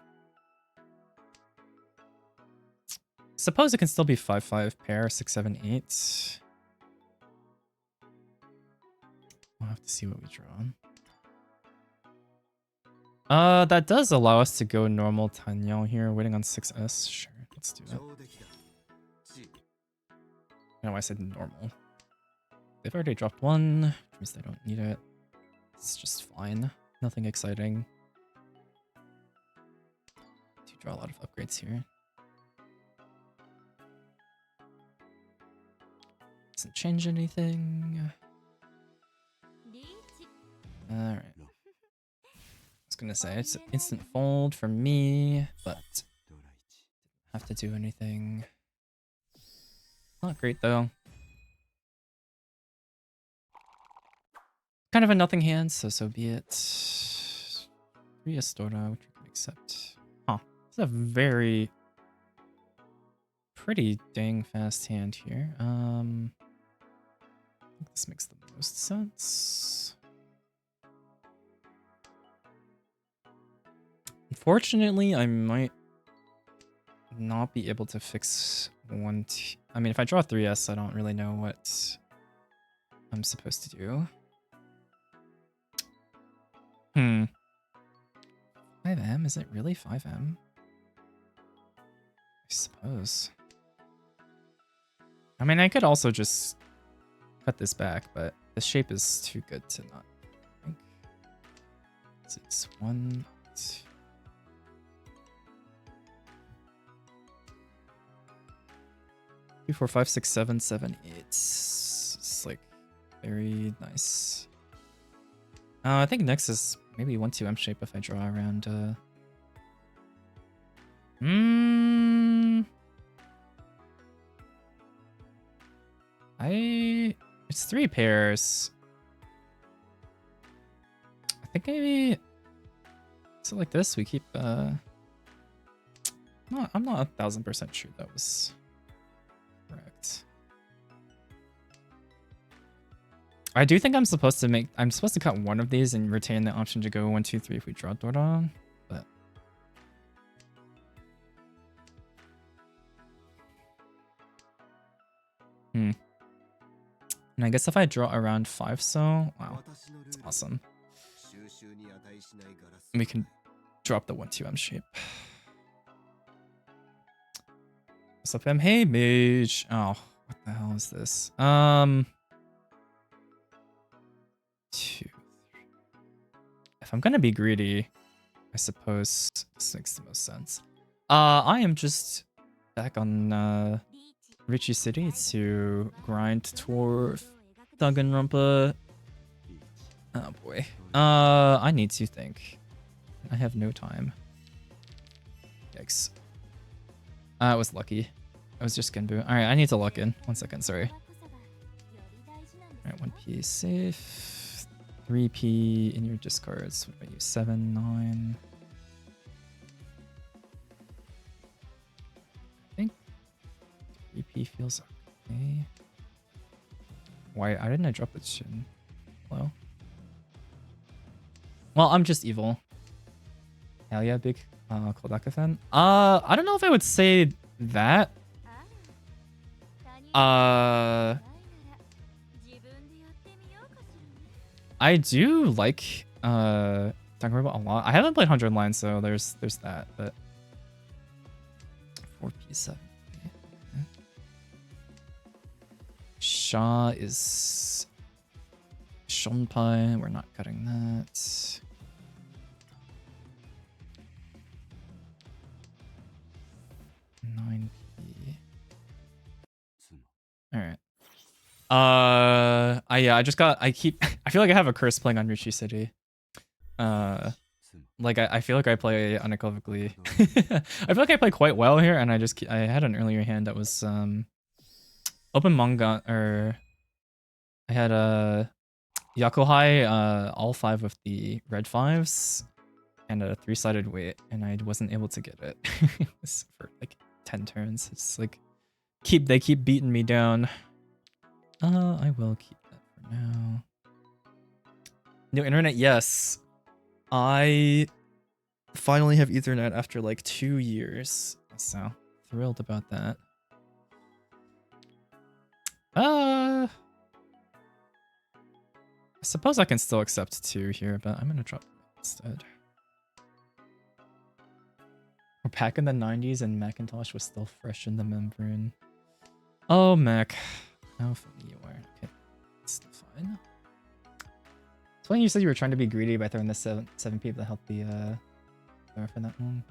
S1: suppose it can still be 5, 5 pair, 6, 7, 8. We'll have to see what we draw on. That does allow us to go normal Tanyao here, waiting on 6S. Sure, let's do it. No, I said normal. They've already dropped 1, which means they don't need it. It's just fine. Nothing exciting. Do draw a lot of upgrades here. Doesn't change anything. Alright. I was gonna say, it's an instant fold for me, but have to do anything. Not great though. Kind of a nothing hand, so be it. 3 Astora, which we can accept. Huh. It's a very pretty dang fast hand here. I think this makes the most sense. Unfortunately, I might not be able to fix one. I mean, if I draw 3S, I don't really know what I'm supposed to do. 5M? Is it really 5M? I suppose. I mean, I could also just cut this back, but the shape is too good to not think. It's 1, 2. 2, 4, 5, 6, 7, 7, 8. It's like very nice. I think next is maybe 1, 2 M shape if I draw around. It's 3 pairs. I think maybe. So like this, we keep. I'm not 1000% sure that was correct. I do think I'm supposed to cut one of these and retain the option to go 1, 2, 3 if we draw Dora, but and I guess if I draw around 5, so wow, that's awesome. We can drop the 1, 2 M shape. What's up, M? Hey, mage. Oh, what the hell is this? 2, 3. If I'm gonna be greedy, I suppose this makes the most sense. I am just back on Riichi City to grind toward Danganronpa. Oh boy. I need to think. I have no time. Yikes. I was lucky. I was just Genbu. Alright, I need to lock in. 1 second, sorry. Alright, 1p safe. 3p in your discards. What about you? 7, 9. I think 3p feels okay. Why didn't I drop the Shin? Hello? Well, I'm just evil. Hell yeah, big Kodaka fan. I don't know if I would say that. I do like Danganronpa a lot. I haven't played 100 lines, so there's that, but 4p7. Okay. Sha is Shonpai. We're not cutting that. All right. I feel like I have a curse playing on Riichi City. Like I feel like I play unequivocally. I feel like I play quite well here, and I had an earlier hand that was open manga, or I had a Yakuhai, all 5 of the red 5s, and a 3-sided weight, and I wasn't able to get it. It was for like 10 turns. It's like they keep beating me down. I will keep that for now. New internet, yes. I finally have Ethernet after like 2 years, so thrilled about that. I suppose I can still accept 2 here, but I'm gonna drop it instead. We're back in the 90s and Macintosh was still fresh in the membrane. Oh, Mac. How funny you are. Okay, it's fine. It's funny you said you were trying to be greedy by throwing the 7 people to help the for that one.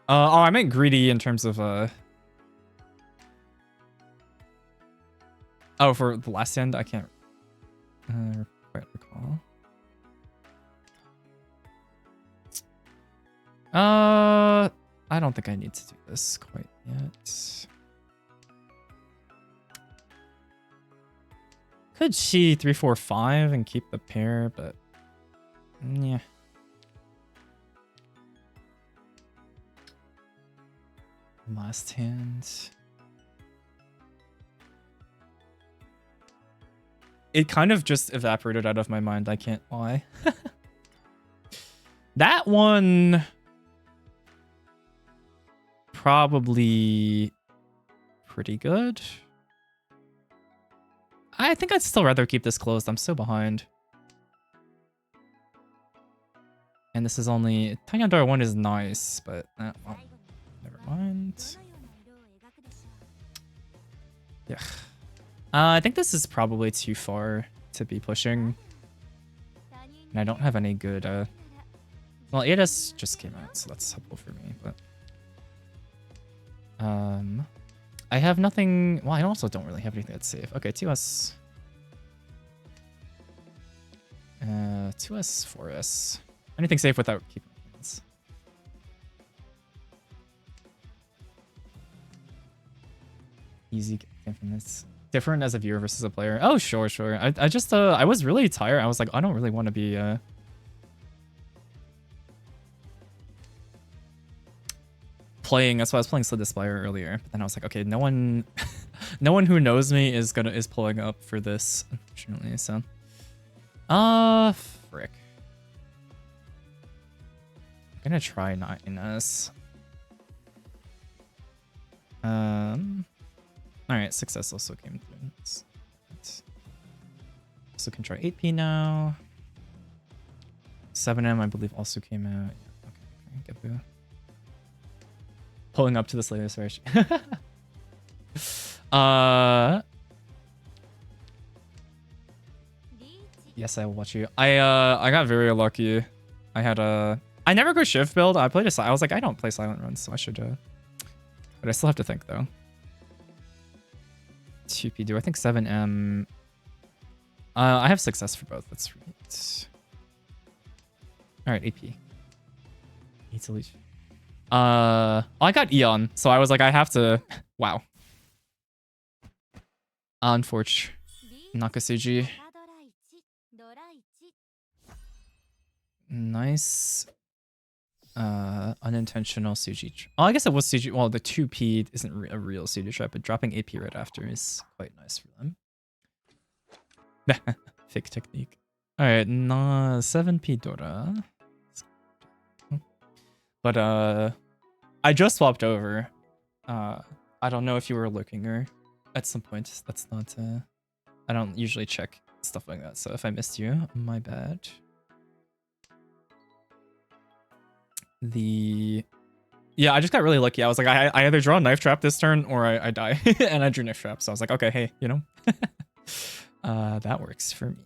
S1: Oh, I meant greedy in terms of oh, for the last end, I can't quite recall. I don't think I need to do this quite yet. Could she 3, 4, 5 and keep the pair, but yeah. Last hand. It kind of just evaporated out of my mind, I can't lie. That one probably pretty good. I think I'd still rather keep this closed. I'm so behind. And this is only... Tanyandor 1 is nice, but... well, never mind. Yeah. I think this is probably too far to be pushing. And I don't have any good... Well, AS just came out, so that's helpful for me, but... I have nothing... Well, I also don't really have anything that's safe. Okay, 2S. 2S, 4S. Anything safe without keeping hands. Easy from this. Different as a viewer versus a player. Oh, sure. I just, I was really tired. I was like, I don't really want to be, playing. That's why I was playing Slid the Spire earlier. But then I was like, okay, no one who knows me is pulling up for this, unfortunately. So, frick. I'm gonna try 9S. All right, success also came through. Also can try 8P now. 7M, I believe, also came out. Yeah, okay, get the pulling up to this latest version. Yes, I will watch you. I got very lucky. I never go shift build. I was like, I don't play silent runs, so I should But I still have to think though. 2P do I think 7M. I have success for both. That's right. Alright, AP. Need to leech. I got Eon, so I was like, I have to. Wow. Unfortunate. Nakasuji. Nice. Unintentional Suji. Oh, I guess it was Suji. Well, the 2P isn't a real Suji trap, but dropping AP right after is quite nice for them. Fake technique. Alright, 7P Dora. But I just swapped over. I don't know if you were looking or at some point. That's not I don't usually check stuff like that, so if I missed you, my bad. Yeah, I just got really lucky. I was like, I either draw a knife trap this turn or I die. And I drew knife trap, so I was like, okay, hey, you know. That works for me.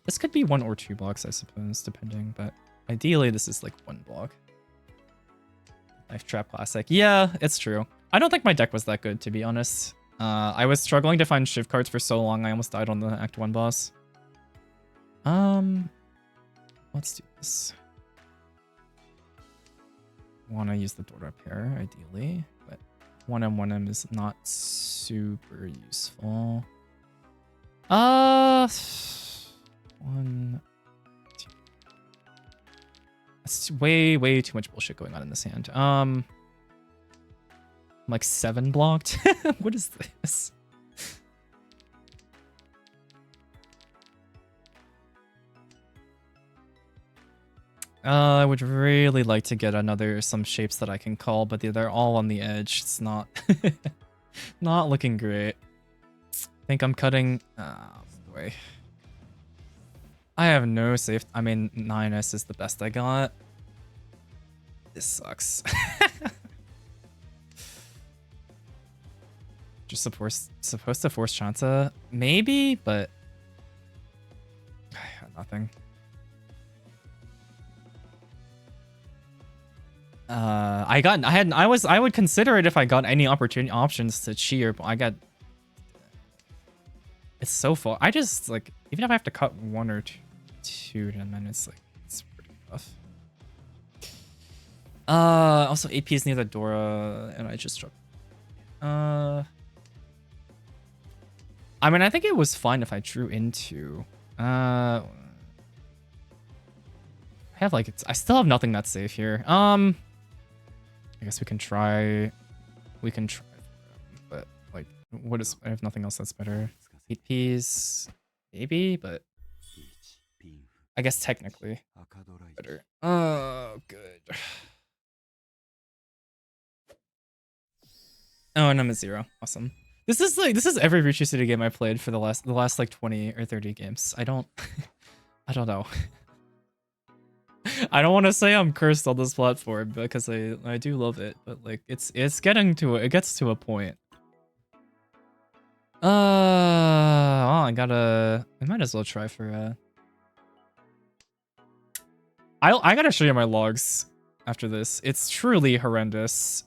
S1: This could be 1 or 2 blocks, I suppose, depending, but ideally this is like 1 block. Knife trap classic. Yeah, it's true. I don't think my deck was that good, to be honest. I was struggling to find shift cards for so long, I almost died on the Act 1 boss. Let's do this. Want to use the Dora pair, ideally, but 1M is not super useful. 1, 2. That's way too much bullshit going on in this hand. I'm like 7 blocked. What is this? I would really like to get some shapes that I can call, but they're all on the edge. It's not not looking great. I think I'm cutting boy. I have no safe. I mean, 9S is the best I got. This sucks. Just supposed to force Chanta? Maybe, but I got nothing. I would consider it if I got any options to cheer, but I got. It's so far. I just like, even if I have to cut 1 or 2, then it's like, it's pretty rough. Also AP is near the Dora, and I just dropped. I mean, I think it was fine if I drew into. I have like, I still have nothing that's safe here. I guess we can try, but like, I have nothing else that's better. 8Ps, maybe, but I guess technically better. Oh, good. Oh, and I'm at 0. Awesome. This is every Riichi City game I played for the last like 20 or 30 games. I don't know. I don't want to say I'm cursed on this platform because I do love it, but like it gets to a point. Well, I might as well try for I gotta show you my logs after this. It's truly horrendous.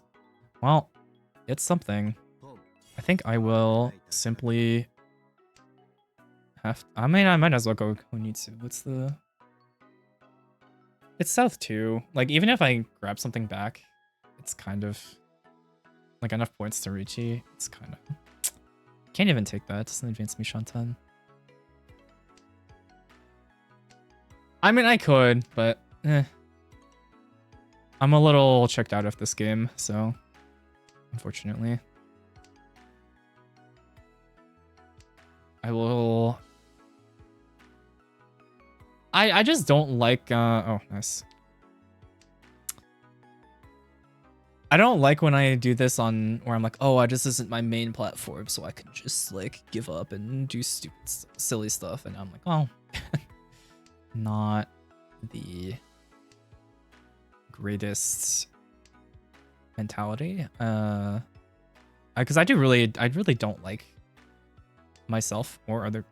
S1: Well, it's something. I think I will simply I might as well go Konitsu. What's the... It's South 2. Like, even if I grab something back, it's kind of... like, enough points to Riichi. It's kind of... Can't even take that. It doesn't advance me Shantan. I mean, I could, but... I'm a little checked out of this game, so... Unfortunately. I will... I just don't like, oh, nice. I don't like when I do this on, where I'm like, oh, this isn't my main platform, so I can just, like, give up and do stupid, silly stuff, and I'm like, oh, not the greatest mentality. Because I really don't like myself or other...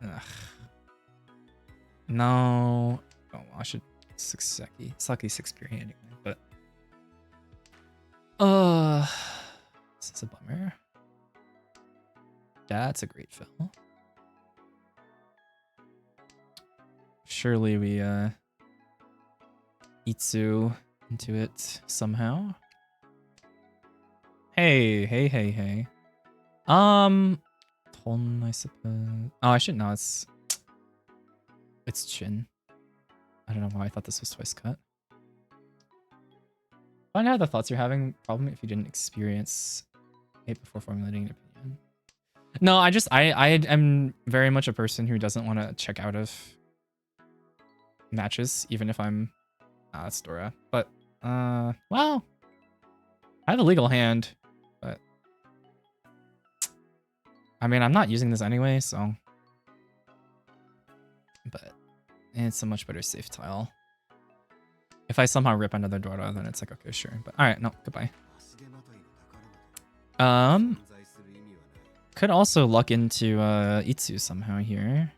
S1: No. Oh, well, I should Saki 6 period anyway, but this is a bummer. That's a great fill. Surely we Itsu into it somehow. Hey. Ton, I suppose. Oh, I should know. It's chin. I don't know why I thought this was twice cut. Find out the thoughts you're having. Problem if you didn't experience it before formulating an opinion. No, I am very much a person who doesn't want to check out of matches, even if I'm that's Dora. But well, I have a legal hand, but I mean I'm not using this anyway, so but it's a much better safe tile. If I somehow rip another Dora, then it's like okay, sure. But alright, no, goodbye. Could also luck into Itsu somehow here.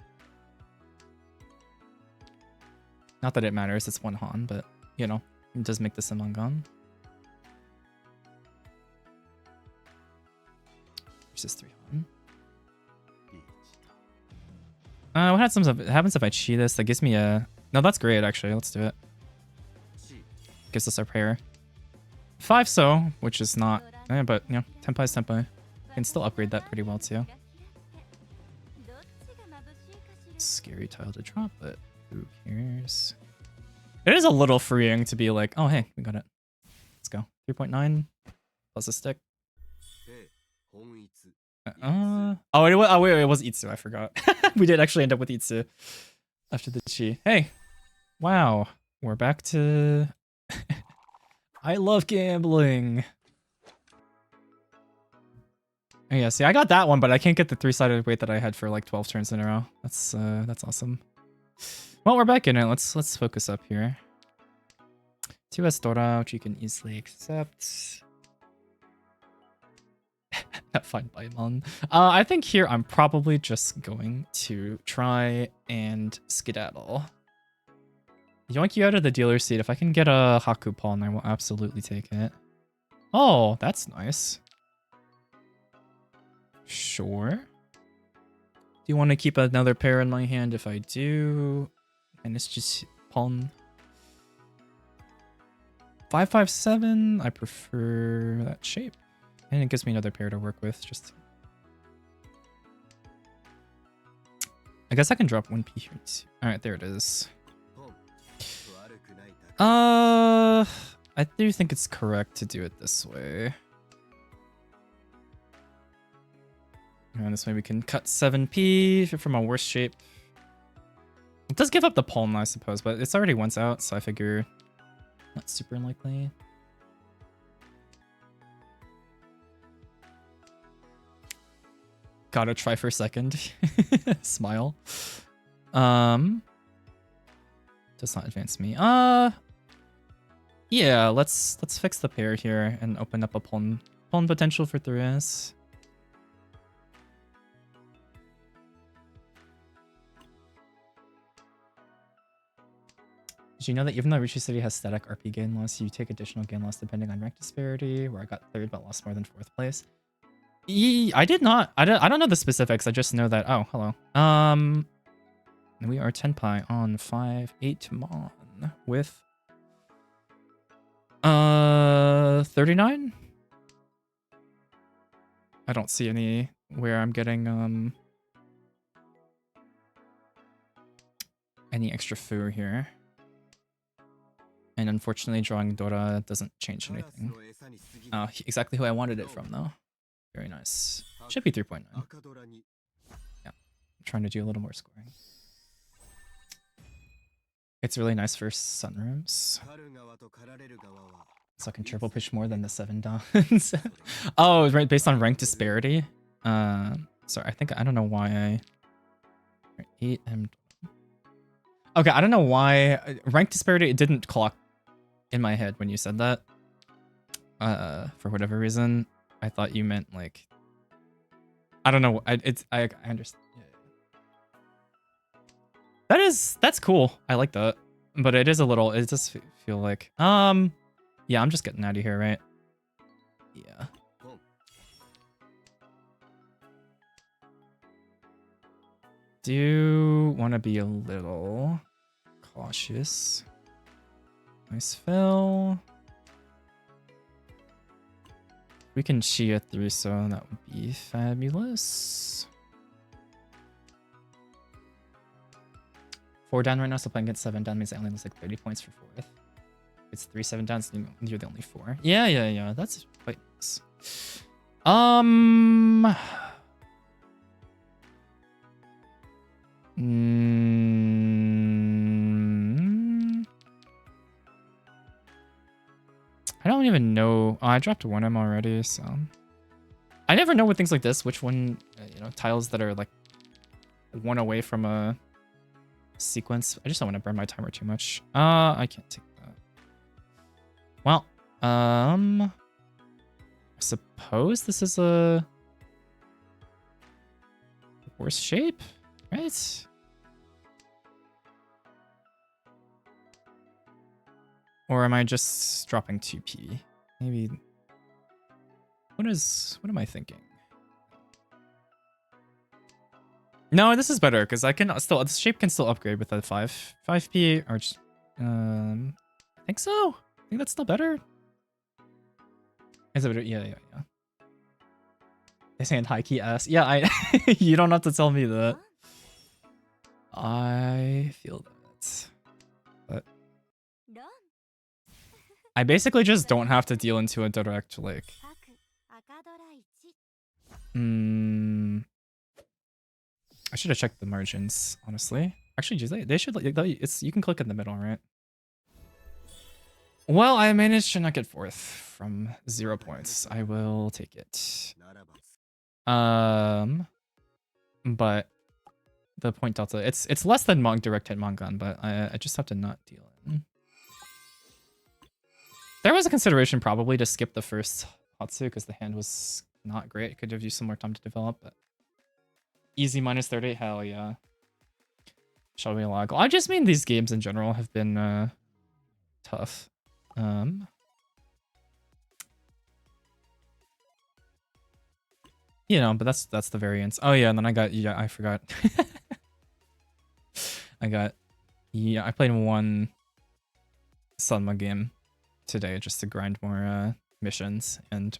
S1: Not that it matters, it's one Han, but you know, it does make the Simongan. Versus 3 Han. What happens if I chi this? That gives me a... No, that's great actually, let's do it. Gives us our pair. 5 so, which is not... but you know, Tenpai is Tenpai. Can still upgrade that pretty well too. Scary tile to drop, but who cares? It is a little freeing to be like, oh hey, we got it. Let's go. 3.9 plus a stick. Oh wait, it was Itsu. I forgot. We did actually end up with Itsu after the chi. Hey, wow, we're back to. I love gambling. Oh, yeah, see, I got that one, but I can't get the 3-sided weight that I had for like 12 turns in a row. That's awesome. Well, we're back in it. Let's focus up here. 2S Dora, which you can easily accept. Fine, Baimon. I think here I'm probably just going to try and skedaddle. Yoink you out of the dealer's seat. If I can get a Haku pawn, I will absolutely take it. Oh, that's nice. Sure. Do you want to keep another pair in my hand if I do? And it's just pawn. 5-5-7. I prefer that shape. And it gives me another pair to work with. Just. I guess I can drop 1p here too. Alright, there it is. I do think it's correct to do it this way. And this way we can cut 7p from a worse shape. It does give up the pawn, I suppose, but it's already once out, so I figure not super unlikely. Gotta try for a second. Smile. Does not advance me. Yeah, let's fix the pair here and open up a pawn potential for 3S. Did you know that even though Riichi City has static RP gain loss, you take additional gain loss depending on rank disparity, where I got 3rd but lost more than 4th place? I did not. I don't know the specifics. I just know that. Oh, hello. We are Tenpai on 5-8 Mon with 39. I don't see any where I'm getting any extra foo here. And unfortunately, drawing Dora doesn't change anything. Exactly who I wanted it from, though. Very nice. Should be 3.9. Yeah. I'm trying to do a little more scoring. It's really nice for sunrooms. So I can triple push more than the 7 dons. Oh, right, based on rank disparity. Sorry, I don't know why I... 8 M. Okay, I don't know why rank disparity, it didn't clock in my head when you said that. For whatever reason, I thought you meant like, I don't know. I understand. Yeah. That's cool. I like that. But it is a little, it does feel like, yeah, I'm just getting out of here, right? Yeah. Do want to be a little cautious. Nice fill. We can Chia through, so that would be fabulous. 4 down right now, so playing against 7 down means I only lose like 30 points for 4th. It's 3-7 down, so you're the only 4. Yeah. That's quite nice. I don't even know. Oh, I dropped 1M already, so I never know with things like this which one, tiles that are like 1 away from a sequence. I just don't want to burn my timer too much. I can't take that. Well, I suppose this is a worse shape, right? Or am I just dropping 2p? Maybe. What am I thinking? No, this is better because I can still, this shape can still upgrade with a 5p or just, I think so. I think that's still better. Is it better? Yeah. They saying high key ass. Yeah, you don't have to tell me that. I feel that. But I basically just don't have to deal into a direct, like... I should have checked the margins, honestly. Actually, geez, they should... you can click in the middle, right? Well, I managed to not get 4th from 0 points. I will take it. But the point delta, it's less than direct hit Mongun, but I just have to not deal in. There was a consideration probably to skip the first Hatsu because the hand was not great. It could have used some more time to develop, but easy -30, hell yeah. Shall we log? I just mean these games in general have been tough. But that's the variance. Oh yeah, and then I got, I forgot. I played 1 Sunma game today just to grind more missions, and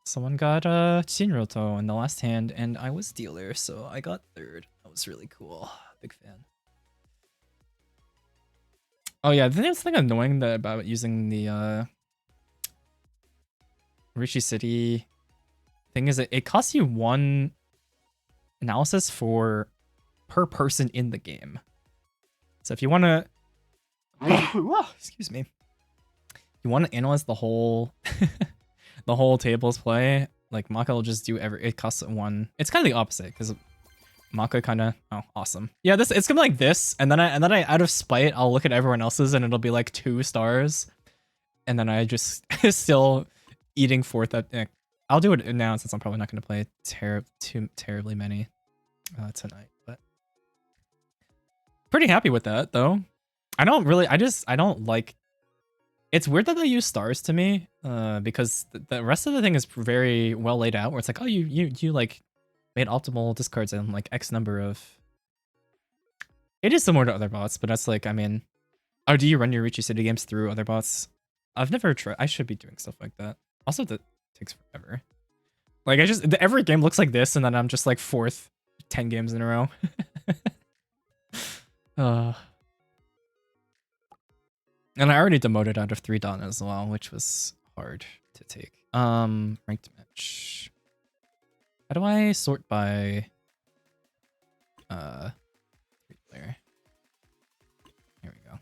S1: someone got Shinroto in the last hand, and I was dealer, so I got 3rd. That was really cool. Big fan. Oh yeah, the thing annoying about using the Riichi City thing is it costs you 1 analysis per person in the game. So if you want to, excuse me, you want to analyze the whole the whole table's play, like Maka will just do it costs 1. It's kind of the opposite because Maka kind of, oh, awesome. Yeah, it's gonna be like this, and then I out of spite I'll look at everyone else's and it'll be like 2 stars, and then I just still eating 4th. I'll do it now since I'm probably not gonna play too terribly many tonight, but pretty happy with that though. I don't like. It's weird that they use stars to me, because the rest of the thing is very well laid out. Where it's like, oh, you like made optimal discards in like X number of. It is similar to other bots, but that's like, I mean, oh, do you run your Riichi City games through other bots? I've never tried. I should be doing stuff like that. Also, that takes forever. Like every game looks like this, and then I'm just like 4th 10 games in a row. And I already demoted out of 3 Dawn as well, which was hard to take. Ranked match. How do I sort by 3-player? Here we go.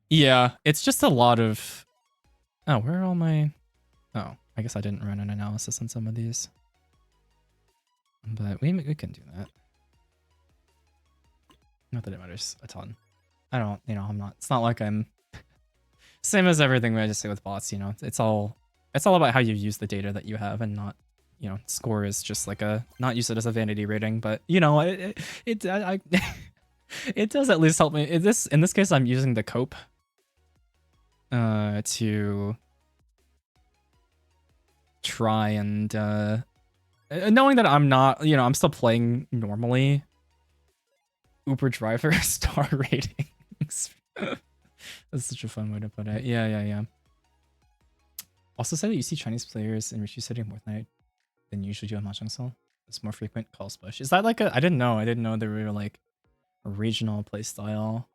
S1: Yeah, it's just a lot of... Oh, where are all my... Oh, I guess I didn't run an analysis on some of these. But we can do that. Not that it matters a ton. I don't, I'm not, it's not like I'm same as everything I just say with bots, it's all about how you use the data that you have, and not, score is just like not use it as a vanity rating, but I It does at least help me. In this case, I'm using the cope to try and knowing that I'm not, I'm still playing normally. Uber driver star ratings. That's such a fun way to put it. Yeah. Also said that you see Chinese players in Riichi City more than you usually do on Mahjong Soul. It's more frequent call splash. Is that like a? I didn't know. I didn't know there were like a regional playstyle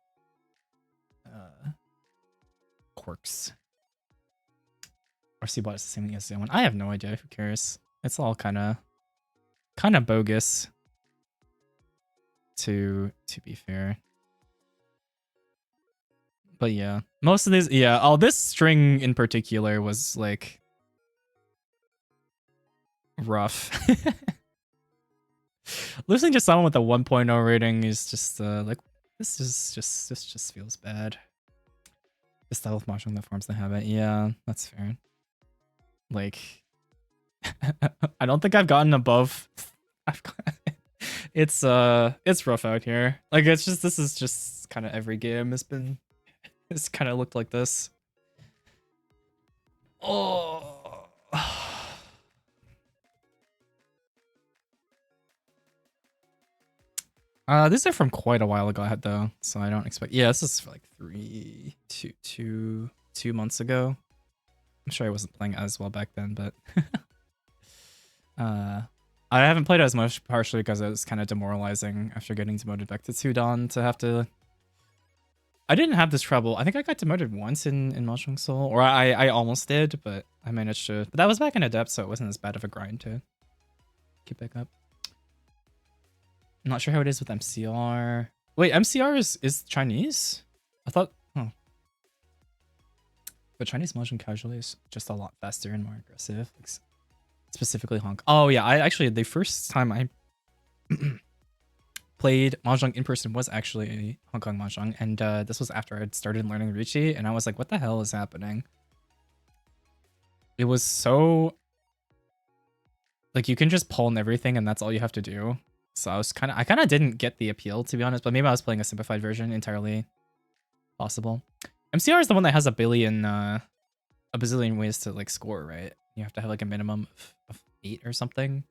S1: quirks. Or see what it's the same as the other one. I have no idea. Who cares? It's all kind of bogus. To be fair. But yeah, most of these, yeah. Oh, this string in particular was like rough. Losing to someone with a 1.0 rating is just like this just feels bad. The style of Mahjong that forms the habit. Yeah, that's fair. Like, I don't think I've gotten above. It's rough out here. Like this is just kind of every game has been. It's kind of looked like this. Oh. These are from quite a while ago, though, so I don't expect. Yeah, this is like 2 months ago. I'm sure I wasn't playing as well back then, but I haven't played as much, partially because it was kind of demoralizing after getting demoted back to 2 Dan to have to. I didn't have this trouble. I think I got demoted once in Mahjong Soul, or I almost did, but I managed to. But that was back in Adept, so it wasn't as bad of a grind to keep back up. I'm not sure how it is with MCR. Wait, MCR is Chinese? I thought. Oh. But Chinese Mahjong casually is just a lot faster and more aggressive. Like, specifically honk. Oh yeah, I actually the first time I played Mahjong in person was actually a Hong Kong Mahjong, and this was after I'd started learning riichi, and I was like, what the hell is happening? It was so like you can just pull in everything and that's all you have to do. So I kind of didn't get the appeal, to be honest, but maybe I was playing a simplified version. Entirely possible. MCR is the one that has a bazillion ways to like score, right? You have to have like a minimum of 8 or something.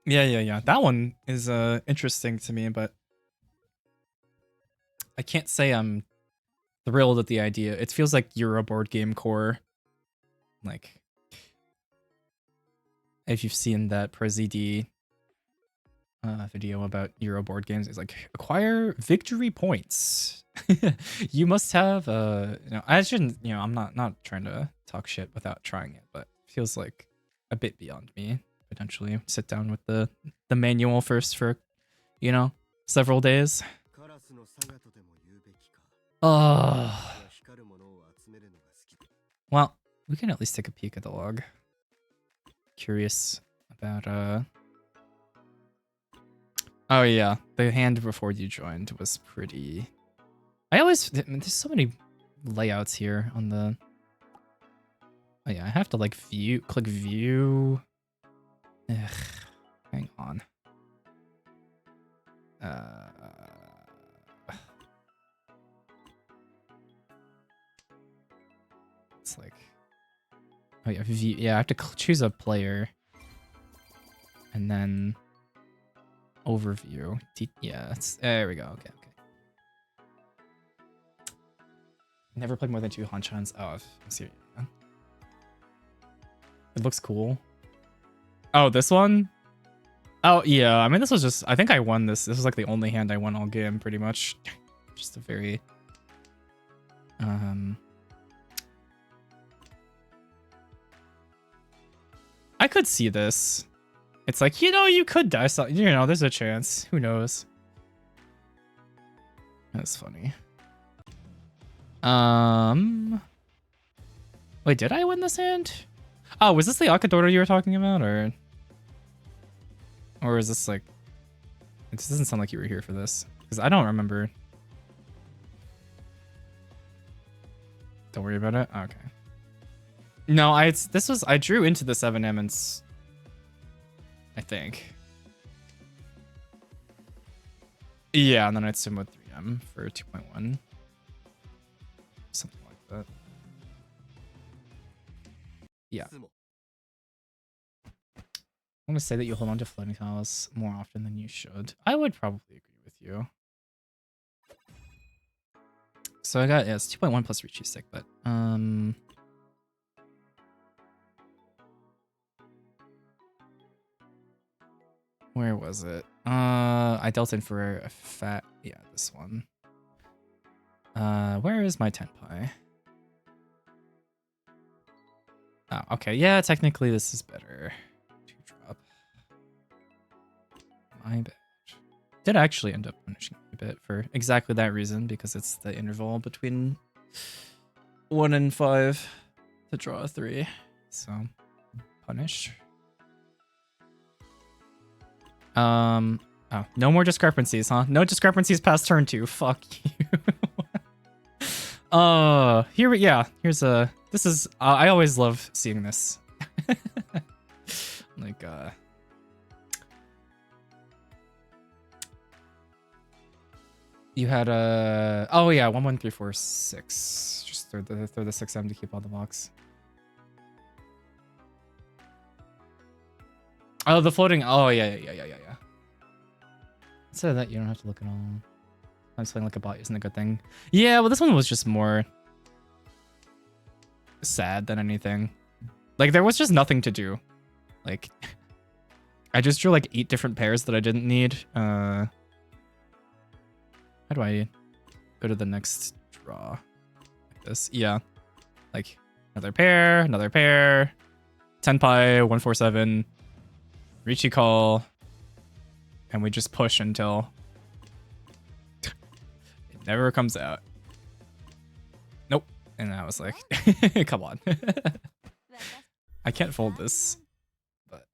S1: Yeah. That one is interesting to me, but I can't say I'm thrilled at the idea. It feels like Euro board game core. Like, if you've seen that ProZD video about Euro board games, it's like acquire victory points. You must have I shouldn't, I'm not trying to talk shit without trying it, but it feels like a bit beyond me. Potentially sit down with the manual first for several days. Oh, well, we can at least take a peek at the log. Curious about oh yeah, the hand before you joined was pretty. There's so many layouts here on the. Oh yeah, I have to like click view. Ugh, hang on. It's like, oh yeah, view. Yeah, I have to choose a player, and then overview. Yeah, there we go. Okay. Never played more than 2 Hanchans. Oh, I'm serious. It looks cool. Oh, this one? Oh, yeah. I mean, this was just... I think I won this. This was like the only hand I won all game, pretty much. Just a very... I could see this. It's like, you could die. So, there's a chance. Who knows? That's funny. Wait, did I win this hand? Oh, was this the Akadoro you were talking about, or is this like? It doesn't sound like you were here for this, because I don't remember. Don't worry about it. Okay. No, I drew into the 7M and I think. Yeah, and then I'd sim with 3M for 2.1. Something like that. Yeah. I'm gonna say that you hold on to floating tiles more often than you should. I would probably agree with you. So I got, yeah, it's 2.1 plus riichi stick, but where was it? I dealt in for a fat, yeah, this one. Where is my tenpai? Oh, okay, yeah, technically this is better. 2-drop. My bad. Did actually end up punishing me a bit for exactly that reason, because it's the interval between 1 and 5 to draw a 3. So, punish. Oh, no more discrepancies, huh? No discrepancies past turn 2. Fuck you. Here's a, this is, I always love seeing this. Like, you had a, oh yeah, 1, 1, 3, 4, 6. Just throw the 6M to keep on the box. Oh, the floating, oh yeah. Instead of that, you don't have to look at all. I'm playing like a bot isn't a good thing. Yeah, well, this one was just more sad than anything. Like, there was just nothing to do. Like, I just drew like 8 different pairs that I didn't need. How do I go to the next draw? Like this? Yeah. Like, another pair, 10-pi, 147, riichi call, and we just push until it never comes out. Nope. And I was like, come on. I can't fold this, but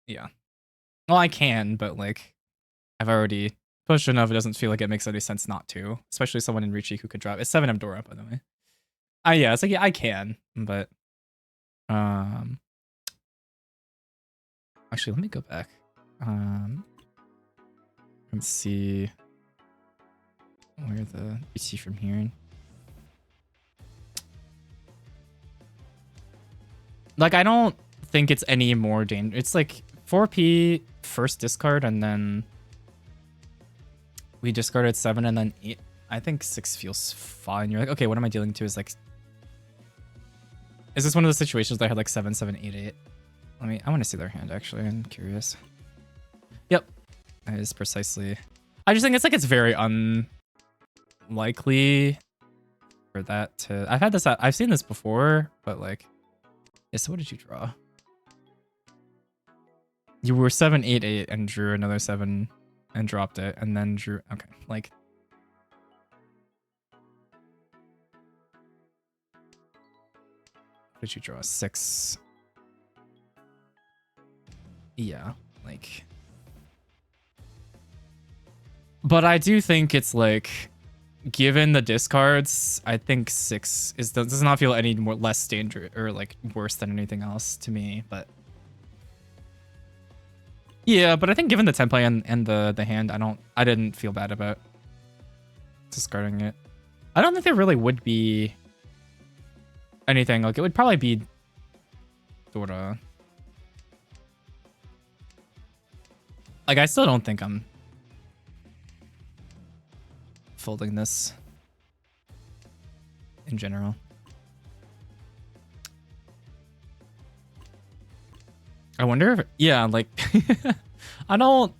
S1: yeah. Well, I can, but like, I've already pushed enough. It doesn't feel like it makes any sense not to, especially someone in riichi who could drop. It's 7M Dora, by the way. Yeah, it's like, yeah, I can, but actually, let me go back. Let's see where the riichi from here. Like, I don't think it's any more dangerous. It's like 4P first discard, and then we discarded 7 and then 8. I think 6 feels fine. You're like, okay, what am I dealing to? Is like, is this one of the situations that I had like 7, 7, 8, 8? I want to see their hand actually. I'm curious. Yep, that is precisely. I just think it's like it's very unlikely for that to. I've seen this before, but like, yeah. So what did you draw? You were 7, 8, 8 and drew another 7 and dropped it, and then drew. Okay, like. What did you draw? 6. Yeah, like. But I do think it's like, given the discards, I think 6 does not feel any less dangerous or like worse than anything else to me. But yeah, but I think given the template and the hand, I didn't feel bad about discarding it. I don't think there really would be anything. Like, it would probably be Dora. Like, I still don't think I'm folding this in general. I wonder if, yeah, like, I don't.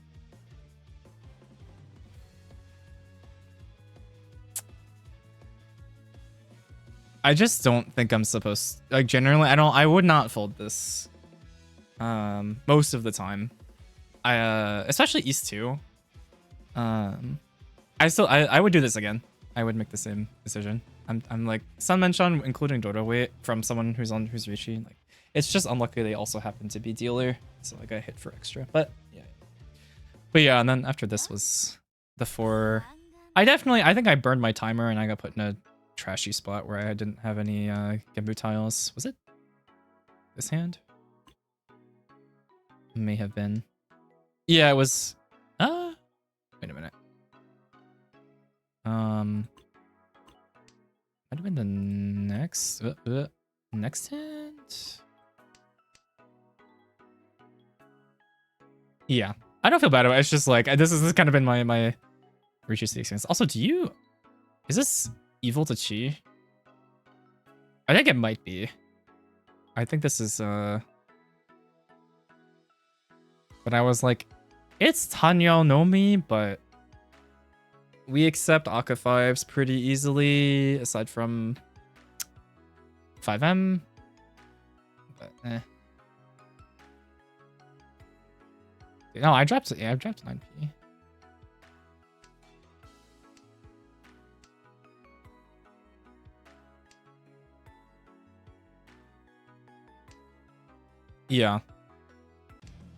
S1: I just don't think I'm supposed, like, generally, I would not fold this most of the time. Especially East 2. I would do this again. I would make the same decision. I'm like, Sun Mention, including Dodo weight from someone who's riichi. Like, it's just unlucky they also happen to be dealer, so I got hit for extra. But yeah, and then after this was the 4. I think I burned my timer and I got put in a trashy spot where I didn't have any Genbu tiles. Was it this hand? May have been. Yeah, it was. Wait a minute. Might have been the next hand. Yeah, I don't feel bad about it. It's just like this has kind of been my riichi experience. Also, is this evil to chi? I think it might be. I think this is but I was like, it's Tanyo no Mi, but we accept Aka 5s pretty easily, aside from 5M. But no, I dropped 9P. Yeah.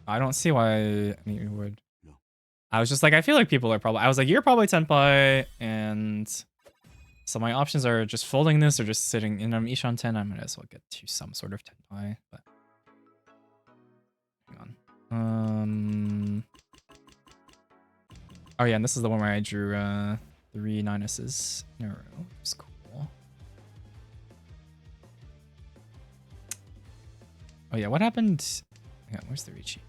S1: I don't see why anyone would. No. I was just like, I feel like people are probably. I was like, you're probably tenpai, and so my options are just folding this or just sitting. And I'm Ishan 10. I might as well get to some sort of tenpai. But hang on. Oh yeah, and this is the one where I drew 3 9s in a row. It's cool. Oh yeah, what happened? Yeah, where's the riichi?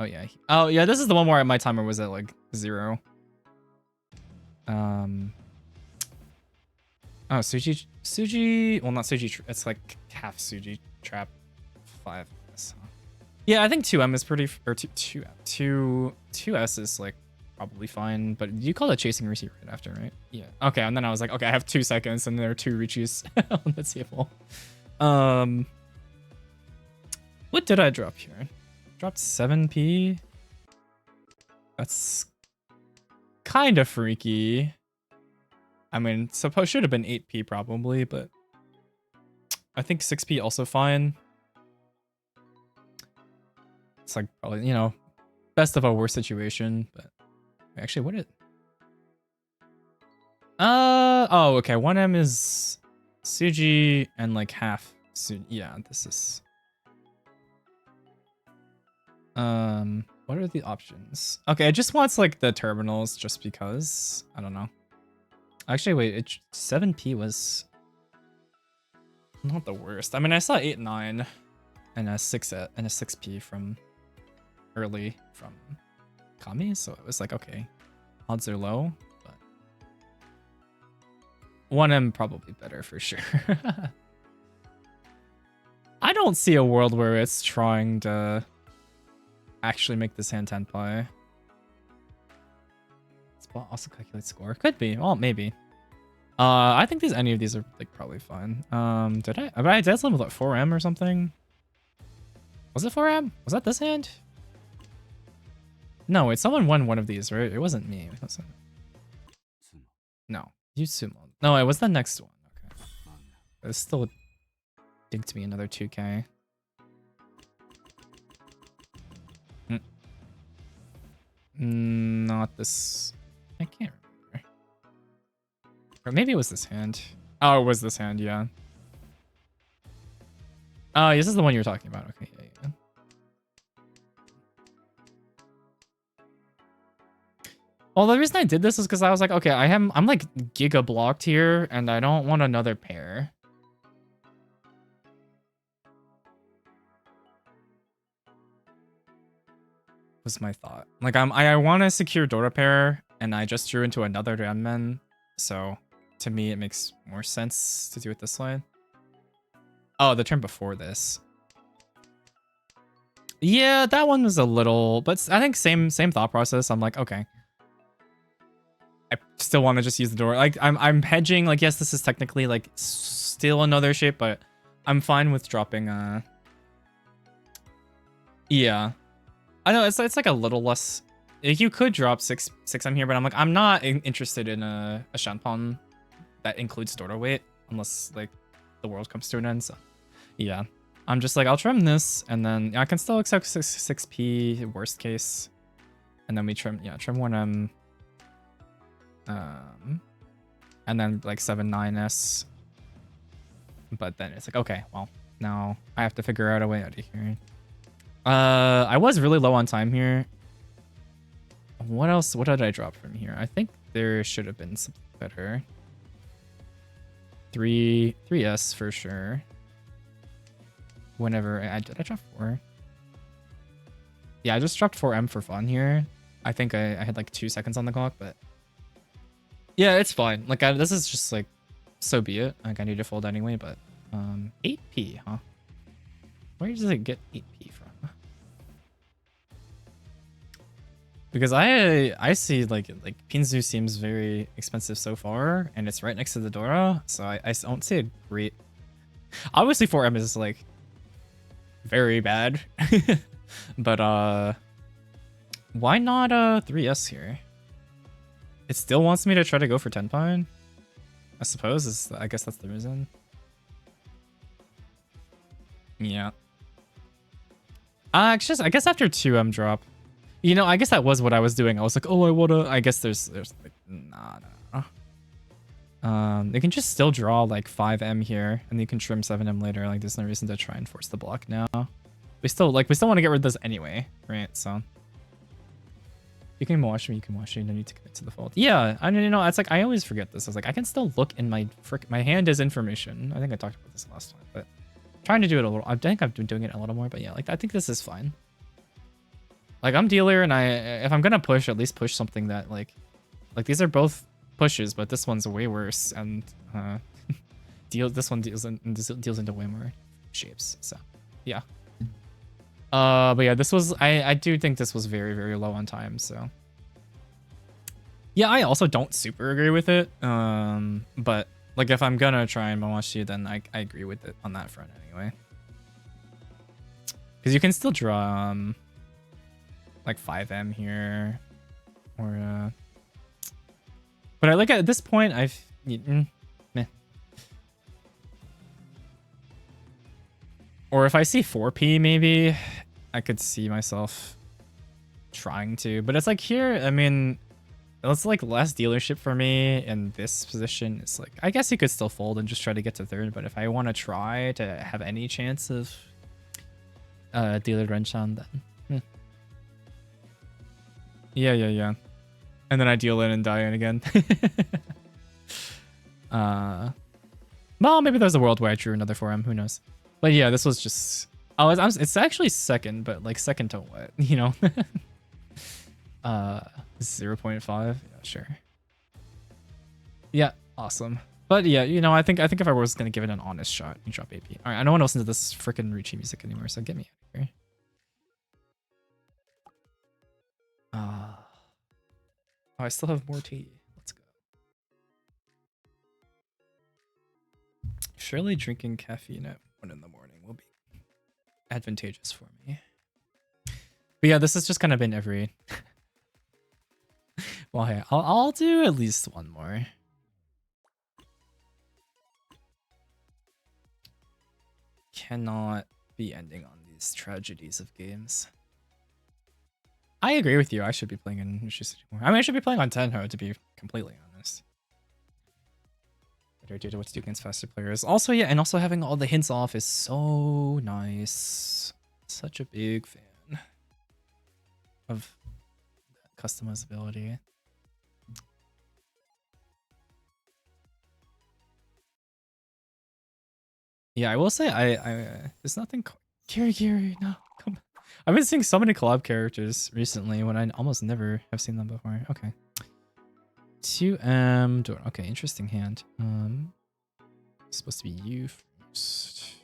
S1: Oh yeah. Oh yeah, this is the one where my timer was at like 0. Oh, Suji. Well, not Suji. It's like half Suji trap 5. Yeah, I think 2M is pretty, or 2S is like probably fine. But you call it chasing riichi right after, right? Yeah. Okay, and then I was like, okay, I have 2 seconds, and there are 2 riichis on the table. What did I drop here? Dropped 7P. That's kind of freaky. I mean, should have been 8P probably, but I think 6P also fine. It's like probably, you know, best of a worst situation, but actually what oh, okay. 1M is Suji and like half Suji. Yeah, this is what are the options? Okay, it just wants like the terminals just because. I don't know. Actually, wait, 7P was not the worst. I mean, I saw 8, 9 and a 6P from early from Kami, so it was like, okay, odds are low, but 1M probably better for sure. I don't see a world where it's trying to actually make this hand tenpai. Spot also calculate score. Could be. Well, maybe. I think any of these are like probably fine. Did I did some with like 4M or something? Was it 4M? Was that this hand? No, wait, someone won one of these, right? It wasn't me. No, you sumo. No, it was the next one. Okay. It still dinked me another 2K. Not this. I can't remember. Or maybe it was this hand. Oh, it was this hand, yeah. Oh, this is the one you were talking about. Okay, yeah. Well, the reason I did this is because I was like, okay, I'm like giga blocked here, and I don't want another pair. Was my thought. Like I want to secure Dora pair, and I just drew into another Ranmen, so to me it makes more sense to do it this way. Oh, the turn before this. Yeah, that one was a little, but I think same thought process. I'm like, okay. I still want to just use the door. Like I'm hedging. Like yes, this is technically like still another shape, but I'm fine with dropping. Yeah, I know it's like a little less. Like, you could drop 6M here, but I'm like I'm not interested in a Shanpon that includes Dora weight unless like the world comes to an end. So yeah, I'm just like I'll trim this, and then I can still accept 6P worst case, and then we trim 1M. And then like 7 9S, but then it's like, okay, well now I have to figure out a way out of here. I was really low on time here. What else? What did I drop from here? I think there should have been something better. 3S for sure. Whenever did I drop 4? Yeah, I just dropped 4M for fun here. I think I had like 2 seconds on the clock, but yeah, it's fine. Like this is just like, so be it. Like I need to fold anyway, but 8p, huh? Where does it get 8p from? Because I see like Pinzu seems very expensive so far, and it's right next to the Dora, so I don't see a great. Obviously 4M is like very bad, but why not 3S here? It still wants me to try to go for 10 pine. I suppose I guess that's the reason. Yeah. I guess after 2M drop. You know, I guess that was what I was doing. I was like, oh, I guess there's like, nah. They can just still draw like 5M here, and you can trim 7M later. Like, there's no reason to try and force the block now. We still want to get rid of this anyway, right? So you can wash me, you don't need to commit to the fault. Yeah, I mean, you know, it's like I always forget this. I was like, I can still look in my hand is information. I think I talked about this last time, but I'm trying to do it a little. I think I've been doing it a little more, but yeah, like I think this is fine. Like I'm dealer, and if I'm gonna push, at least push something that like these are both pushes, but this one's way worse, and this one deals into way more shapes. So yeah. But yeah, this was I do think this was very, very low on time. So yeah, I also don't super agree with it. But like if I'm gonna try and Mawashi, then I agree with it on that front anyway. Because you can still draw like 5M here, or but I like at this point meh. Or if I see 4P, maybe I could see myself trying to. But it's like here, I mean, it's like less dealership for me in this position. It's like, I guess you could still fold and just try to get to third. But if I want to try to have any chance of dealer Renchan, then yeah. And then I deal in and die in again. Well, maybe there's a world where I drew another 4M. Who knows? But yeah, this was just. Oh, it's actually second, but like second to what? You know? 0.5. Yeah, sure. Yeah, awesome. But yeah, you know, I think if I was gonna give it an honest shot, you drop AP. All right, I don't want to listen to this freaking riichi music anymore, so get me out of here. Oh, I still have more tea. Let's go. Surely drinking caffeine at 1 in the morning will be advantageous for me. But yeah, this has just kind of been every. Well, hey, I'll do at least one more. Cannot be ending on these tragedies of games. I agree with you. I should be playing in Riichi City more. I mean, I should be playing on Tenho, to be completely honest. Better due to what's to do against faster players. Also, yeah, and also having all the hints off is so nice. Such a big fan of customizability. Yeah, I will say I there's nothing. Gary, no, come. I've been seeing so many collab characters recently when I almost never have seen them before. Okay. 2M door. Okay, interesting hand. It's supposed to be you first.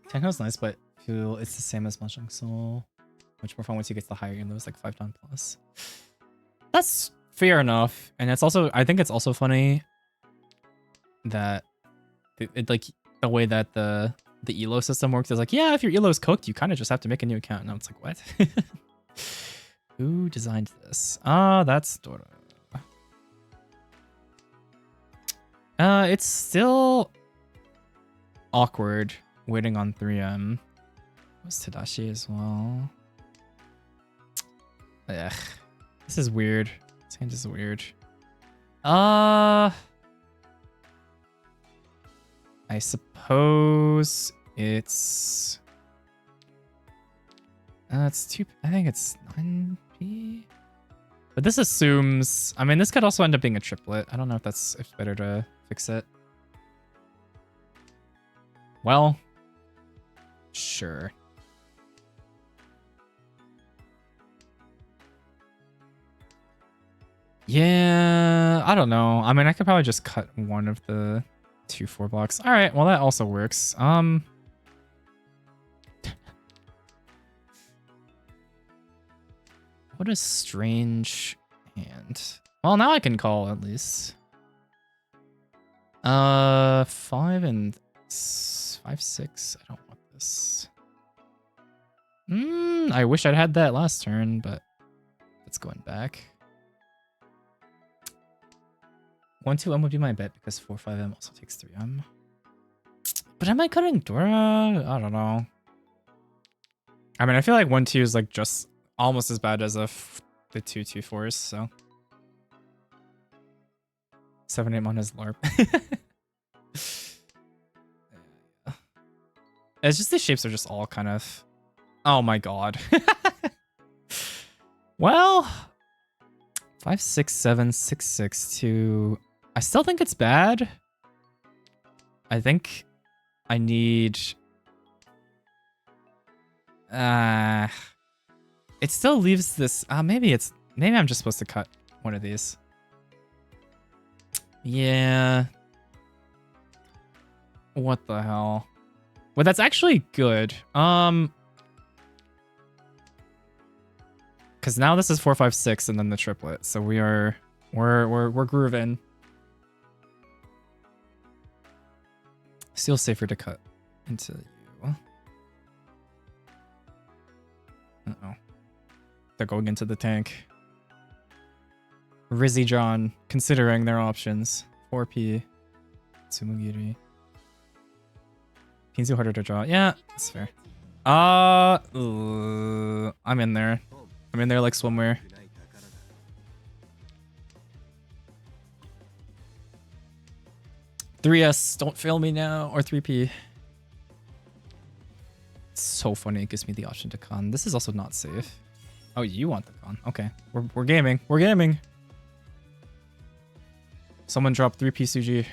S1: Tenho's nice, but feel it's the same as Mahjong Soul. Much more fun once you get to the higher end. Those like 5 times plus. That's fair enough, and it's also I think it's also funny that it like the way that the elo system works is like, yeah, if your elo is cooked, you kind of just have to make a new account. Now it's like, what? Who designed this? Ah, that's Dora. It's still awkward waiting on 3M. It was Tadashi as well. Ugh. This is weird. This hand is weird. I suppose it's It's 2. I think it's 9p. But this assumes. I mean, this could also end up being a triplet. I don't know if it's better to fix it. Well, sure. Yeah, I don't know. I mean, I could probably just cut one of the 2 4 blocks. All right, well that also works. What a strange hand. Well, now I can call at least. 5 and 5 6. I don't want this. I wish I'd had that last turn, but it's going back. 1-2M would be my bet because 4-5M also takes 3M. But am I cutting Dora? I don't know. I mean, I feel like 1-2 is like just almost as bad as the 2-2-4s, so 7-8 mon is LARP. It's just the shapes are just all kind of. Oh my god. Well, 5 6 7 6 6 2. I still think it's bad. I think I need. It still leaves this. Maybe I'm just supposed to cut one of these. Yeah. What the hell? Well, that's actually good. Because now this is 4 5 6 and then the triplet, so we're grooving. Still safer to cut into you. Uh-oh. They're going into the tank. Rizzy John, considering their options. 4p. Tsumugiri. Pinzu harder to draw. Yeah, that's fair. I'm in there. I'm in there like swimwear. 3S, don't fail me now, or 3P. It's so funny, it gives me the option to con. This is also not safe. Oh, you want the con. Okay, we're gaming. We're gaming. Someone dropped 3P Suji.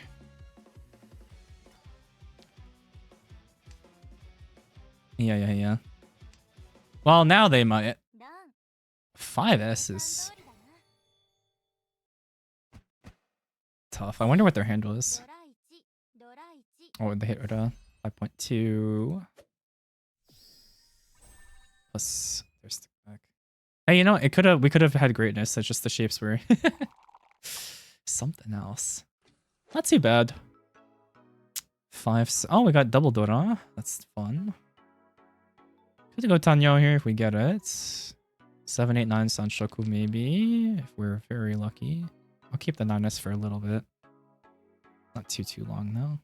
S1: Yeah. Well, now they might. 5S is tough. I wonder what their handle is. Oh, they hit Rita. 5.2. Plus their stick back. Hey, you know, we could have had greatness. It's just the shapes were something else. Not too bad. 5. Oh, we got double Dora. That's fun. Could go Tanyo here if we get it. 7, 8, 9 Sanshoku maybe if we're very lucky. I'll keep the 9S for a little bit. Not too long though.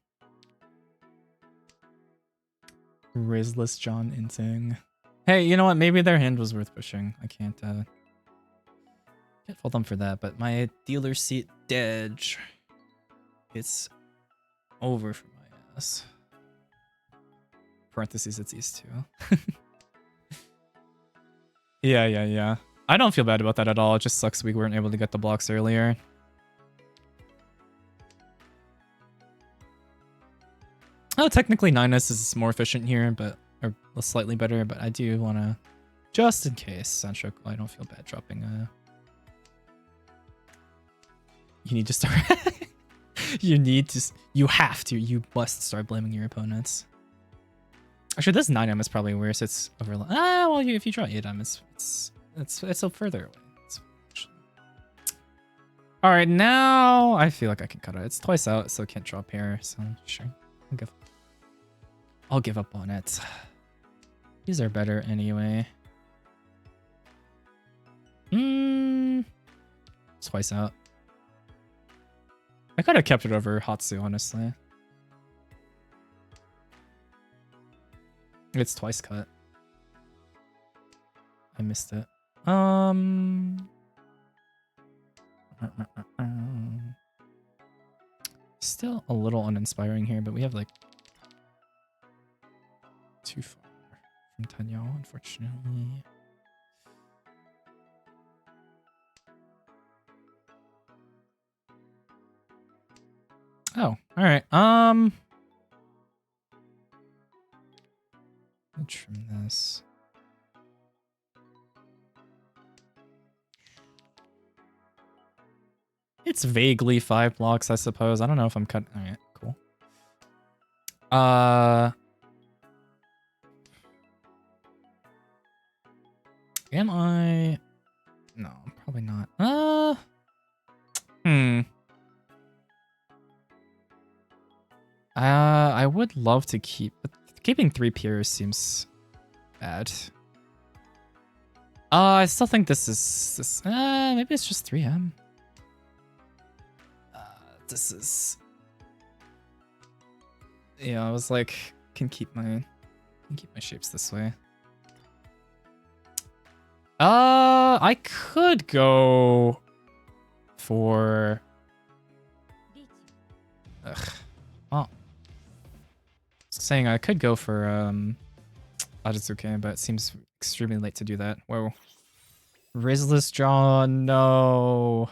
S1: Rizless John Inting. Hey, you know what? Maybe their hand was worth pushing. I can't fault them for that, but my dealer seat dead. It's over for my ass. Parentheses, it's these two. Yeah. I don't feel bad about that at all. It just sucks we weren't able to get the blocks earlier. Oh, technically 9S is more efficient here, but or slightly better, but I do want to, just in case, Sancho, I don't feel bad dropping a... You need to start... You have to, you must start blaming your opponents. Actually, this 9M is probably worse. It's over... well, if you draw 8M, it's up further away. All right, now I feel like I can cut it. It's twice out, so it can't drop here. So sure, I'll give up on it. These are better anyway. Twice out. I could have kept it over Hatsu, honestly. It's twice cut. I missed it. Still a little uninspiring here, but we have like 2 from Tanya, unfortunately. Oh, all right. Let me trim this. It's vaguely 5 blocks, I suppose. I don't know if I'm cutting. All right, cool. Am I? No, probably not. I would love to keep, but keeping 3 piers seems bad. I still think this is maybe it's just 3M. This is, yeah, I was like, can keep my shapes this way. I could go for, well, saying I could go for Ajizuke, but it seems extremely late to do that. Whoa. Rizless jaw, no.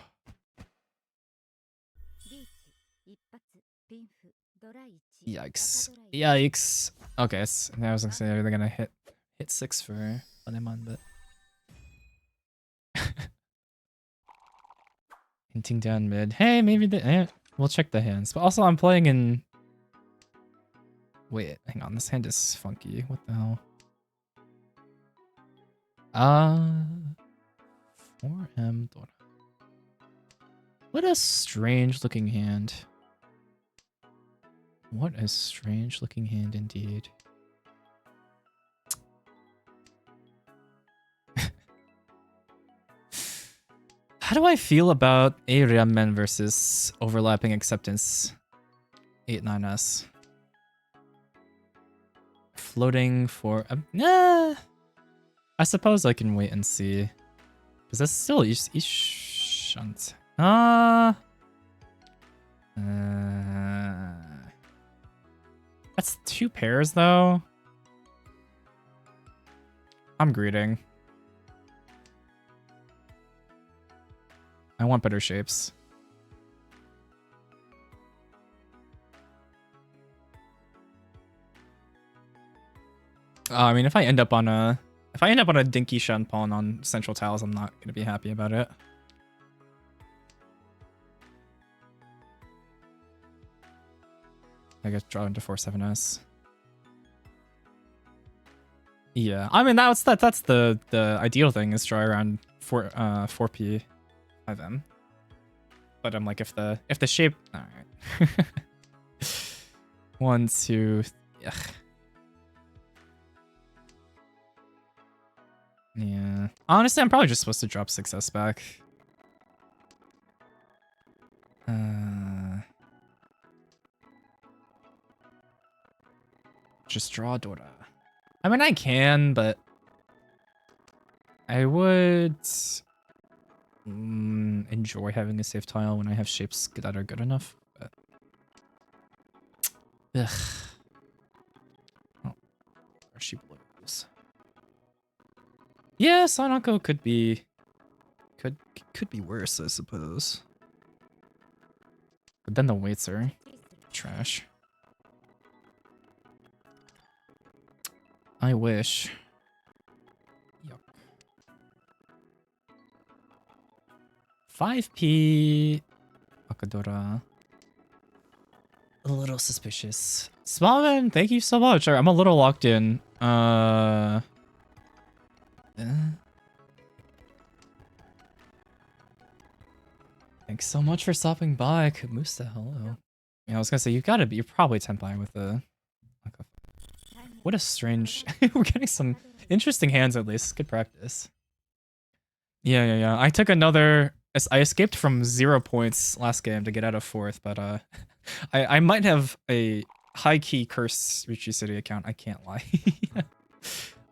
S1: Yikes. Yikes. Okay, I was gonna say they're gonna hit 6 for Lemon, but hinting down mid. Hey, maybe we'll check the hands. But also I'm playing in, wait, hang on, this hand is funky. What the hell? 4M Dora. What a strange looking hand. What a strange looking hand indeed. How do I feel about a Ramen versus overlapping acceptance 8-9S? Floating for nah. I suppose I can wait and see. Because that's still Ishant. That's 2 pairs though. I'm greeting. I want better shapes. I mean, if I end up on a dinky Shen pawn on central tiles, I'm not gonna be happy about it. I guess draw into 4-7S. Yeah, I mean that's the ideal thing is draw around 4P 5M. But I'm like, if the shape, all right. 1, 2. Ugh. Yeah. Honestly, I'm probably just supposed to drop 6S back. Just draw Dora. I mean, I can, but I would enjoy having a safe tile when I have shapes that are good enough. But ugh. Oh, where she blows. Yeah, Sonoko could be worse, I suppose. But then the weights are trash. I wish. Yuck. 5P Akadora. A little suspicious. Smallman, thank you so much. I'm a little locked in. Thanks so much for stopping by, Kamusa. Hello. Yeah, I was gonna say you're probably Tenpai with a. What a strange. We're getting some interesting hands at least. Good practice. Yeah. I took another. I escaped from 0 points last game to get out of 4th, but I might have a high key curse Riichi City account. I can't lie.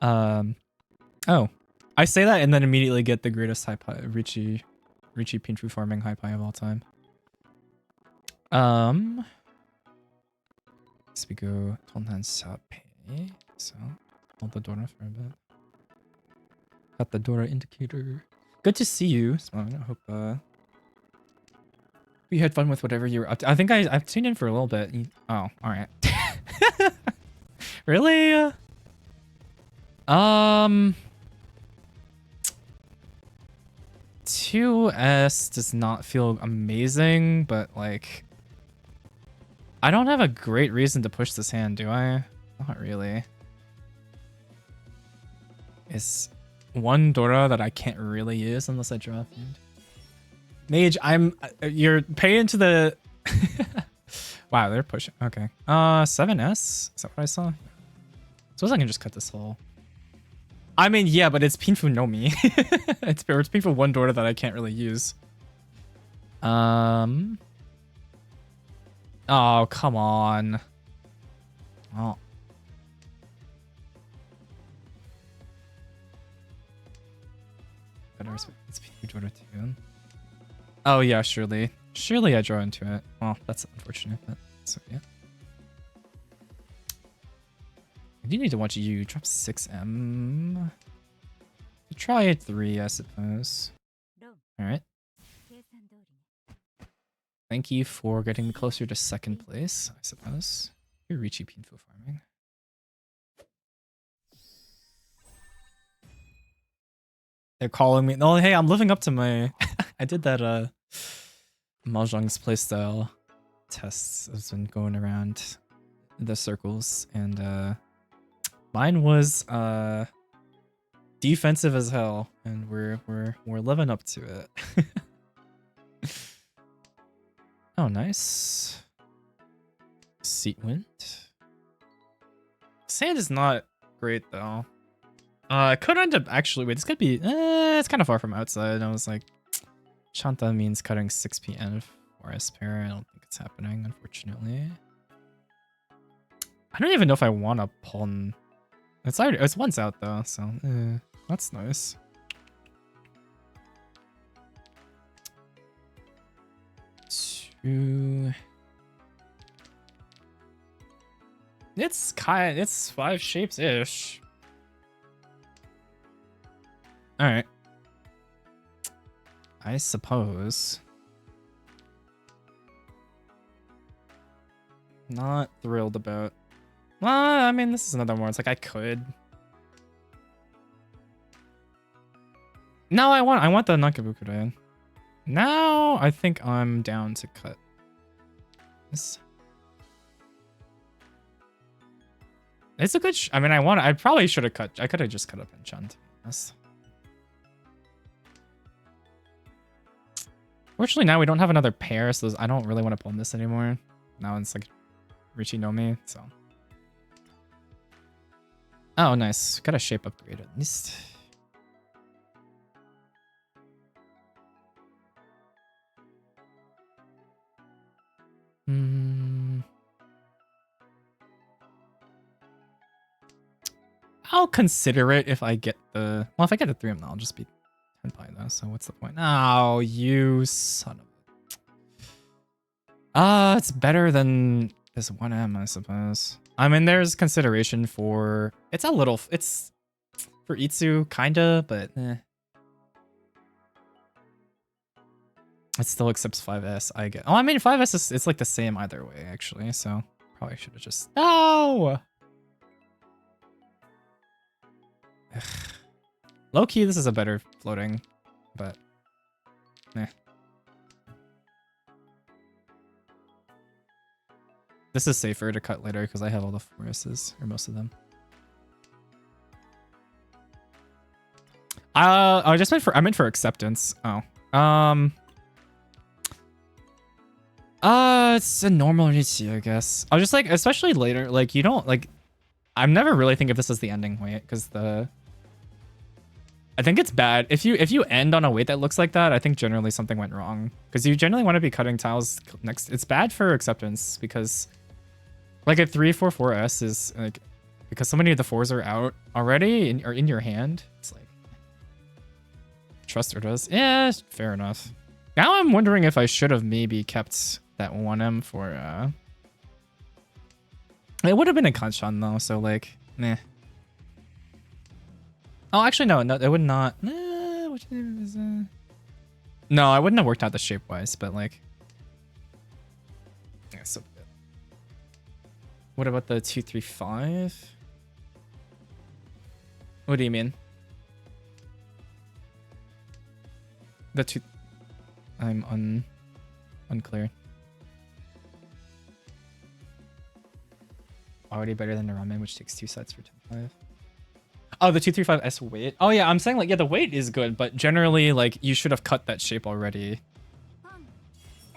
S1: Oh, I say that and then immediately get the greatest Riichi Pinfu farming high pie of all time. So we go Tonhan Sape. So Hold the Dora for a bit. Got the Dora indicator. Good to see you, Simone. I hope you had fun with whatever you were up to. I think I've tuned in for a little bit. Oh, all right. Really? 2S does not feel amazing, but like I don't have a great reason to push this hand, do I? Not really. It's one Dora that I can't really use unless I draw a hand. Mage, you're paying to the wow, they're pushing. Okay. 7S? Is that what I saw? Suppose I can just cut this hole. I mean, yeah, but it's Pinfu no Mi. it's Pinfu one Dora that I can't really use. Oh, come on. Oh. It's Pinfu Dora too. Oh yeah, surely. Surely I draw into it. Well, that's unfortunate, but so yeah. I do need to watch you drop 6M. Try it 3, I suppose. Alright. Thank you for getting me closer to second place, I suppose. You're riichi Pinfu farming. They're calling me. No, hey, I'm living up to my... I did that Mahjong's playstyle tests. I've been going around the circles, and mine was defensive as hell, and we're living up to it. Oh, nice. Seat wind. Sand is not great though. It could end up actually. Wait, this could be. It's kind of far from outside. I was like, Shanta means cutting 6 p.m. for a spare. I don't think it's happening, unfortunately. I don't even know if I want to pawn. It's once out though, so that's nice. Two. It's 5 shapes ish. All right. I suppose. Not thrilled about. Well, I mean, this is another one. It's like I could. No, I want the Nakabukure. Now I think I'm down to cut this. It's a good. I mean, I probably should have cut. I could have just cut up enchant. Yes. Fortunately, now we don't have another pair, so I don't really want to pawn this anymore. Now it's like riichi no Mi, so. Oh, nice. Got a shape upgrade at least. I'll consider it if I get the... Well, if I get the 3M, I'll just be 10 pi though, so what's the point? Oh, you son of a... it's better than this 1M, I suppose. I mean, there's consideration for... It's a little... It's for Itsu, kinda, but It still accepts 5S, I get... Oh, I mean, 5S is... It's like the same either way, actually, so... Probably should have just... No! Ugh. Low-key, this is a better floating, but... This is safer to cut later because I have all the 4S's, or most of them. I just meant for acceptance. Oh. It's a normal riichi, I guess. I was just like, especially later, like you don't like. I'm never really think of this as the ending weight because I think it's bad if you end on a weight that looks like that. I think generally something went wrong because you generally want to be cutting tiles next. It's bad for acceptance because like a 3-4-4S is like because so many of the 4s are out already or in your hand. It's like Truster does. Yeah, fair enough. Now I'm wondering if I should have maybe kept that 1M for it would have been a Kanchan though, so like, meh. Oh, actually, no, it would not. Which is, no, I wouldn't have worked out the shape wise, but like, yeah, so good. What about the 235? What do you mean? The two, I'm unclear. Already better than the ramen, which takes 2 sets for 10.5. Oh, the 235S weight. Oh yeah, I'm saying like, yeah, the weight is good, but generally like you should have cut that shape already.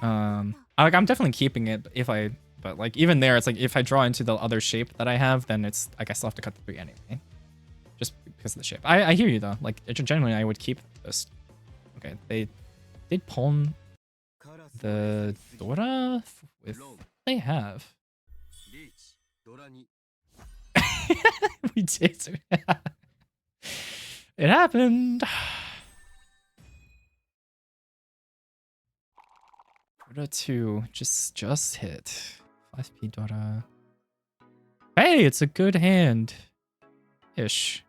S1: Like I'm definitely keeping it but like even there, it's like if I draw into the other shape that I have, then it's like I still have to cut the 3 anyway, just because of the shape. I hear you though. Like generally, I would keep this. Okay, they did pawn the Dora with they have. We did. It happened. Dora 2 just hit. 5p Dora. Hey, it's a good hand. Ish.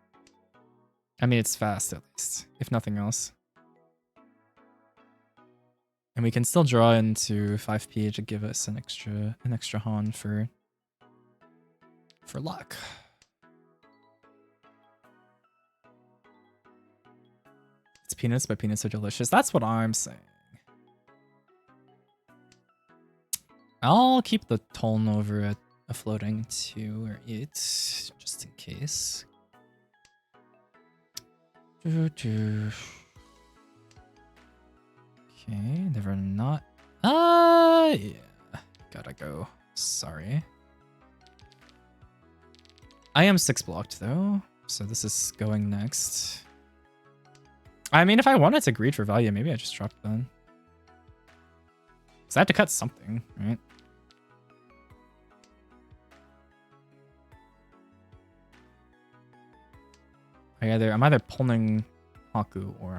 S1: I mean, it's fast at least, if nothing else. And we can still draw into 5p to give us an extra Han for luck. It's peanuts, but peanuts are delicious. That's what I'm saying. I'll keep the tone over a floating 2 or 8, just in case. Okay, never not. Yeah. Gotta go. Sorry. I am 6 blocked though, so this is going next. I mean, if I wanted to greed for value, maybe I just dropped then. Because I have to cut something, right? I'm either pulling Haku or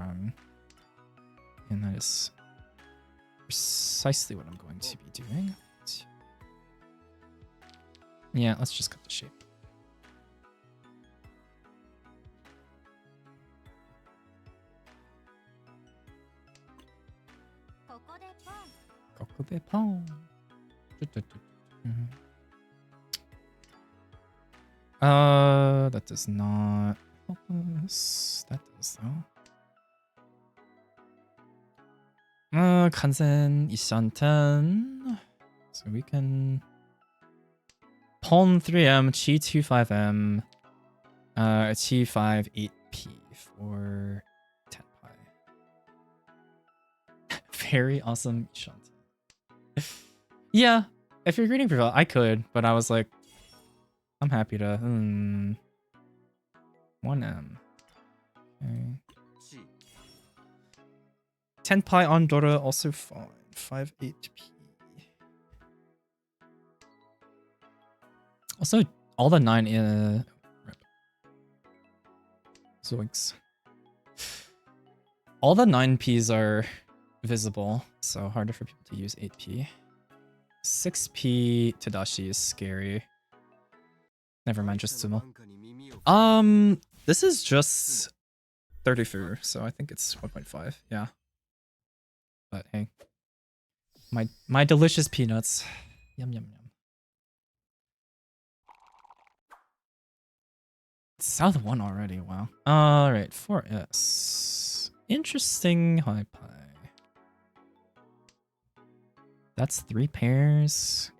S1: and that is precisely what I'm going to be doing. Yeah, let's just cut the shape. Coco de Pong. That does not help us. That does though. Kansen Ishanten. So we can pawn 3M, chi 25M, chi 5 8p for 10 pi. Very awesome Ishanten. Yeah, if you're greeting for value, I could, but I was like, I'm happy to 1M. Okay. 10 pi on Dora, also fine. 5 8p. Also, all the 9 Zoinks. All the 9p's are visible, so harder for people to use 8p. 6p Tadashi is scary. Never mind, just Sumo. This is just 34, so I think it's 1.5, yeah. But hey. My delicious peanuts. Yum yum yum. It's South 1 already, wow. Alright, 4S. Interesting high pie. That's 3 pairs.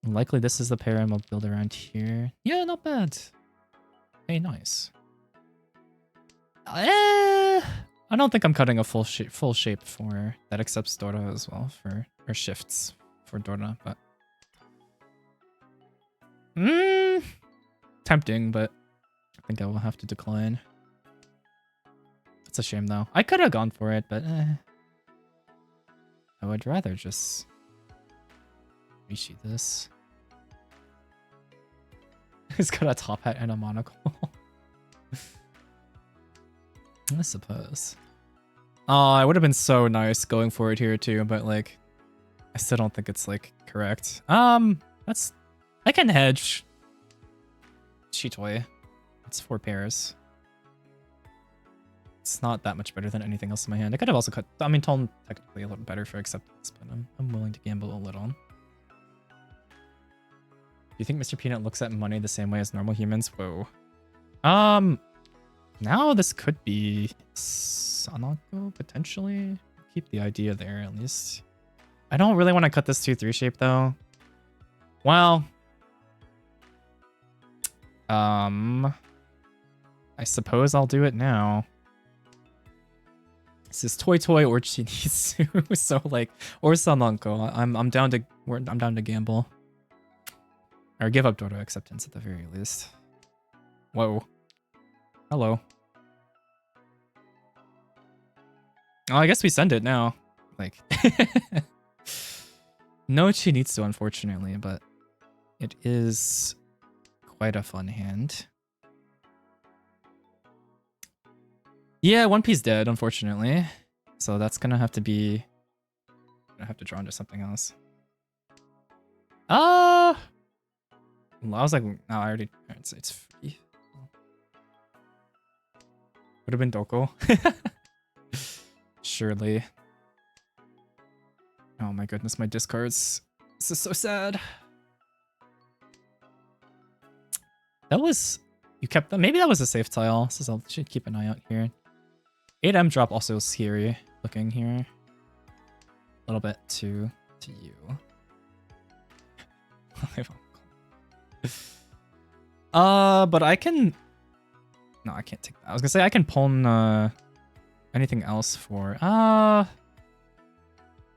S1: Likely this is the pair I'm gonna build around here. Yeah, not bad. Hey, nice. I don't think I'm cutting a full shape for that accepts Dora as well or shifts for Dora, but tempting, but I think I will have to decline. It's a shame though. I could have gone for it, but I would rather just riichi this. He's got a top hat and a monocle. I suppose. Oh, it would have been so nice going for it here too, but like, I still don't think it's like correct. I can hedge. Chitoy. It's 4 pairs. It's not that much better than anything else in my hand. I could have also cut. I mean, tone technically a little better for acceptance, but I'm willing to gamble a little. Do you think Mr. Peanut looks at money the same way as normal humans? Whoa. Now this could be Sanako potentially. Keep the idea there at least. I don't really want to cut this 2-3 shape though. Well, I suppose I'll do it now. This is Toy Toy or Shinizu, so like, or Sananko. I'm down to gamble. Or give up Dodo acceptance at the very least. Whoa. Hello. Oh, I guess we send it now. Like, no Chinitsu, unfortunately, but it is quite a fun hand. Yeah, One Piece dead, unfortunately. So that's gonna have to be. I have to draw into something else. Well, I was like, no, I already. It's free. Would have been Doko. Surely. Oh my goodness, my discards. This is so sad. That was. You kept them. Maybe that was a safe tile. So I should keep an eye out here. 8M drop also scary looking here. A little bit to you. But I can. No, I can't take that. I was gonna say I can pawn anything else for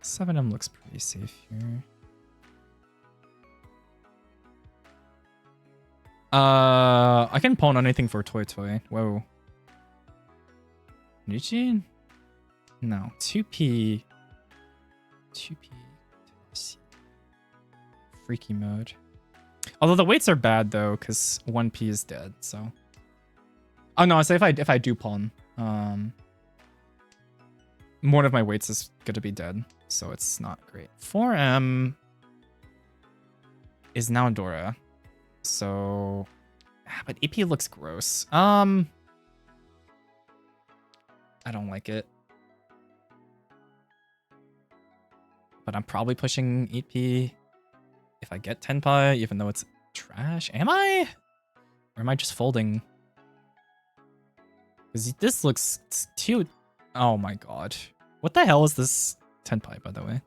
S1: 7M looks pretty safe here. I can pawn anything for Toy Toy. Whoa. Riichi? No. 2P. 2P. Freaky mode. Although the weights are bad though, because 1P is dead, so. Oh no, so if I do pawn, one of my weights is gonna be dead, so it's not great. 4M is now Dora. So, but EP looks gross. I don't like it. But I'm probably pushing 8P if I get Tenpai, even though it's trash. Am I? Or am I just folding? Because this looks too... Oh my god. What the hell is this Tenpai, by the way?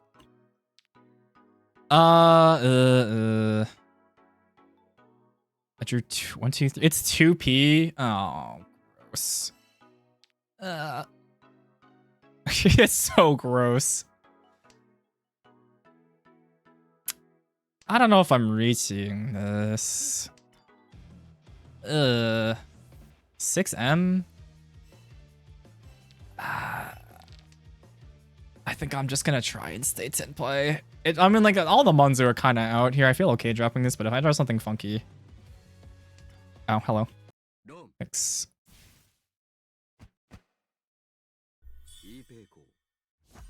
S1: I drew 1, 2, 3. It's 2P. Oh, gross. It's so gross. I don't know if I'm reaching this. 6M. I think I'm just gonna try and stay 10 play. I mean, like, all the Monzu are kind of out here. I feel okay dropping this, but if I draw something funky. Oh, hello. Thanks.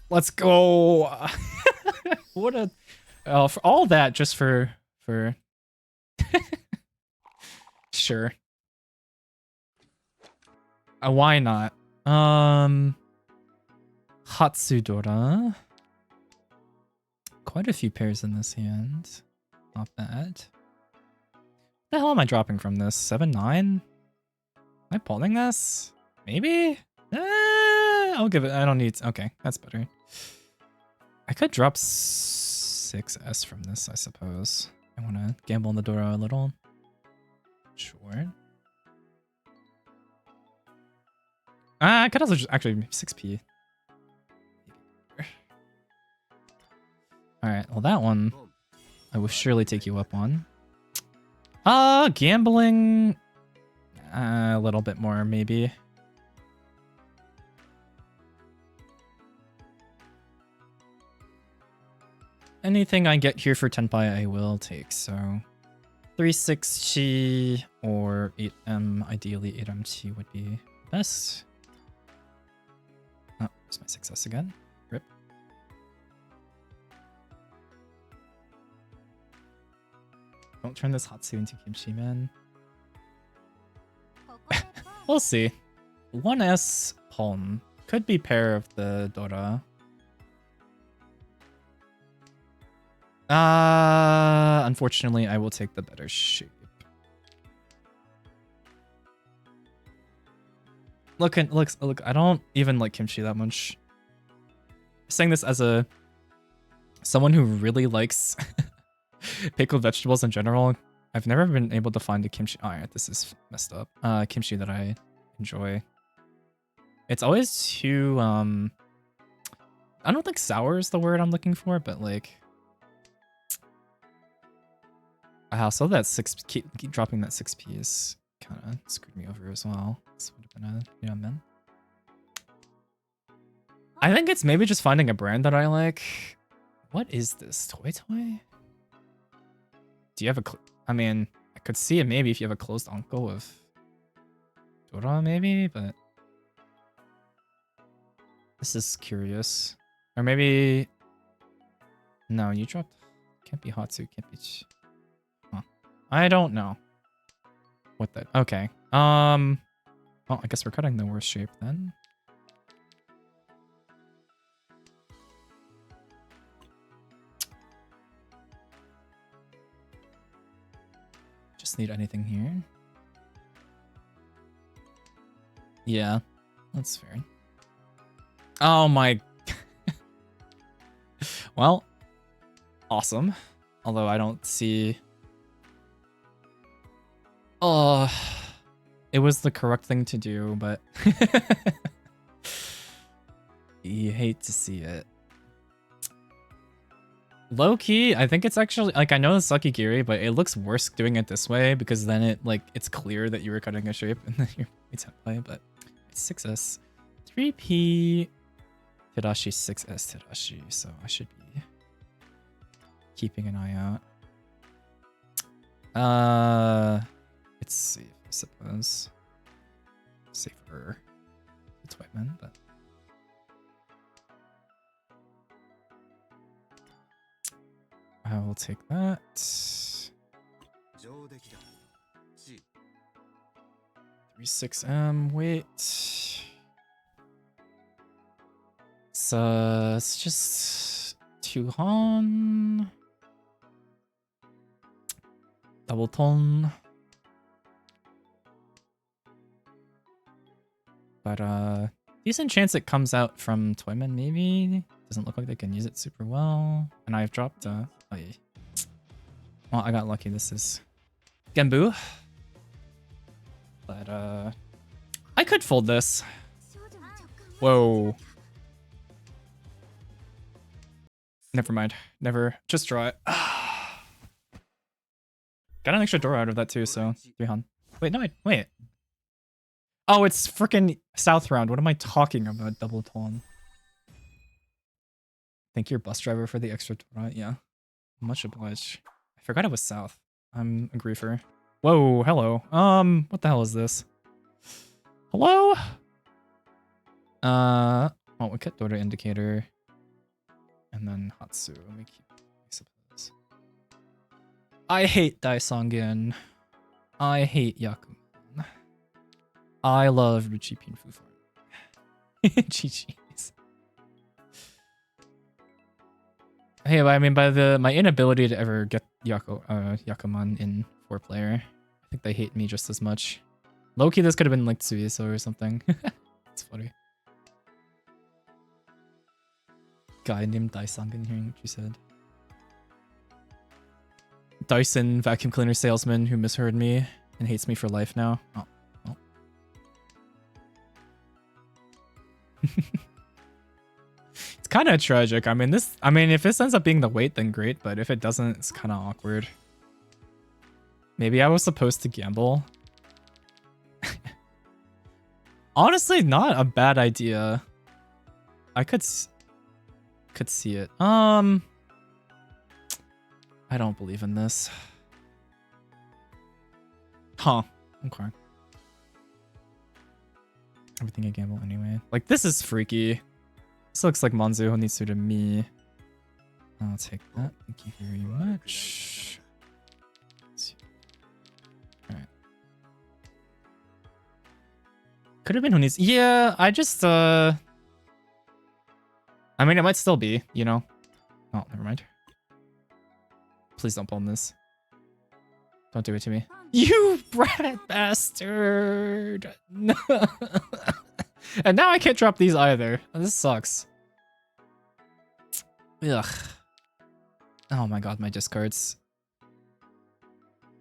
S1: Let's go. What a... for all that, just for... Sure. Why not? Hatsudora. Quite a few pairs in this hand. Not bad. What the hell am I dropping from this? 7-9? Am I pulling this? Maybe? I'll give it. I don't need... Okay, that's better. I could drop 6S from this, I suppose. I want to gamble on the Dora a little. Sure. I could also just... Actually, 6P. Alright, well that one I will surely take you up on. Gambling a little bit more maybe. Anything I get here for Tenpai I will take, so 3-6 chi or 8M, ideally 8M chi would be best. Oh, there's my 6S again. Rip. Don't turn this Hatsu into kimchi, man. We'll see. 1S pawn. Could be pair of the Dora. Unfortunately, I will take the better shape. Look, I don't even like kimchi that much. I'm saying this as someone who really likes pickled vegetables in general. I've never been able to find a kimchi. Alright, this is messed up. Kimchi that I enjoy. It's always too I don't think sour is the word I'm looking for, but like so that keep dropping that 6p is kind of screwed me over as well. This would have been a min. I think it's maybe just finding a brand that I like. What is this? Toy? Do you have I mean, I could see it maybe if you have a closed uncle of Dora maybe, but this is curious. Or maybe no, you dropped. Can't be Hatsu, can't be. Huh. I don't know. What that? Okay. Well, I guess we're cutting the worst shape then. Just need anything here. Yeah, that's fair. Oh my. Well, awesome. Although I don't see. Oh, it was the correct thing to do, but you hate to see it. Low key, I think it's actually like I know it's sucky Giri, but it looks worse doing it this way because then it's clear that you were cutting a shape and then you're play, but it's 6S. 3P Tadashi 6S Tadashi, so I should be keeping an eye out. It's safe, I suppose. Safer. It's Whiteman, but I will take that. 36M, wait. So it's just 2 Han. Double tone. But decent chance it comes out from Toyman maybe. Doesn't look like they can use it super well. And I've dropped oh yeah. Well, I got lucky. This is Genbu. But I could fold this. Whoa. Never mind. Never. Just draw it. Got an extra door out of that too, so 3 Han. Wait, no, wait. Oh, it's freaking South Round. What am I talking about? Double tone. Thank your bus driver for the extra door. Yeah. Much obliged. I forgot it was South. I'm a griefer. Whoa, hello. What the hell is this? Hello? Oh, we cut Dota indicator. And then Hatsu. Let me keep, I suppose. I hate Daisongen. I hate Yakuman. I love Riichi Pinfu for it. GG's. Hey, I mean, by my inability to ever get Yakuman in 4-player, I think they hate me just as much. Low-key, this could have been like Tsuiso or something. It's funny. Guy named Daisongen hearing what you said. Dyson vacuum cleaner salesman who misheard me and hates me for life now. Oh, well. It's kind of tragic. I mean, if this ends up being the weight, then great. But if it doesn't, it's kind of awkward. Maybe I was supposed to gamble. Honestly, not a bad idea. I could see it. I don't believe in this. Huh. Okay. Everything I gamble anyway. Like, this is freaky. This looks like Monzu Honitsu to me. I'll take that. Thank you very much. Alright. Could have been Huni's. Yeah, I just I mean, it might still be, you know. Oh, never mind. Please don't palm this. Don't do it to me. You rat bastard! No. And now I can't drop these either. This sucks. Ugh. Oh my god, my discards.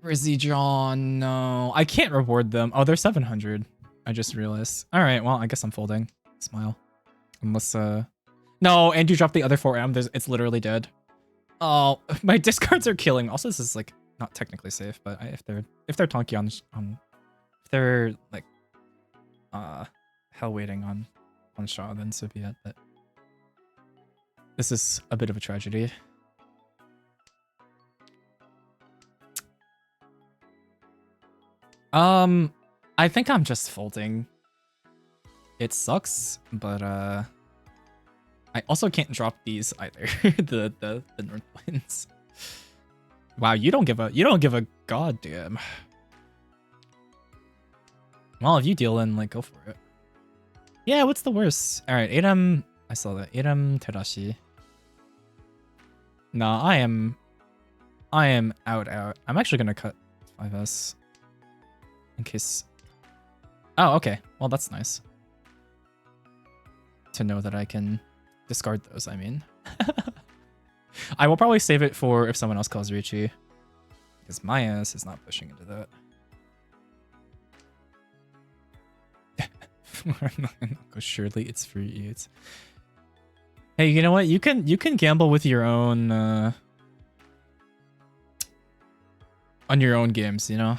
S1: Rizzy John, no. I can't reward them. Oh, they're 700. I just realized. Alright, well, I guess I'm folding. Smile. Unless, no, and you drop the other 4M. It's literally dead. Oh, my discards are killing. Also, this is, like, not technically safe, but if they're Tonki on if they're, like, hell waiting on Shaw, then so be it, but this is a bit of a tragedy. I think I'm just folding. It sucks, but I also can't drop these either. the North Winds. Wow, you don't give a goddamn. Well, if you deal in, like, go for it. Yeah, what's the worst? All right, 8M. I saw that 8M Terashi. Nah, I am out. I'm actually gonna cut 5S in case. Oh, okay. Well, that's nice to know that I can discard those. I mean, I will probably save it for if someone else calls riichi, because my ass is not pushing into that. Surely it's free. It's. Hey, you know what? You can gamble with your own on your own games, you know.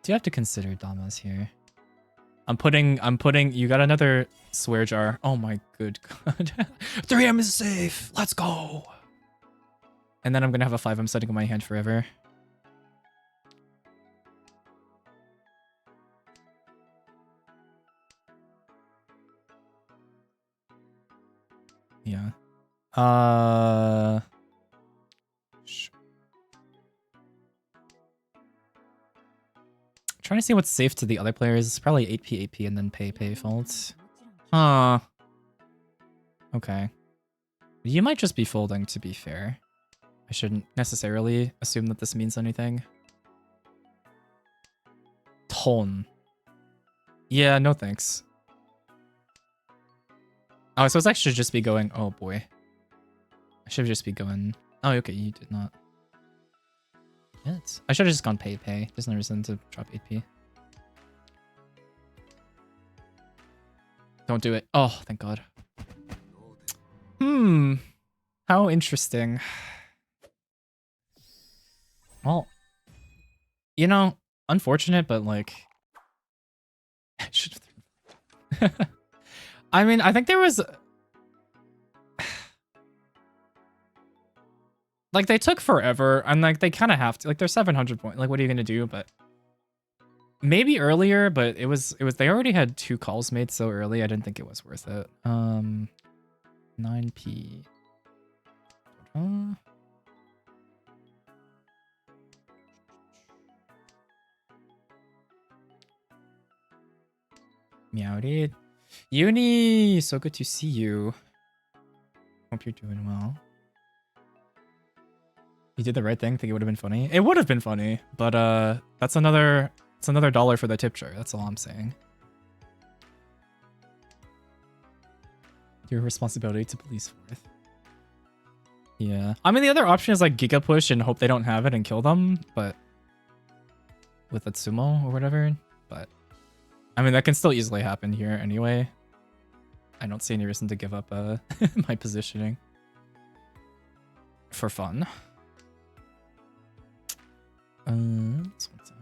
S1: Do you have to consider Damas here? I'm putting you got another swear jar. Oh my good god. 3M is safe. Let's go. And then I'm gonna have a 5M setting in my hand forever. Yeah. Trying to see what's safe to the other players. It's probably 8p, 8p, and then pay faults. Huh. Okay. You might just be folding, to be fair. I shouldn't necessarily assume that this means anything. Ton. Yeah, no thanks. Oh, so it's actually just be going... Oh, boy. I should just be going... Oh, okay, you did not. I should have just gone pay. There's no reason to drop 8p. Don't do it. Oh, thank god. How interesting. Well, you know, unfortunate, but like... I should have... I mean, I think there was... Like, they took forever, and like, they kind of have to. Like, they're 700 points. Like, what are you gonna do? But maybe earlier, but it was. They already had 2 calls made so early. I didn't think it was worth it. 9p. Meow, dude. Uni, so good to see you. Hope you're doing well. You did the right thing. Think it would have been funny. It would have been funny, but that's another $1 for the tip jar. That's all I'm saying. Your responsibility to police forth. Yeah. I mean, the other option is like Giga Push and hope they don't have it and kill them, but with a sumo or whatever. But I mean, that can still easily happen here anyway. I don't see any reason to give up my positioning for fun. What's that?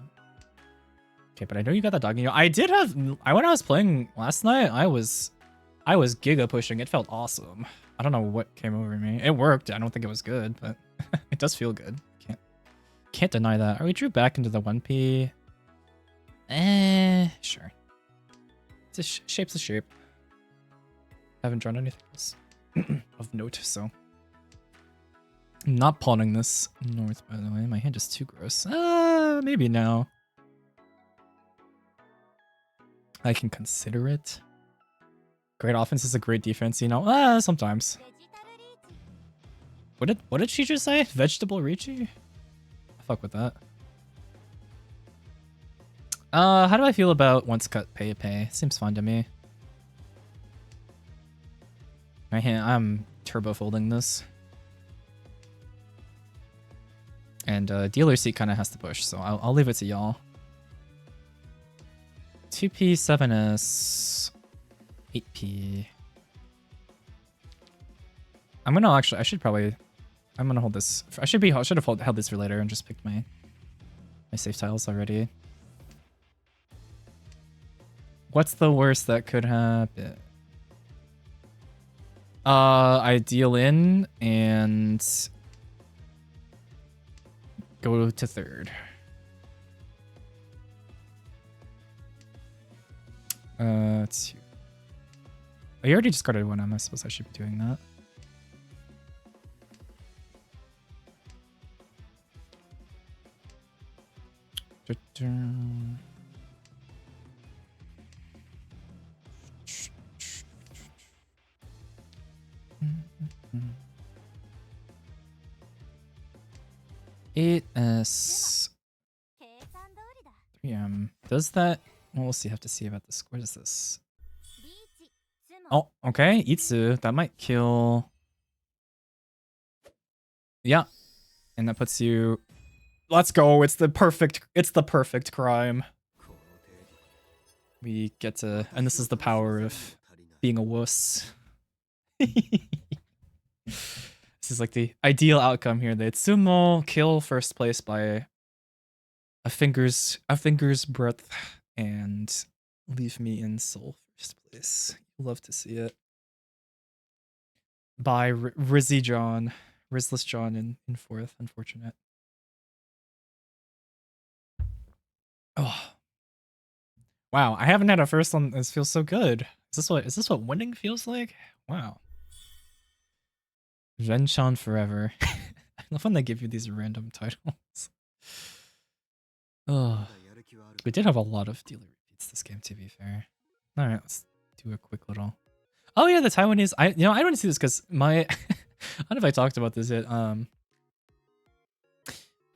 S1: Okay, but I know you got that dog. You know, I did have. When I was playing last night, I was Giga pushing. It felt awesome. I don't know what came over me. It worked. I don't think it was good, but it does feel good. Can't deny that. Are we drew back into the 1p? Sure. It's shape's a shape. Haven't drawn anything else of note, so. I'm not pawning this north, by the way. My hand is too gross. Maybe now. I can consider it. Great offense is a great defense, you know? Sometimes. What did she just say? Vegetable riichi? I fuck with that. How do I feel about once cut pay? Seems fun to me. I'm turbo folding this. And dealer seat kind of has to push, so I'll leave it to y'all. 2p, 7s, 8p. I'm gonna actually, I'm gonna hold this. I should have held this for later and just picked my safe tiles already. What's the worst that could happen? I deal in and go to third. Let's see. Oh, you already discarded one. I suppose I should be doing that. It is 3M. Does that? Well, we'll see. Have to see about this. What is this? Oh, okay. Itsu. That might kill. Yeah, and that puts you. Let's go. It's the perfect crime. We get to, and this is the power of being a wuss. This is like the ideal outcome here. The Itsumo kill first place by a finger's breadth and leave me in sole first place. Love to see it. By Rizzy John, Rizless John in fourth. Unfortunate. Oh. Wow, I haven't had a first one. This feels so good. Is this what winning feels like? Wow. Renshan forever. I love when they give you these random titles. Oh, we did have a lot of dealer repeats this game, to be fair. All right, let's do a quick little. Oh yeah, the Taiwanese. I don't see this because my. I don't know if I talked about this yet. I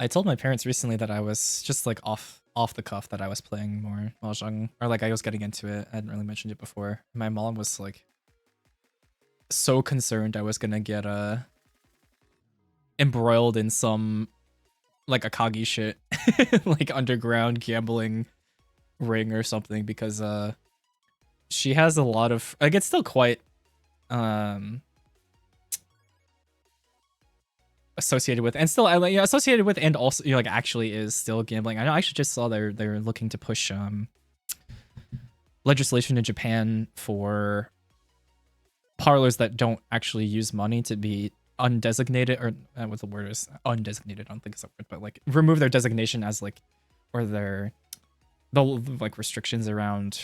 S1: told my parents recently that I was just like off the cuff that I was playing more mahjong, or like I was getting into it. I hadn't really mentioned it before. My mom was like so concerned I was gonna get embroiled in some like Akagi shit, like underground gambling ring or something, because she has a lot of, like, it's still quite associated with, and still associated with, and also, you know, like actually is still gambling. I know I actually just saw they're looking to push legislation in Japan for parlors that don't actually use money to be undesignated, or what the word is, undesignated. I don't think it's a word, but like remove their designation as like, or the like restrictions around,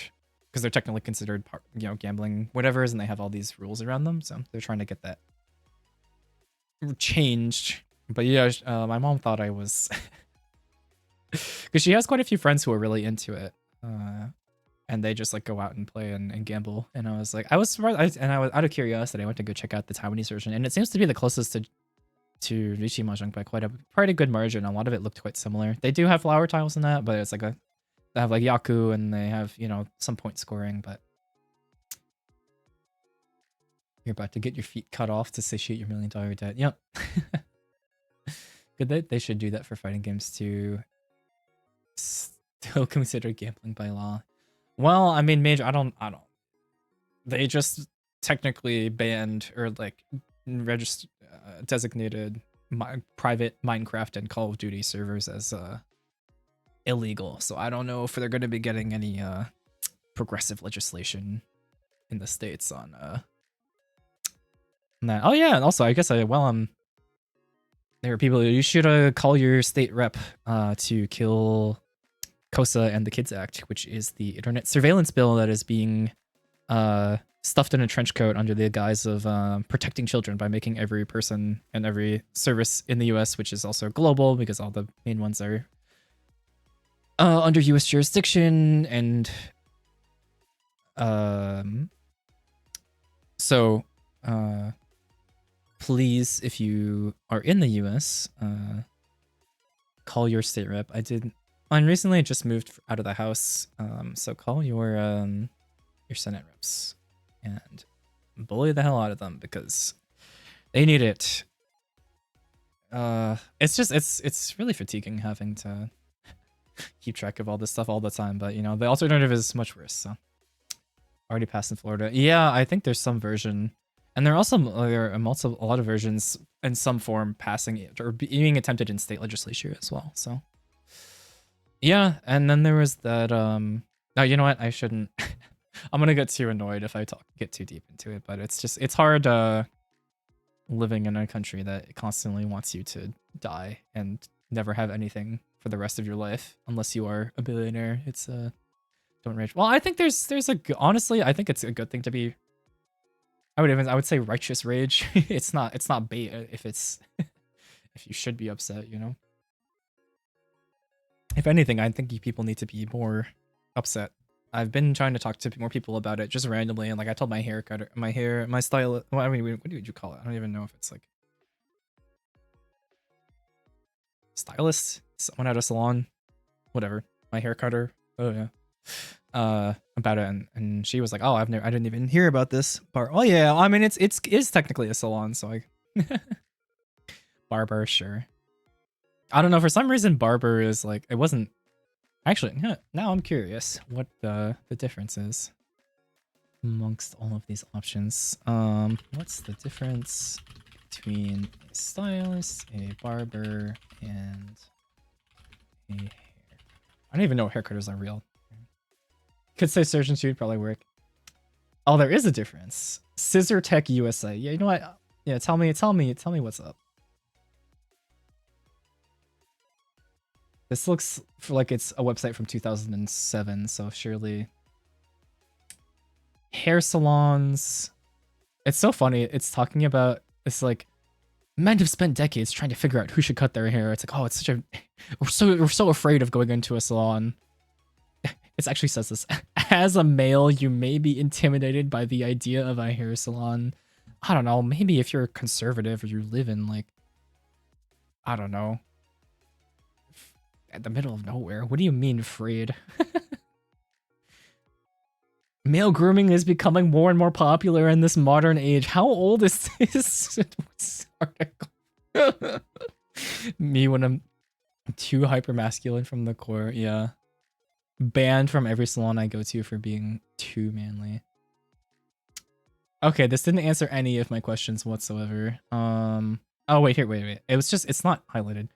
S1: because they're technically considered part, you know, gambling whatever, and they have all these rules around them. So they're trying to get that changed. But yeah, my mom thought I was, because she has quite a few friends who are really into it, and they just like go out and play and gamble. And I was like, I was surprised, and I was out of curiosity, I went to go check out the Taiwanese version, and it seems to be the closest to riichi mahjong by quite a good margin. A lot of it looked quite similar. They do have flower tiles in that, but it's like they have like yaku, and they have, you know, some point scoring. But you're about to get your feet cut off to satiate your $1 million debt. Yep. Good. They should do that for fighting games too. Still considered gambling by law. Well, I mean, major. I don't. They just technically banned, or like designated private Minecraft and Call of Duty servers as illegal. So I don't know if they're going to be getting any progressive legislation in the States on that. Oh yeah, and also I guess there are people, you should call your state rep to kill KOSA and the Kids Act, which is the internet surveillance bill that is being stuffed in a trench coat under the guise of protecting children by making every person and every service in the US, which is also global because all the main ones are under US jurisdiction, and So, please, if you are in the US, call your state rep. I recently just moved out of the house, so call your Senate reps and bully the hell out of them because they need it. It's really fatiguing having to keep track of all this stuff all the time, but you know, the alternative is much worse, so. Already passed in Florida. Yeah, I think there's some version. And there are also a lot of versions in some form passing it or being attempted in state legislature as well. So yeah, and then there was that oh, you know what? I shouldn't I'm gonna get too annoyed if I get too deep into it, but it's hard living in a country that constantly wants you to die and never have anything for the rest of your life unless you are a billionaire. It's don't rage. Well, I think there's honestly, I think it's a good thing to be. I would say righteous rage. it's not bait if it's if you should be upset, you know. If anything, I think people need to be more upset. I've been trying to talk to more people about it just randomly, and like I told my stylist. Well, I mean, what would you call it? I don't even know if it's like stylist, someone at a salon, whatever. My hair cutter. Oh yeah. About it, and she was like, "Oh, I didn't even hear about this part." Oh yeah, I mean, it's technically a salon, so I barber, sure. I don't know, for some reason barber is like, it wasn't actually. Now I'm curious what the difference is amongst all of these options. What's the difference between a stylist, a barber, and a hair? I don't even know what hair cutters are real. Could say surgeon shoe would probably work. Oh, there is a difference. Scissor Tech USA. Yeah, you know what? Yeah, tell me what's up. This looks like it's a website from 2007, so surely. Hair salons. It's so funny. It's talking about it's like men have spent decades trying to figure out who should cut their hair. It's like, oh, it's such a we're so afraid of going into a salon. It actually says this. As a male, you may be intimidated by the idea of a hair salon. I don't know. Maybe if you're conservative or you live in like, I don't know, at the middle of nowhere. What do you mean afraid? Male grooming is becoming more and more popular in this modern age. How old is this article? Me when I'm too hypermasculine from the core. Yeah. Banned from every salon I go to for being too manly. Okay, this didn't answer any of my questions whatsoever. Oh wait. It's not highlighted.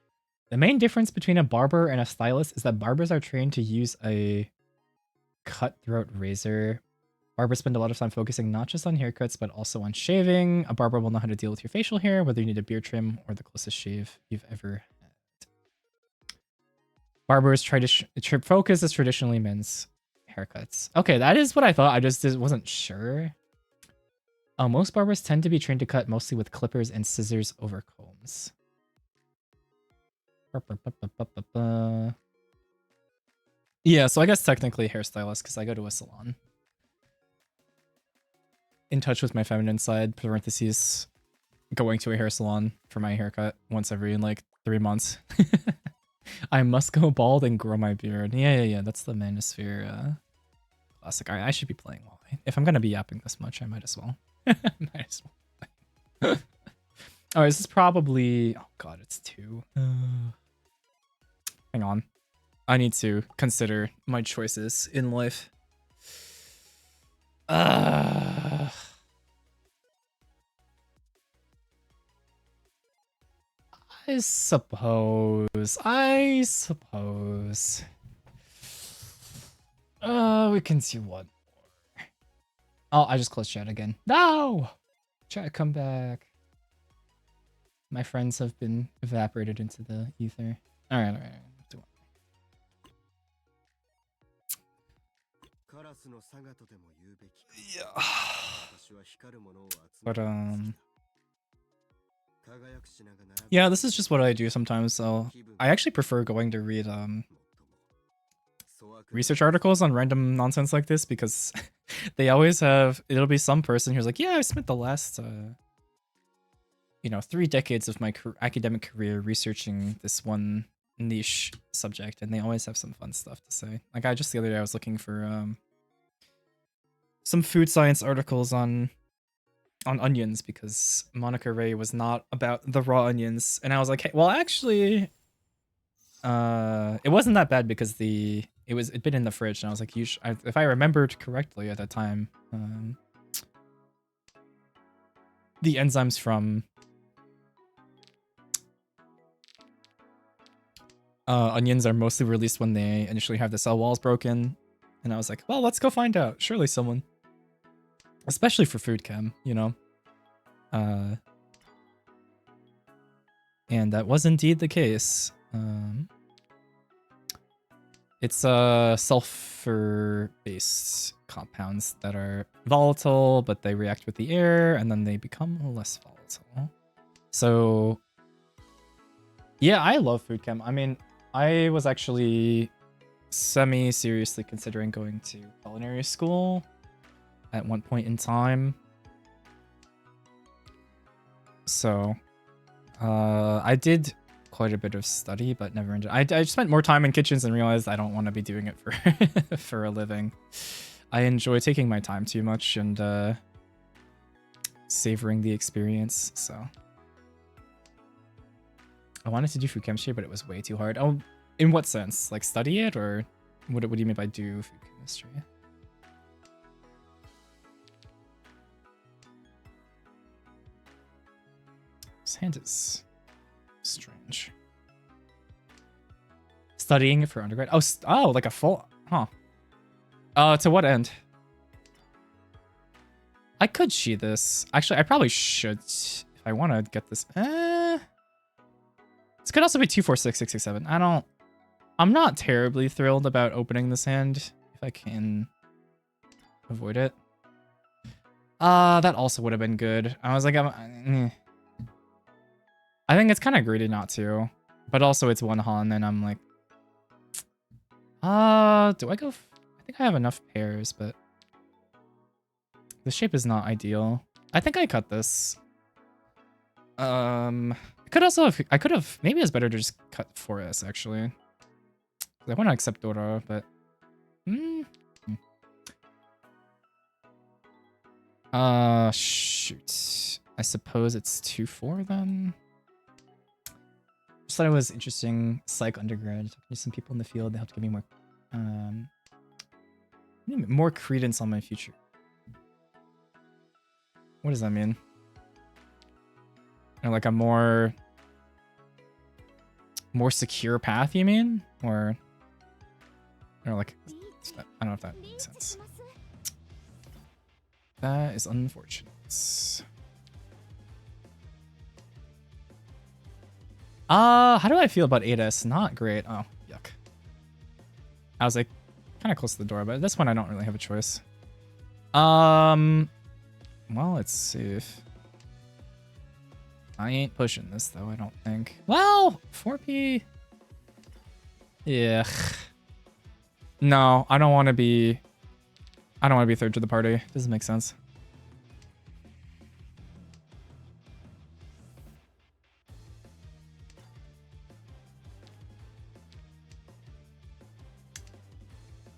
S1: The main difference between a barber and a stylist is that barbers are trained to use a cutthroat razor. Barbers spend a lot of time focusing not just on haircuts, but also on shaving. A barber will know how to deal with your facial hair, whether you need a beard trim or the closest shave you've ever had. Barbers focus is traditionally men's haircuts. Okay, that is what I thought. I just wasn't sure. Most barbers tend to be trained to cut mostly with clippers and scissors over combs. Yeah, so I guess technically hairstylist because I go to a salon. In touch with my feminine side, parentheses, going to a hair salon for my haircut once every like 3 months. I must go bald and grow my beard. Yeah. That's the Manosphere classic. I should be playing Wally. If I'm gonna be yapping this much, I might as well. Alright, this is probably... Oh god, it's 2. Hang on. I need to consider my choices in life. I suppose. We can see one more. Oh, I just closed chat again. No! Chat, come back. My friends have been evaporated into the ether. Alright. Yeah. But, yeah, this is just what I do sometimes, so I actually prefer going to read research articles on random nonsense like this because They always have, it'll be some person who's like, yeah, I spent the last, 3 decades of my academic career researching this one niche subject, and they always have some fun stuff to say. Like, just the other day I was looking for some food science articles on onions because Monica Ray was not about the raw onions, and I was like, hey, well, actually, it wasn't that bad because it'd been in the fridge, and I was like, if I remembered correctly at that time, the enzymes from onions are mostly released when they initially have the cell walls broken, and I was like, well, let's go find out. Surely someone, especially for food chem, and that was indeed the case. It's sulfur-based compounds that are volatile, but they react with the air, and then they become less volatile. So, yeah, I love food chem. I mean, I was actually semi-seriously considering going to culinary school at one point in time. So, I did quite a bit of study, but never ended. I spent more time in kitchens and realized I don't want to be doing it for for a living. I enjoy taking my time too much and savoring the experience. So I wanted to do food chemistry, but it was way too hard. Oh, in what sense? Like study it, or what do you mean by do food chemistry? This hand is strange. Studying it for undergrad? Oh, like a full, huh? To what end? I could cheat this. Actually, I probably should if I want to get this. This could also be 2, 4, 6, 6, 6, 7. I'm not terribly thrilled about opening this hand if I can avoid it. That also would have been good. I was like, I think it's kind of greedy not to, but also it's one Han, and I'm like, do I go? I think I have enough pairs, but the shape is not ideal. I think I cut this. I could have, maybe it's better to just cut 4S actually. I want to accept Dora, but shoot. I suppose it's 2-4 then. Just thought it was interesting. Psych undergrad. Talking to some people in the field, they helped give me more credence on my future. What does that mean? Or like a more secure path, you mean? Or like, I don't know if that makes sense. That is unfortunate. How do I feel about 8S? Not great. Oh, yuck. I was like kind of close to the door, but at this point I don't really have a choice. Well, let's see if I ain't pushing this though, I don't think. Well, 4P. Yeah. No, I don't want to be third to the party. Doesn't make sense.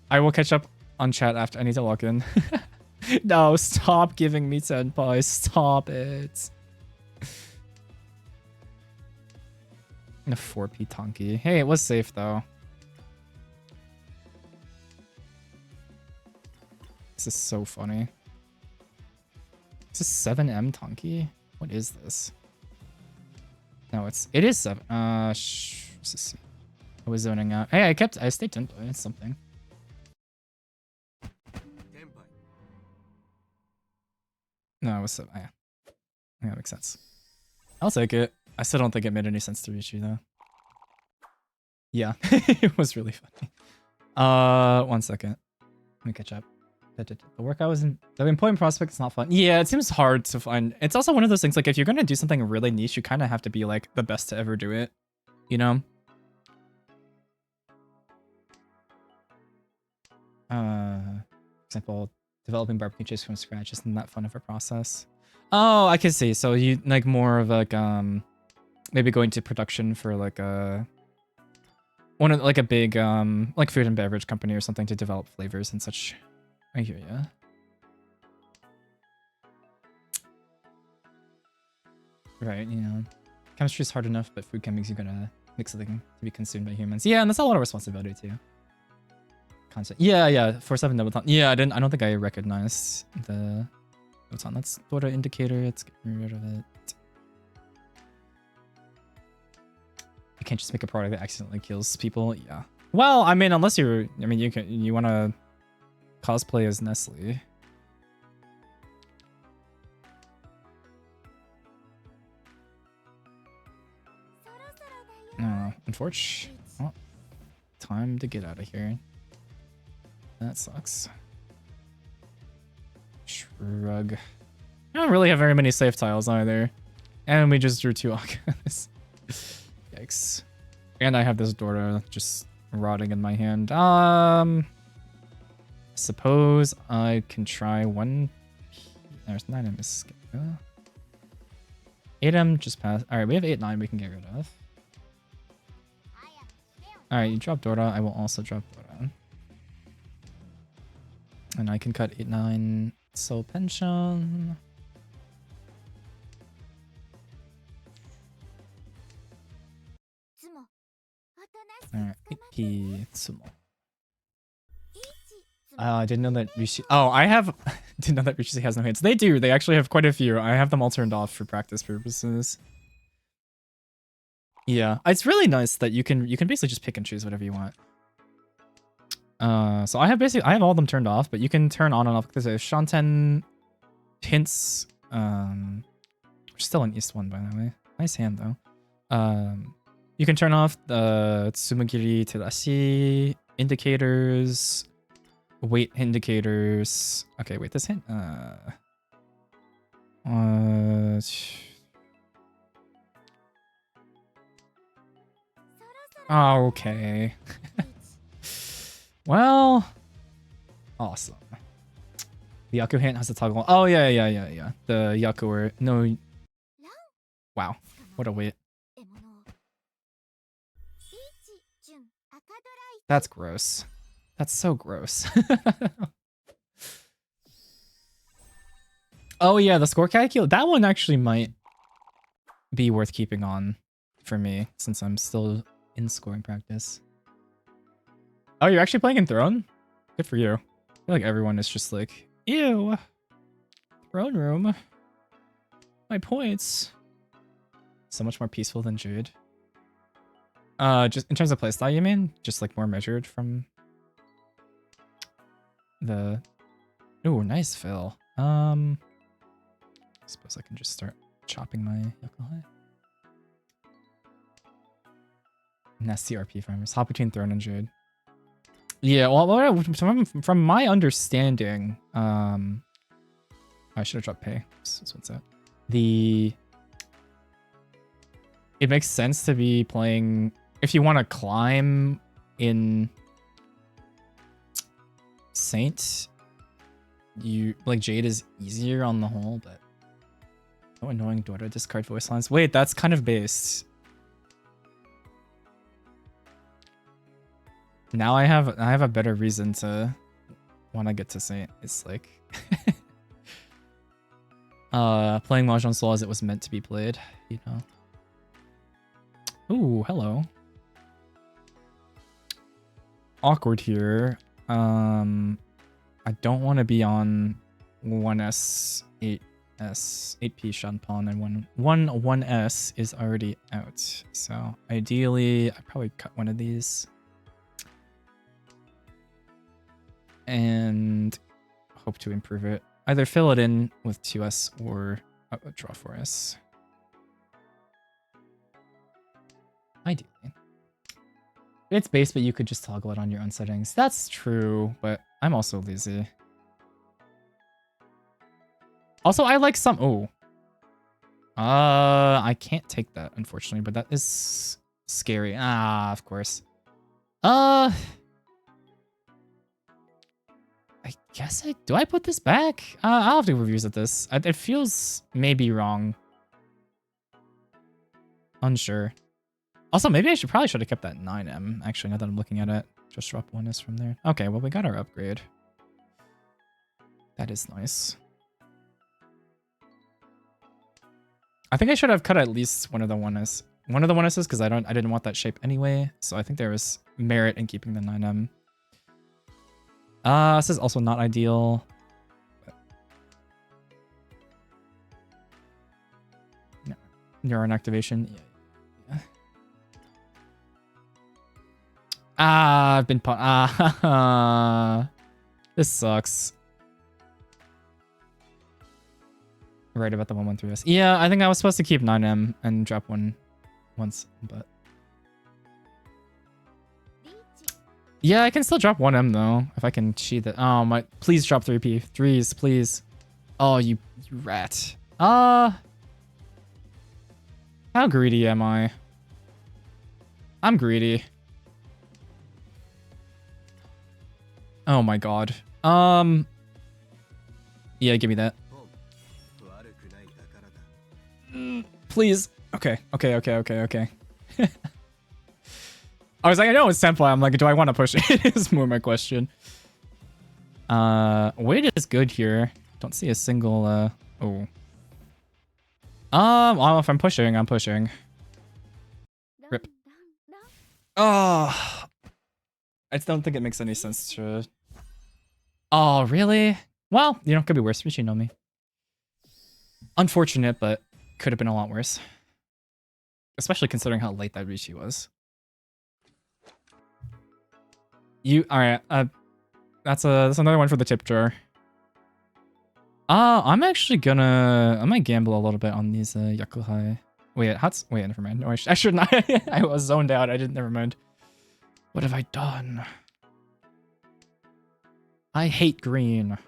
S1: I will catch up on chat after. I need to log in. No, stop giving me senpai. Stop it. A 4P Tonki. Hey, it was safe though. This is so funny. Is this 7M Tonki? What is this? No, it is 7. Let's just see. I was zoning out. Hey, I stayed tuned. It's something. No, it was 7. Yeah. Yeah, that makes sense. I'll take it. I still don't think it made any sense to reach you though. Yeah, it was really funny. 1 second. Let me catch up. The work I was in, the employment prospect is not fun. Yeah, it seems hard to find. It's also one of those things, like, if you're going to do something really niche, you kind of have to be, like, the best to ever do it, you know? For example, Developing barbecue chips from scratch isn't that fun of a process. Oh, I can see. So you like more of like maybe going to production for like a one of like a big like food and beverage company or something to develop flavors and such. I hear ya. Right, you know. Chemistry is hard enough, but food chemics you gotta mix something to be consumed by humans. Yeah, and that's a lot of responsibility too. Concept. Yeah, 4-7 double time. Yeah, I don't think I recognized the what's on. That's Dora indicator. Let's get rid of it. You can't just make a product that accidentally kills people. Yeah. Well, I mean, unless you're, I mean, you want to cosplay as Nestle. No, unfortunately. Oh, time to get out of here. That sucks. Shrug. I don't really have very many safe tiles either. And we just drew 2 Akas. Yikes. And I have this Dora just rotting in my hand. Suppose I can try one. There's 9M is skip. 8M just passed. Alright, we have 8-9 we can get rid of. Alright, you drop Dora. I will also drop Dora. And I can cut 8-9 soul pension. Alright, P Tsumo. I didn't know that Riichi. Oh, I have. Didn't know that Riichi has no hits. They do. They actually have quite a few. I have them all turned off for practice purposes. Yeah, it's really nice that you can basically just pick and choose whatever you want. So I have all of them turned off, but you can turn on and off. There's a Shanten hints. We're still in East 1 by the way. Nice hand though. You can turn off the Tsumagiri Terashi indicators, weight indicators. Okay, wait, this hint. Okay. Well, awesome. The Yaku hint has a toggle. Oh yeah. The Yaku or no. Wow, what a wait. That's gross. That's so gross. Oh yeah, the score calculator. That one actually might be worth keeping on for me since I'm still in scoring practice. Oh, you're actually playing in Throne? Good for you. I feel like everyone is just like, ew. Throne room. My points. So much more peaceful than Jade. Just in terms of playstyle, you mean? Just like more measured from the... Ooh, nice fill. I suppose I can just start chopping my Yokohai. Nasty RP farmers. Hop between Throne and Jade. Yeah, well, from my understanding, I should have dropped pay. So what's that? It makes sense to be playing if you want to climb in Saint. You like Jade is easier on the whole, but so annoying. Dora discard voice lines. Wait, that's kind of based. Now I have a better reason to want to get to Saint. It's like playing Mahjong Soul as it was meant to be played, you know. Ooh, hello. Awkward here. I don't want to be on 1S, 8S, 8P Shanpon, and 1S is already out. So ideally, I probably cut one of these. And hope to improve it. Either fill it in with 2S or draw 4S. Ideally. It's base, but you could just toggle it on your own settings. That's true, but I'm also lazy. Also, I like some... Oh. I can't take that, unfortunately, but that is scary. Ah, of course. I guess do I put this back? I'll have to revisit this. It feels maybe wrong. Unsure. Also, maybe I probably should have kept that 9M, actually, now that I'm looking at it. Just drop 1S from there. Okay, well, we got our upgrade. That is nice. I think I should have cut at least one of the 1S. One of the 1S's, because I didn't want that shape anyway. So I think there was merit in keeping the 9M. This is also not ideal. No. Neuron activation. Yeah. I've been this sucks. Right about the 113S. Yeah, I think I was supposed to keep 9M and drop one once, but yeah, I can still drop 1M though if I can cheat it. Oh my! Please drop 3P, threes, please. Oh, you rat. How greedy am I? I'm greedy. Oh my god. Yeah, give me that. Please. Okay. I was like, I know it's Senpai. I'm like, do I want to push it? Is more my question. Weight is good here. Don't see a single, oh. Well, if I'm pushing, I'm pushing. Rip. Oh. I don't think it makes any sense to... Oh, really? Well, you know, could be worse. Riichi know me. Unfortunate, but could have been a lot worse. Especially considering how late that Riichi was. Alright, that's another one for the tip jar. I'm actually I might gamble a little bit on these, Yakuhai. Wait, never mind. No, I should not. I was zoned out. Never mind. What have I done? I hate green.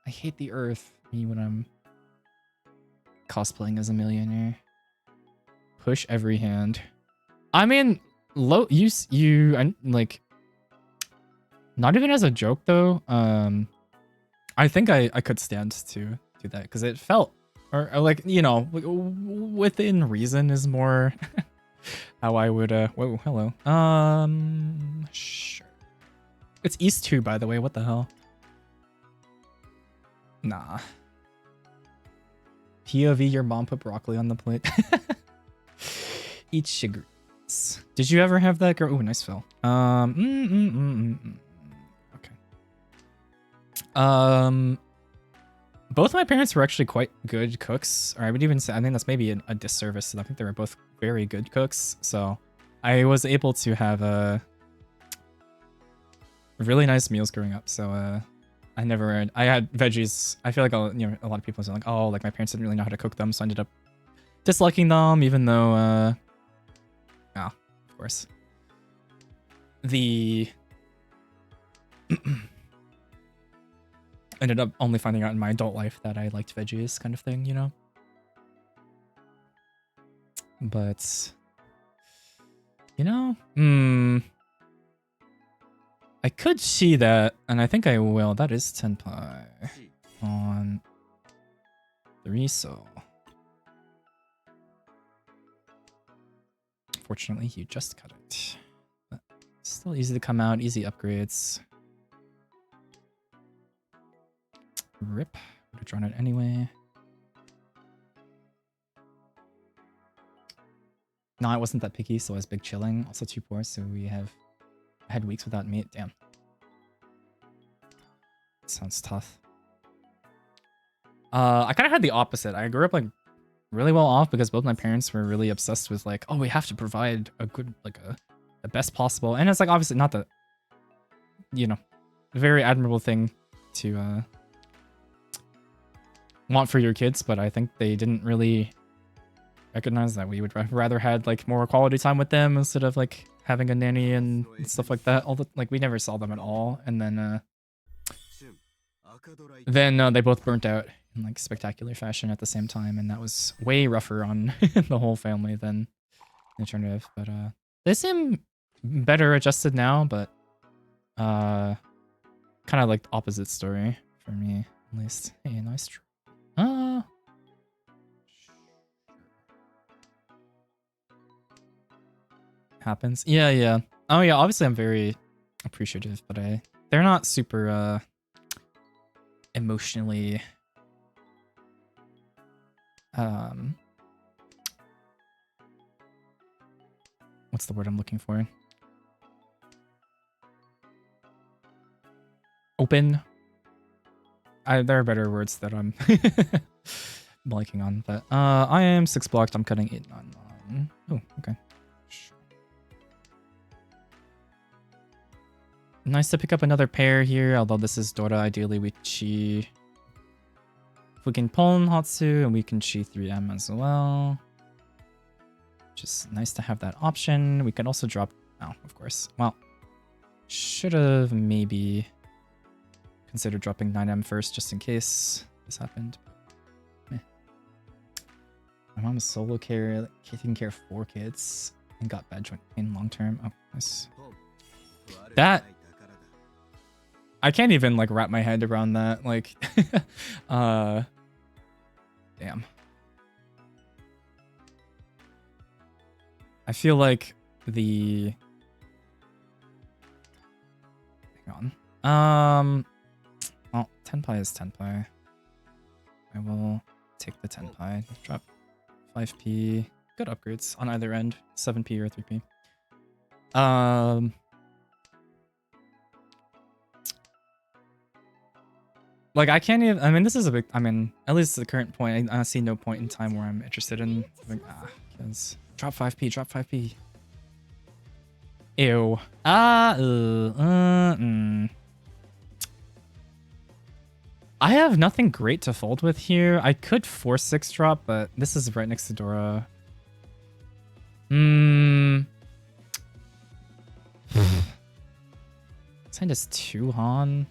S1: I hate the earth. Me when I'm cosplaying as a millionaire. Push every hand. I mean, like, not even as a joke though. I think I could stand to do that because it felt, or like, you know, within reason is more how I would. Whoa, hello. Sure. It's East 2, by the way. What the hell? Nah. POV, your mom put broccoli on the plate. Eat sugars. Did you ever have that girl? Ooh, nice fill. Okay. Both my parents were actually quite good cooks, or I would even say, I think that's maybe a disservice. I think they were both very good cooks, so I was able to have really nice meals growing up. So I had veggies. I feel like a lot of people are like, oh, like my parents didn't really know how to cook them, so I ended up disliking them, even though of course, ended up only finding out in my adult life that I liked veggies, kind of thing, you know. But you know, I could see that, and I think I will. That is Tenpai on 3, so fortunately you just cut it. But still easy to come out, easy upgrades. Rip. Would have drawn it anyway. No, I wasn't that picky, so I was big chilling. Also 2 poor, so we had weeks without meat. Damn. Sounds tough. I kind of had the opposite. I grew up like really well off because both my parents were really obsessed with like, oh, we have to provide a good, like the best possible. And it's like obviously not the, you know, very admirable thing to want for your kids, but I think they didn't really recognize that we would rather had like more quality time with them instead of like having a nanny and stuff like that. Like we never saw them at all, and then they both burnt out in like spectacular fashion at the same time, and that was way rougher on the whole family than the alternative. But they seem better adjusted now, but Kind of like the opposite story for me, at least. Hey, nice try. Happens. Yeah, yeah. Oh yeah, obviously I'm very appreciative, but they're not super emotionally what's the word I'm looking for? Open. There are better words that I'm blanking on, but I am 6 blocked. I'm cutting 899. Oh, okay. Nice to pick up another pair here, although this is Dora. Ideally, we chi. We can Pon Hatsu and we can chi 3M as well. Just nice to have that option. We can also drop. Oh, of course. Well, should have maybe considered dropping 9M first just in case this happened. Eh. My mom is solo care, taking care of 4 kids and got bad joint pain long term. Oh, nice. That I can't even like wrap my head around that. Like, damn. I feel like the. Hang on. Well, Tenpai is Tenpai. I will take the Tenpai. Drop 5p. Good upgrades on either end. 7p or 3p. Like, I can't even... I mean, this is a big... I mean, at least at the current point, I see no point in time where I'm interested in... Like, because... Drop 5p, drop 5p. Ew. I have nothing great to fold with here. I could force 6 drop, but this is right next to Dora. This hand is 2 Han.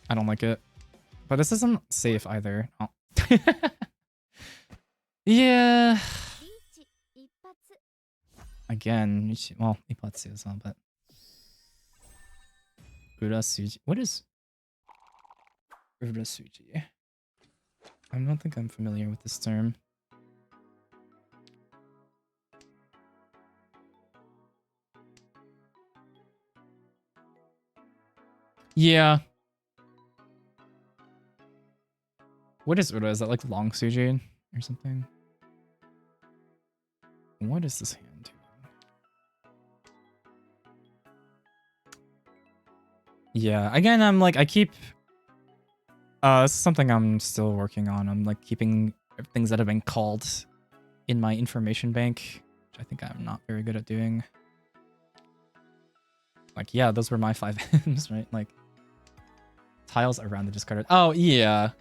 S1: I don't like it. But this isn't safe either. Oh. Yeah. Again, well, Ipatsu as well, but... Urasuji. What is... Urasuji? I don't think I'm familiar with this term. Yeah. What is Ura? Is that like long Suji or something? What is this hand doing? Yeah, again, I'm like, I keep... this is something I'm still working on. I'm like keeping things that have been called in my information bank, which I think I'm not very good at doing. Like, yeah, those were my 5 M's, right? Like, tiles around the discarded. Oh, yeah.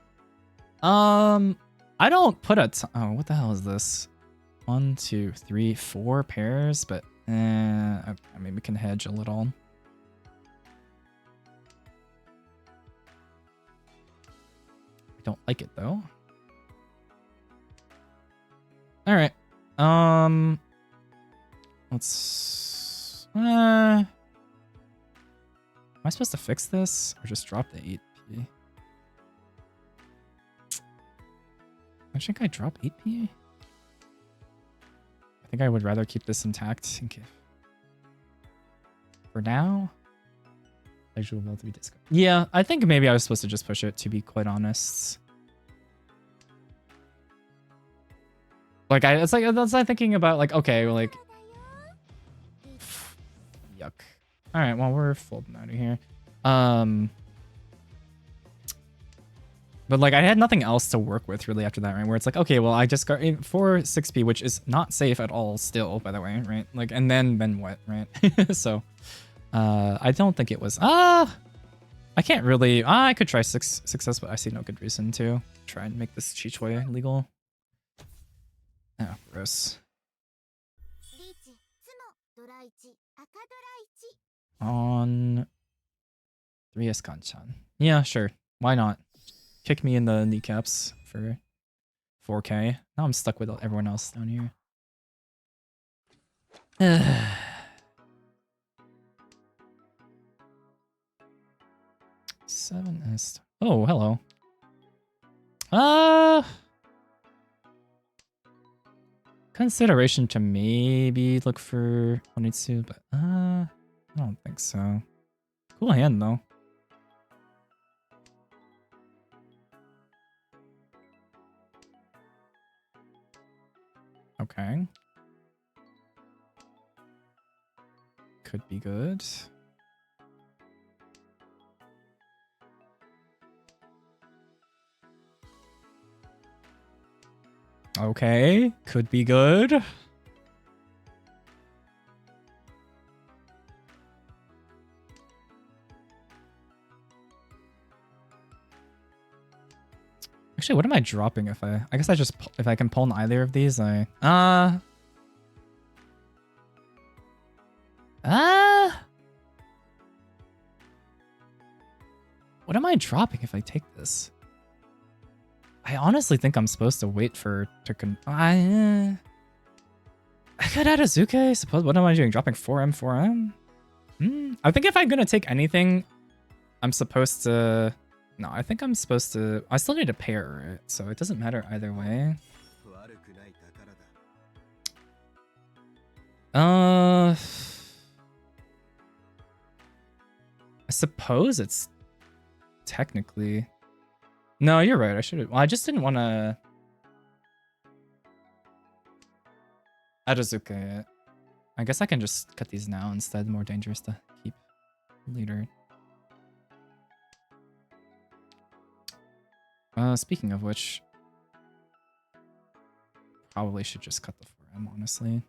S1: I don't put oh, what the hell is this? 1, 2, 3, 4 pairs, but I mean, we can hedge a little. I don't like it though. All right. Let's. Am I supposed to fix this or just drop the 8p? I think I drop 8p. I think I would rather keep this intact in case. For now, pleasurable to be discarded. Yeah, I think maybe I was supposed to just push it, to be quite honest. Like, it's like, that's like thinking about, like, okay, like... Yuck. Alright, well, we're folding out of here. But, like, I had nothing else to work with, really, after that, right? Where it's like, okay, well, I just got 4 6p, which is not safe at all still, by the way, right? Like, and then what, right? So, I don't think it was... I can't really... I could try success, but I see no good reason to try and make this Chichoi legal. Oh, gross. On 3S Kanchan. Yeah, sure. Why not? Kick me in the kneecaps for 4k. Now I'm stuck with everyone else down here. 7S. Oh, hello. Uh, consideration to maybe look for Onitsu, but I don't think so. Cool hand though. Okay. Could be good. Okay, could be good. Actually, what am I dropping if I guess I just if I can pull on either of these, I what am I dropping if I take this? I honestly think I'm supposed to wait for I could add a Zuke, suppose. What am I doing? Dropping 4M, 4M? I think if I'm gonna take anything, I'm supposed to... No, I think I'm supposed to... I still need a pair, right? So it doesn't matter either way. I suppose it's technically... No, you're right. I should have... Well, I just didn't want to... add a Zuke. I guess I can just cut these now instead. More dangerous to keep later. Speaking of which, probably should just cut the 4M, honestly.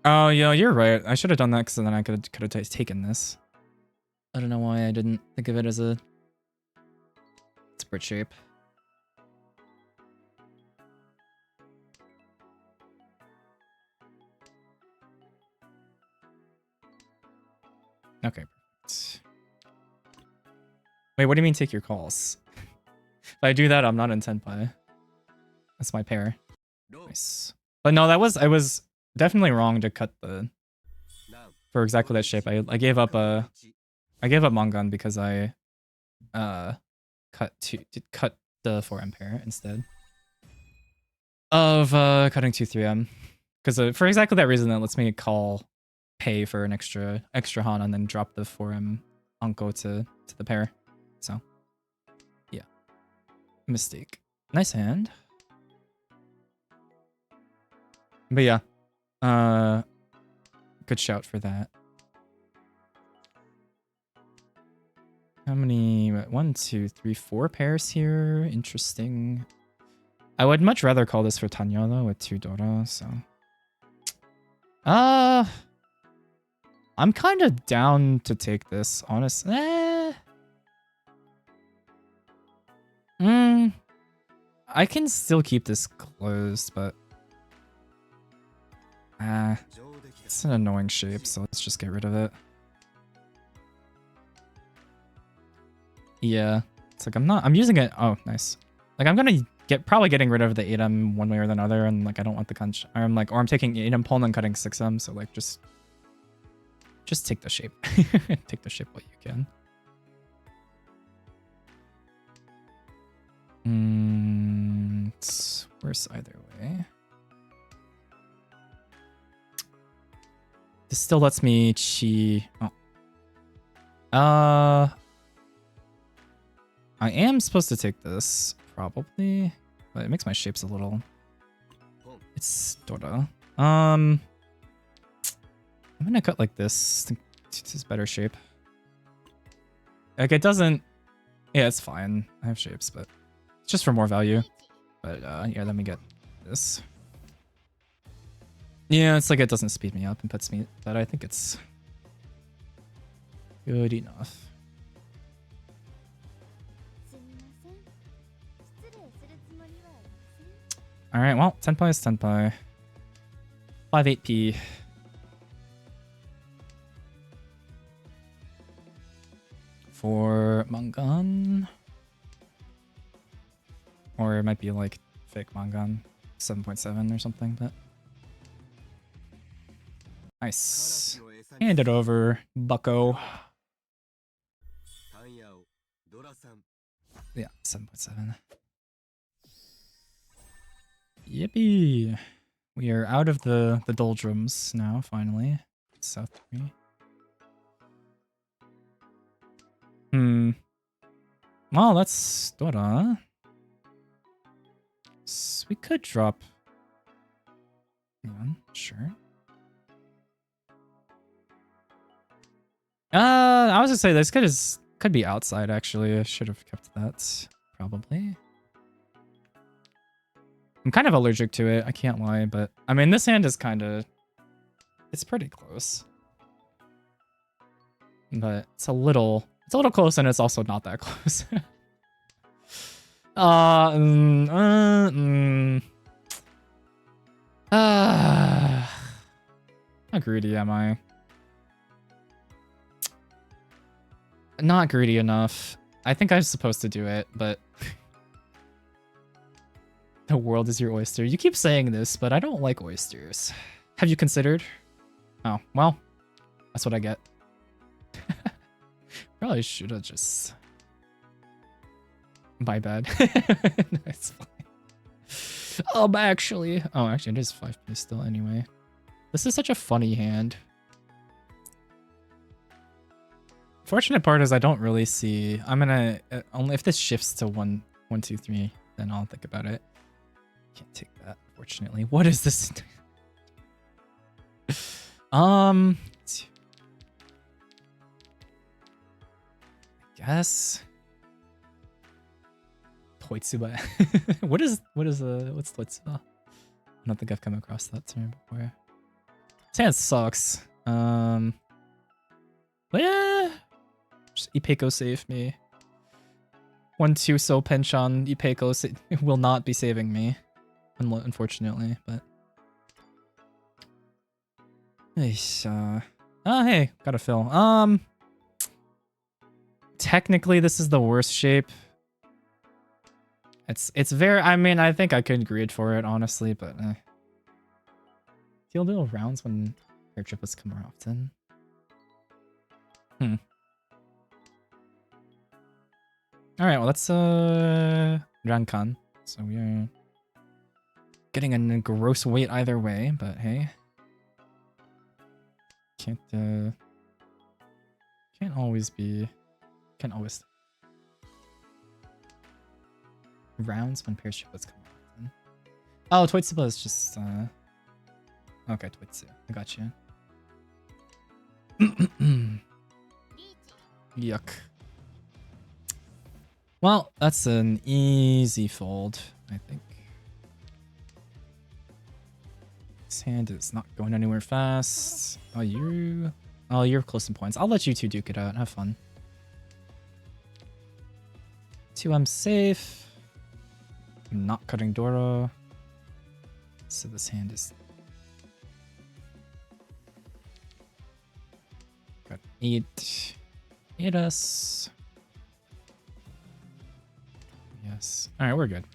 S1: Oh, yeah, you're right. I should have done that because then I could have taken this. I don't know why I didn't think of it as a split shape. Okay. Wait, what do you mean take your calls? If I do that, I'm not in Tenpai. That's my pair. Nice. But no, I was definitely wrong to cut the... For exactly that shape. I gave up Mongun because I cut the 4M pair instead of cutting 2-3M. Because for exactly that reason, that lets me pay for an extra Han and then drop the 4M Anko to the pair. So yeah, mistake. Nice hand. But yeah, good shout for that. How many? 1, 2, 3, 4 pairs here. Interesting. I would much rather call this for Tanya though with 2 Dora. So, I'm kind of down to take this. Honestly, I can still keep this closed, but it's an annoying shape. So let's just get rid of it. Yeah, it's like I'm using it. Oh, nice. Like I'm gonna probably getting rid of the 8M one way or another, and like I don't want the conch. Or I'm taking 8M pull and then cutting 6M. So like just take the shape. Take the shape what you can. It's worse either way. This still lets me chi. Oh. I am supposed to take this, probably, but it makes my shapes a little... It's Dora. I'm gonna cut like this. I think this is better shape. Like it doesn't... Yeah, it's fine. I have shapes, but it's just for more value. But yeah, let me get this. Yeah, it's like it doesn't speed me up and puts me... But I think it's good enough. Alright, well, Tenpai is Tenpai. 5-8p. For Mangan. Or it might be like fake Mangan. 7.7 or something, but nice. Hand it over, bucko. Yeah, 7.7. Yippee! We are out of the doldrums now, finally. South 3. Well, that's Dora. We could drop. Yeah, sure. I was gonna say this could be outside actually. I should have kept that probably. I'm kind of allergic to it. I can't lie, but I mean this hand is it's pretty close. But it's a little close, and it's also not that close. How greedy am I? Not greedy enough. I think I'm supposed to do it, but the world is your oyster. You keep saying this, but I don't like oysters. Have you considered? Oh, well, that's what I get. Probably should have just... My bad. No, it's fine. Actually... Actually, it is 5p still anyway. This is such a funny hand. Fortunate part is I don't really see... I'm gonna... only if this shifts to 1, 2, 3, then I'll think about it. Can't take that, fortunately. What is this? I guess... Toitsuba. what's Toitsuba? I don't think I've come across that term before. This hand sucks. But yeah. Just Ipeko save me. 1-2 so Penchon Ipeko will not be saving me. Unfortunately, but... Oh, hey, got a fill. Technically, this is the worst shape. It's very... I mean, I think I could greed for it, honestly, but... Deal little rounds when air triplets come more often. Alright, well, that's, Rankan. So we are... getting a gross weight either way, but hey. Can't always be... Can't always... Rounds when pair triplets come often. Oh, Toitsuba is just, Okay, Toitsu. I got you. Yuck. Well, that's an easy fold, I think. This hand is not going anywhere fast. Oh, you're close in points. I'll let you two duke it out. Have fun. 2M safe. I'm not cutting Dora. So this hand is... Got 8. 8 us. Yes. Alright, we're good.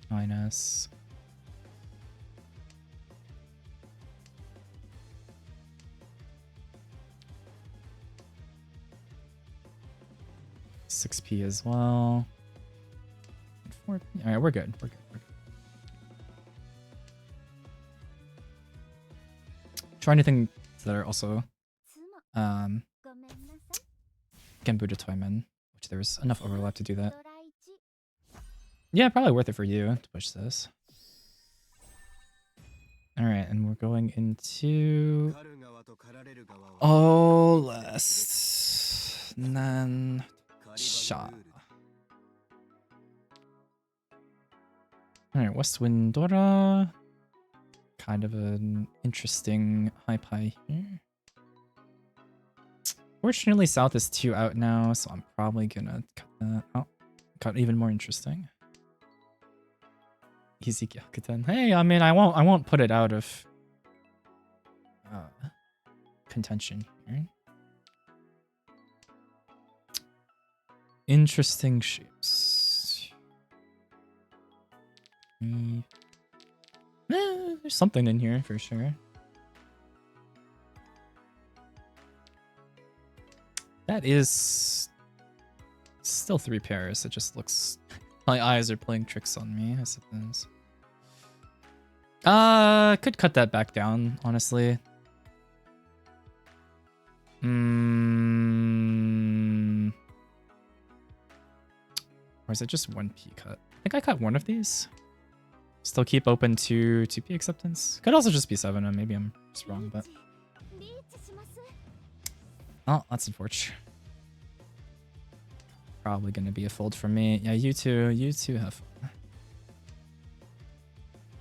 S1: Minus. $6p as well. 4p. Alright, we're good. We're good. We're good. Try anything that are also Genbuta Toymen, which there's enough overlap to do that. Yeah, probably worth it for you to push this. Alright, and we're going into... last... Nan... Sha. Alright, Westwind Dora. Kind of an interesting high pie here. Fortunately, South is 2 out now, so I'm probably gonna cut that. Oh, got even more interesting. Easy Gyakuten. Hey, I mean, I won't put it out of contention here. Interesting shapes. There's something in here for sure. That is still 3 pairs. It just looks... My eyes are playing tricks on me, I suppose. Could cut that back down, honestly. Or is it just 1p cut? I think I cut one of these. Still keep open to 2p acceptance. Could also just be 7, and maybe I'm just wrong, but... Oh, that's unfortunate. Probably gonna be a fold for me. Yeah, you two have fun.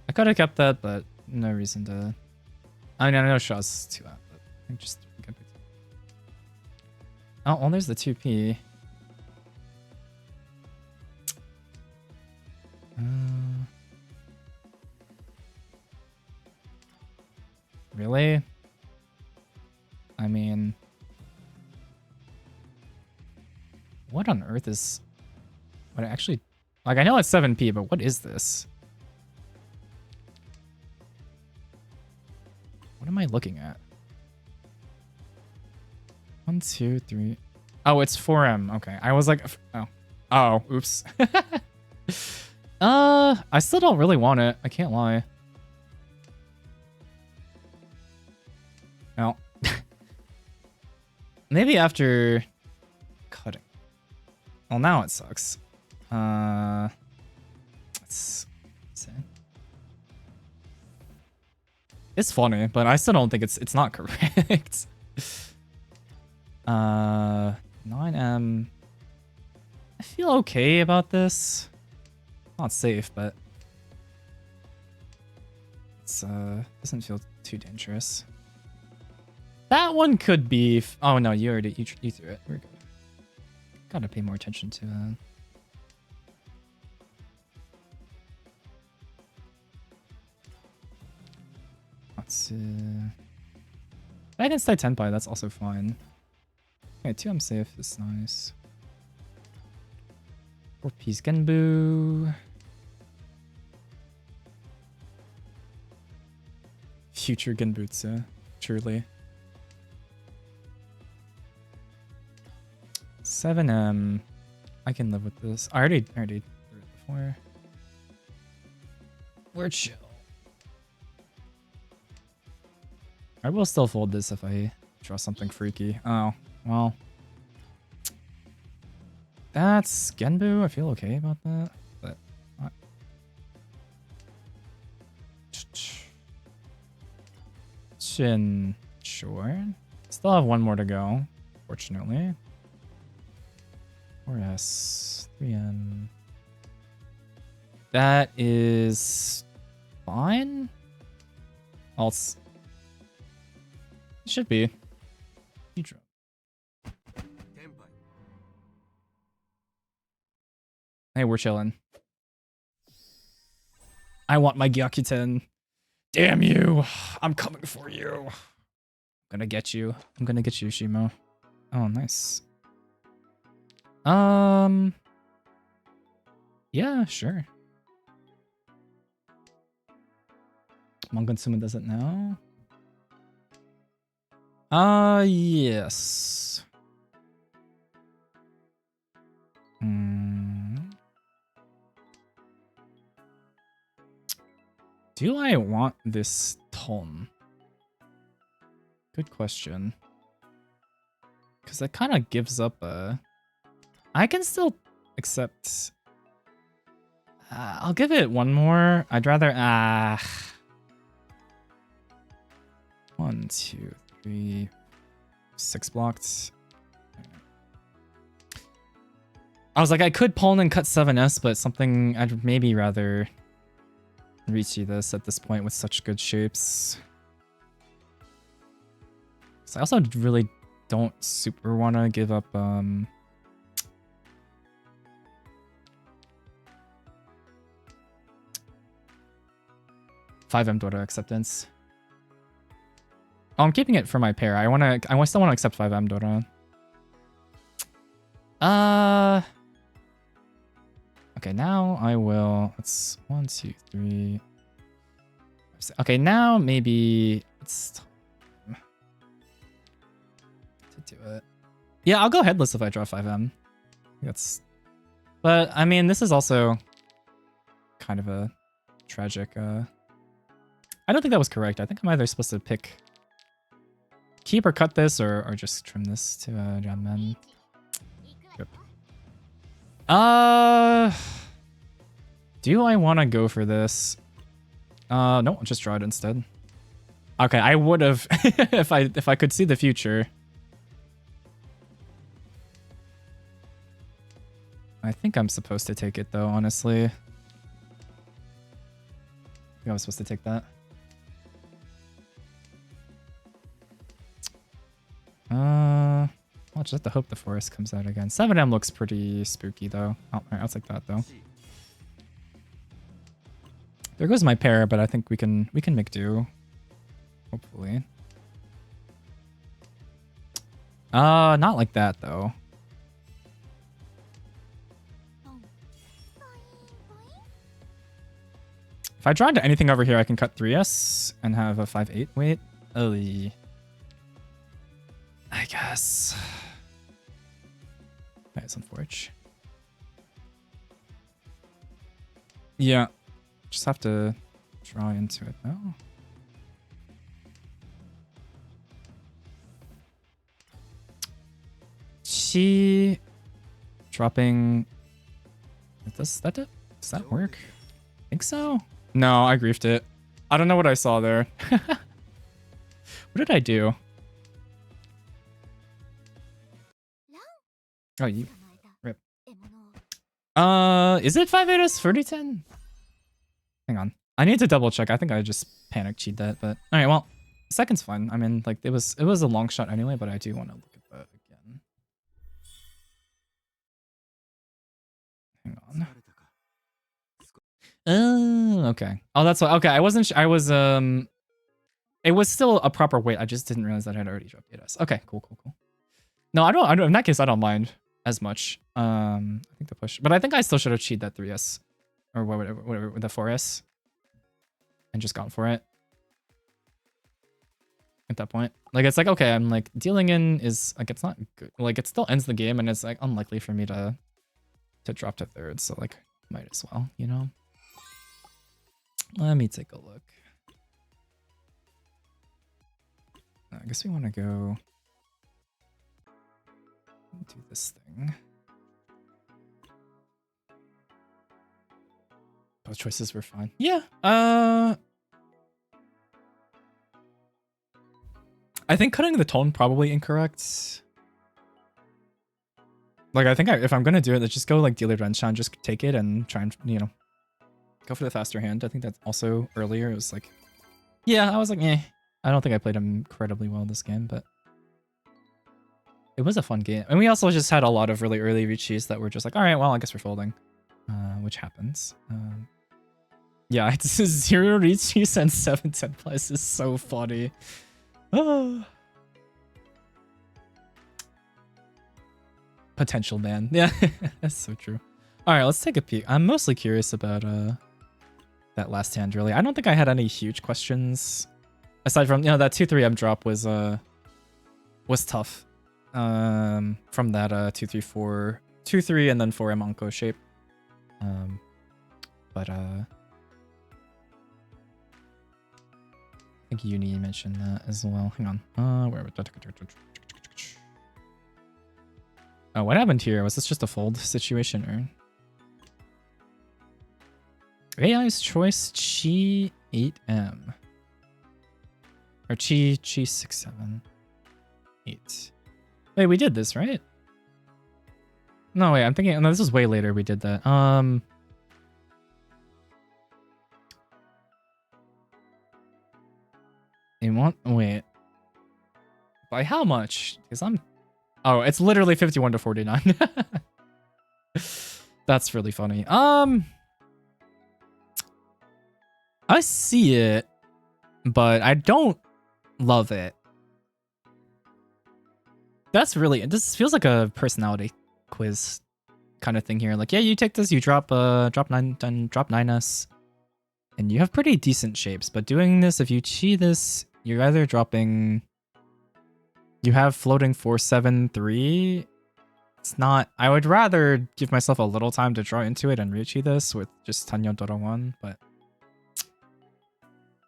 S1: I could have kept that, but no reason to... I mean, I know Shaw's 2 out, but I think just... Oh, well, there's the 2p. Really? I mean... What on earth is... What actually... Like, I know it's 7p, but what is this? What am I looking at? 1, 2, 3... Oh, it's 4M. Okay, I was like... Oh. Oh, oops. I still don't really want it. I can't lie. No. Maybe after cutting. Well, now it sucks. Let's see. It's funny, but I still don't think it's not correct. 9M. I feel okay about this. Not safe, but it's doesn't feel too dangerous. That one could be. Oh no, you already you threw it. We're good. Gotta pay more attention to it. Let's see. I can stay 10 by. That's also fine. Okay, 2M safe is nice. 4P's Genbu. Future Genbutsu, truly. 7M. I can live with this. I already threw it before. We're chill. I will still fold this if I draw something freaky. Oh, well. That's Genbu. I feel okay about that. But Chin. Sure. Still have one more to go, fortunately. 4S. 3M. That is fine. It should be. Hydro. Hey, we're chilling. I want my Gyakuten. Damn you! I'm coming for you. I'm gonna get you. I'm gonna get you, Shimo. Oh, nice. Yeah, sure. Mongansuma doesn't know. Yes. Do I want this tone? Good question. Because that kind of gives up a... I can still accept... I'll give it one more. I'd rather... 1, 2, 3... 6 blocked. I was like, I could pawn and cut 7S, but something I'd maybe rather riichi this at this point with such good shapes. So I also really don't super want to give up 5M Dora acceptance. Oh, I'm keeping it for my pair. I still want to accept 5M Dora. Okay, now I will. Let's 1, 2, 3. Okay, now maybe it's time to do it. Yeah, I'll go headless if I draw 5M. That's. But I mean, this is also kind of a tragic. I don't think that was correct. I think I'm either supposed to pick keep or cut this, or just trim this to jam men. Yep. Do I want to go for this? No, I'll just draw it instead. Okay, I would have if I could see the future. I think I'm supposed to take it though, honestly. I think I was supposed to take that. I'll just have to hope the forest comes out again. 7M looks pretty spooky though. Oh, alright, I'll take that though. There goes my pair, but I think we can make do. Hopefully. Not like that though. If I draw into anything over here, I can cut 3S and have a 5-8 weight. Oh, I guess. That's unfortunate. Yeah. Just have to draw into it now. She dropping. Does that work? I think so. No, I griefed it. I don't know what I saw there. What did I do? Oh, you rip. Is it 5-8s 30-10? Hang on. I need to double check. I think I just panic cheat that, but all right, well, second's fine. I mean, like it was a long shot anyway, but I do want to look at that again. Hang on. Oh, okay. Oh, that's why. Okay, I wasn't. I was. It was still a proper weight. I just didn't realize that I had already dropped 8S. Okay, cool. No, I don't. In that case, I don't mind as much. I think the push, but I think I still should have cheated that 3S or whatever with the 4S, and just gone for it. At that point, like it's like okay, I'm like dealing in is like it's not good. Like it still ends the game, and it's like unlikely for me to drop to third. So like might as well, you know. Let me take a look. I guess we want to go do this thing. Both choices were fine. Yeah. I think cutting the tone probably incorrect. Like I think if I'm gonna do it, let's just go like dealer Renshan, just take it and try and go for the faster hand. I think that's also earlier. It was like, yeah, I was like, eh. I don't think I played him incredibly well this game, but it was a fun game. And we also just had a lot of really early riichis that were just like, all right, well, I guess we're folding, which happens. Yeah, it's 0 riichis and 7-10 plus is so funny. Oh. Potential ban. Yeah, that's so true. All right, let's take a peek. I'm mostly curious about that last hand, really. I don't think I had any huge questions. Aside from, that 2-3M drop was tough. From that 2-3-4, 2-3 and then 4M Onko shape. But I think Uni mentioned that as well. Hang on. Where? Oh, what happened here? Was this just a fold situation or? AI's choice Chi 8M. Or Chi 6-7. 8. Wait, we did this, right? No, wait, I'm thinking. No, this was way later we did that. Wait. By how much? Because I'm. Oh, it's literally 51 to 49. That's really funny. I see it, but I don't love it. That's really. This feels like a personality quiz kind of thing here. Like, yeah, you take this, you drop 9s, and you have pretty decent shapes. But doing this, if you chi this, you're either dropping. You have floating 4-7-3. It's not. I would rather give myself a little time to draw into it and riichi this with just Tanyo Doro 1, but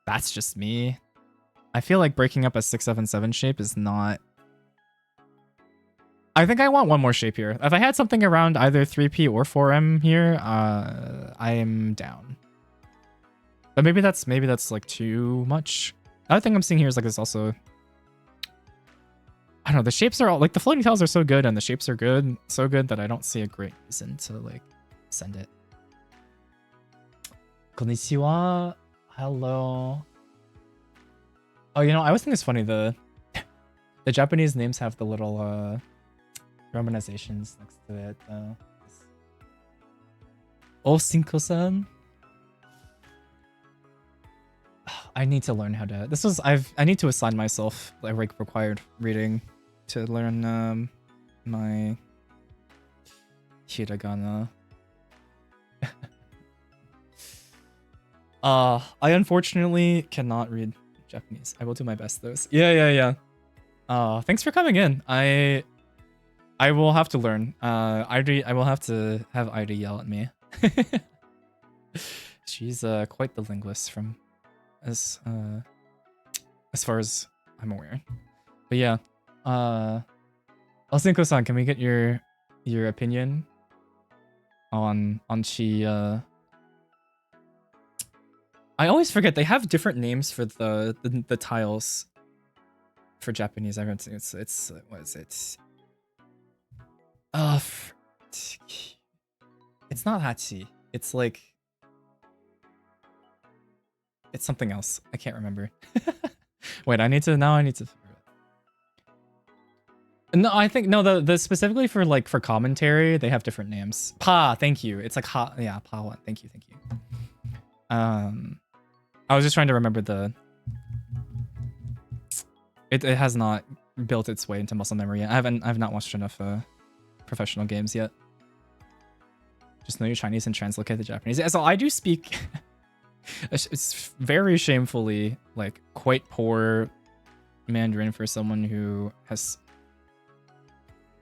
S1: that's just me. I feel like breaking up a 6-7-7 shape is not. I think I want one more shape here. If I had something around either 3P or 4M here, I am down. But maybe that's like too much. Other thing I'm seeing here is like there's also. I don't know, the shapes are all like the floating tiles are so good and the shapes are good, so good that I don't see a great reason to like send it. Konnichiwa. Hello. Oh, you know, I always think it's funny the Japanese names have the little romanizations next to it. Osinko-san. I need to learn how to. I need to assign myself like required reading to learn my hiragana. I unfortunately cannot read Japanese. I will do my best though. Yeah. Thanks for coming in. I will have to learn. I will have to have Ida yell at me. She's quite the linguist from as far as I'm aware. But yeah. Osinko-san, can we get your opinion on chi? I always forget they have different names for the tiles for Japanese. I don't it's what is it? It's not hachi. It's like it's something else. I can't remember. Wait, I need to figure it. No, I think no, the specifically for like for commentary, they have different names. Pa, thank you. It's like ha, yeah, pa one. Thank you. I was just trying to remember the. It has not built its way into muscle memory yet. I've not watched enough professional games yet. Just know your Chinese and translocate the Japanese. Yeah, so I do speak. It's very shamefully like quite poor Mandarin for someone who has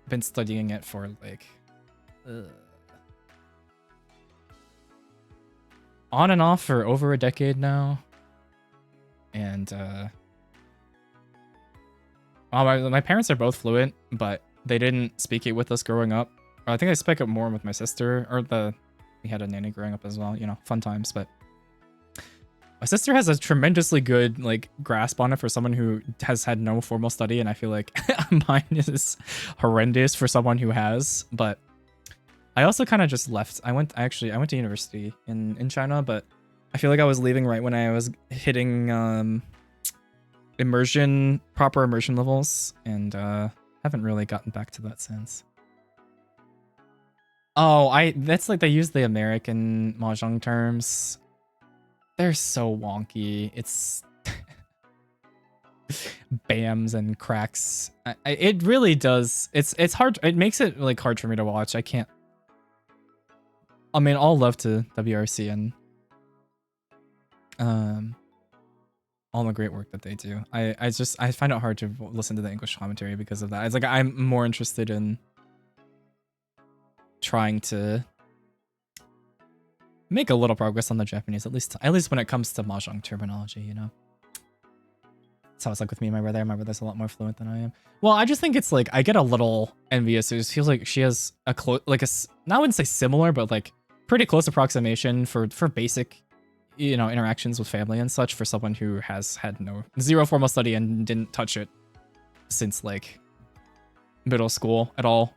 S1: been studying it for like on and off for over a decade now. And my parents are both fluent, but they didn't speak it with us growing up. Or I think I spoke it more with my sister, or we had a nanny growing up as well, you know, fun times. But my sister has a tremendously good like grasp on it for someone who has had no formal study, and I feel like mine is horrendous for someone who has. But I also kind of just left. I went to university in China, but I feel like I was leaving right when I was hitting proper immersion levels, and haven't really gotten back to that since. Oh, that's like they use the American mahjong terms. They're so wonky. It's bams and cracks. It really does. It's hard. It makes it like hard for me to watch. I can't. I mean, all love to WRC and all the great work that they do. I find it hard to listen to the English commentary because of that. It's like I'm more interested in trying to make a little progress on the Japanese, at least when it comes to mahjong terminology, you know. That's how it's like with me and my brother. My brother's a lot more fluent than I am. Well, I just think it's like I get a little envious. It just feels like she has a I wouldn't say similar, but like pretty close approximation for basic, you know, interactions with family and such for someone who has had zero formal study and didn't touch it since like middle school at all.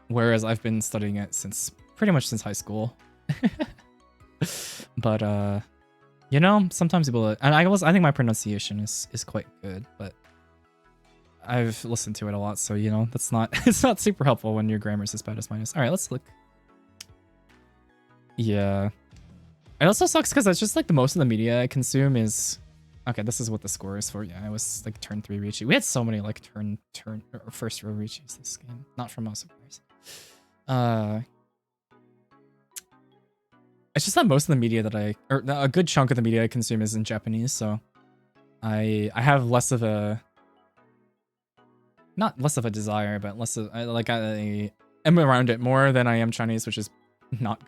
S1: Whereas I've been studying it pretty much since high school. But you know, sometimes people, and I think my pronunciation is quite good, but I've listened to it a lot, so you know, it's not super helpful when your grammar's as bad as mine is. All right, let's look. Yeah, it also sucks because that's just like the most of the media I consume is Okay, this is what the score is for. Yeah, it was like turn 3 riichi. We had so many like turn or first row riichis this game. Not from us, of course. It's just that most of the media that or a good chunk of the media I consume is in Japanese, so I have less of a, not less of a desire, but less of I am around it more than I am Chinese, which is not.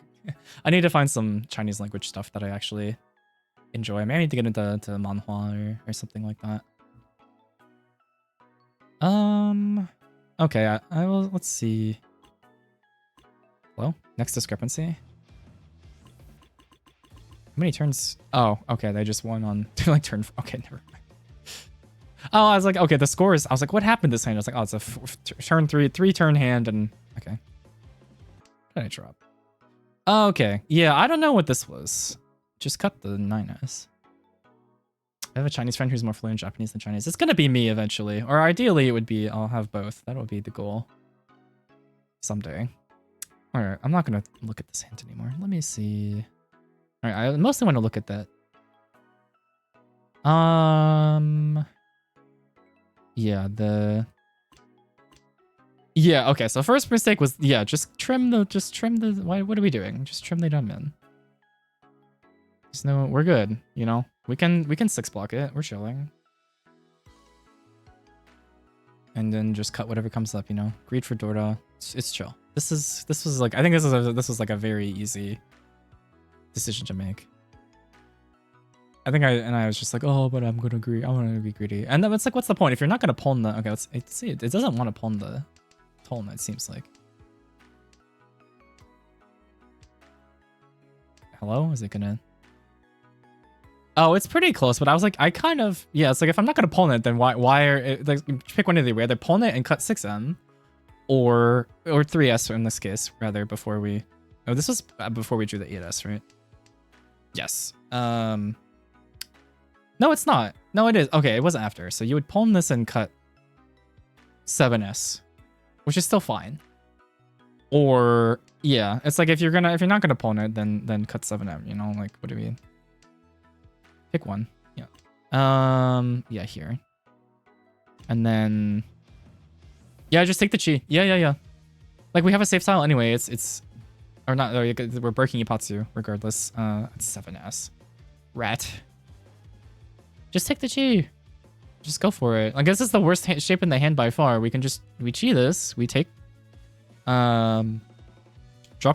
S1: I need to find some Chinese language stuff that I actually enjoy. Maybe I need to get into manhwa or something like that. Okay, I will. Let's see. Hello, next discrepancy. How many turns? Oh, okay, they just won on like turn. Okay, never mind. Oh, I was like, okay, the scores. I was like, what happened this hand? I was like, oh, it's a turn 3 turn hand, and okay. What did I drop? Oh, okay, yeah, I don't know what this was. Just cut the 9s. I have a Chinese friend who's more fluent in Japanese than Chinese. It's gonna be me eventually, or ideally it would be I'll have both. That would be the goal. Someday. All right, I'm not gonna look at this hand anymore. Let me see. All right, I mostly want to look at that. Yeah, yeah, okay, so first mistake was, yeah, just trim the, what are we doing? Just trim the gunman. There's no, we're good, you know? We can 6 block it, we're chilling. And then just cut whatever comes up, you know? Greed for Dora, it's chill. This was like, I think this was like a very easy decision to make. I think I was just like, oh, but I'm gonna agree. I want to be greedy. And then it's like, what's the point if you're not gonna pawn the? Okay, let's see. It doesn't want to pawn the Tolna. It seems like. Hello, is it gonna? Oh, it's pretty close. But I was like, I kind of, yeah. It's like if I'm not gonna pawn it, then why are it, like pick one of the way. Either pawn it and cut 6M, or 3S in this case rather before we. Oh, this was before we drew the 8S, right? Yes. No, it's not. No, it is. Okay, it wasn't after. So you would pawn this and cut 7S, which is still fine. Or yeah, it's like if you're not gonna pawn it, then cut 7M. You know, like what do we? Pick one. Yeah. Yeah, here. And then yeah, just take the chi. Yeah. Like we have a safe tile anyway. It's or not. We're breaking Ipatsu regardless. It's 7S. Rat. Just take the chi. Just go for it. I guess it's the worst shape in the hand by far. We chi this. We take, drop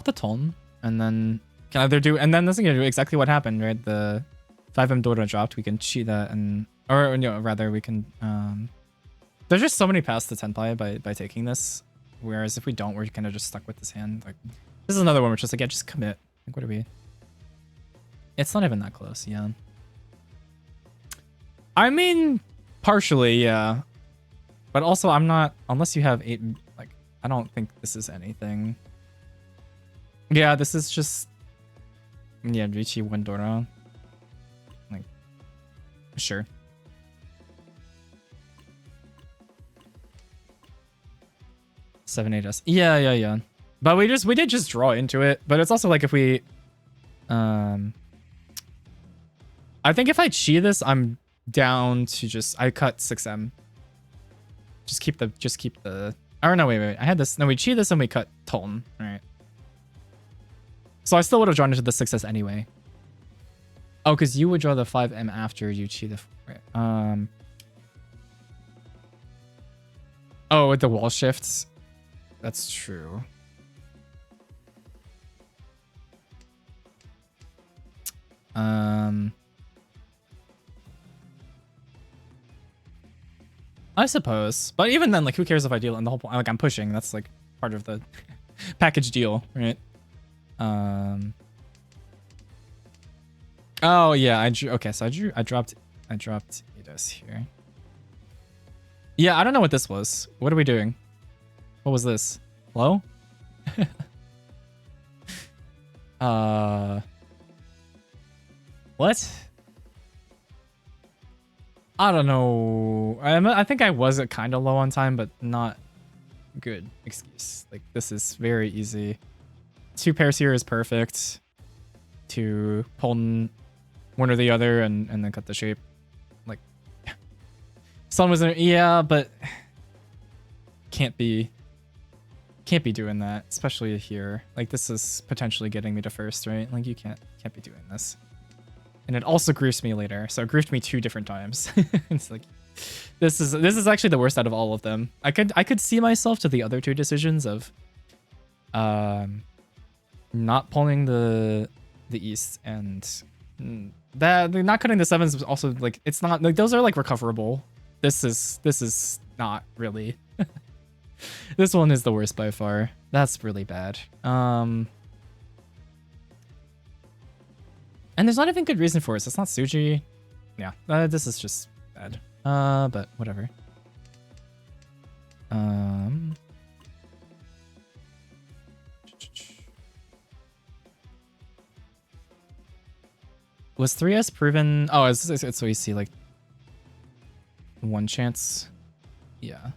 S1: the ton, and then can either do, and then this is gonna do exactly what happened, right? The 5M Dora dropped. We can chi that, and or no, rather we can. There's just so many paths to tenpai by taking this. Whereas if we don't, we're kind of just stuck with this hand. Like this is another one, which is like, yeah, just commit. Like what are we? It's not even that close. Yeah. I mean, partially, yeah. But also, I'm not, unless you have 8, like, I don't think this is anything. Yeah, this is just, yeah, riichi 1 Dora. Like, sure. Seven 8S. Yeah. But we did just draw into it. But it's also like if we, I think if I chi this, I'm down to I cut 6M. Just keep the, or no, wait. I had this, no, we chi this and we cut Toln, right? So I still would have drawn into the 6S anyway. Oh, because you would draw the 5M after you chi the, right. Oh, with the wall shifts. That's true. I suppose. But even then, like, who cares if I deal in the whole point? Like, I'm pushing. That's, like, part of the package deal, right? Oh, yeah, I drew. Okay, so I dropped Edos here. Yeah, I don't know what this was. What are we doing? What was this? Hello? What? I don't know. I think I was kind of low on time, but not good excuse. Like, this is very easy. 2 pairs here is perfect. To pull one or the other and then cut the shape. Sun was in, yeah, but can't be doing that, especially here. Like, this is potentially getting me to first, right? Like, you can't be doing this. And it also griefed me later, so it griefed me 2 different times. It's like, this is actually the worst out of all of them. I could see myself to the other 2 decisions of not pulling the east, and that not cutting the 7s was also like, it's not like, those are like recoverable. This is not really. This one is the worst by far. That's really bad. And there's not even good reason for it. So it's not Suji. Yeah, this is just bad. But whatever. Was 3S proven? Oh, it's so you see like 1 chance. Yeah.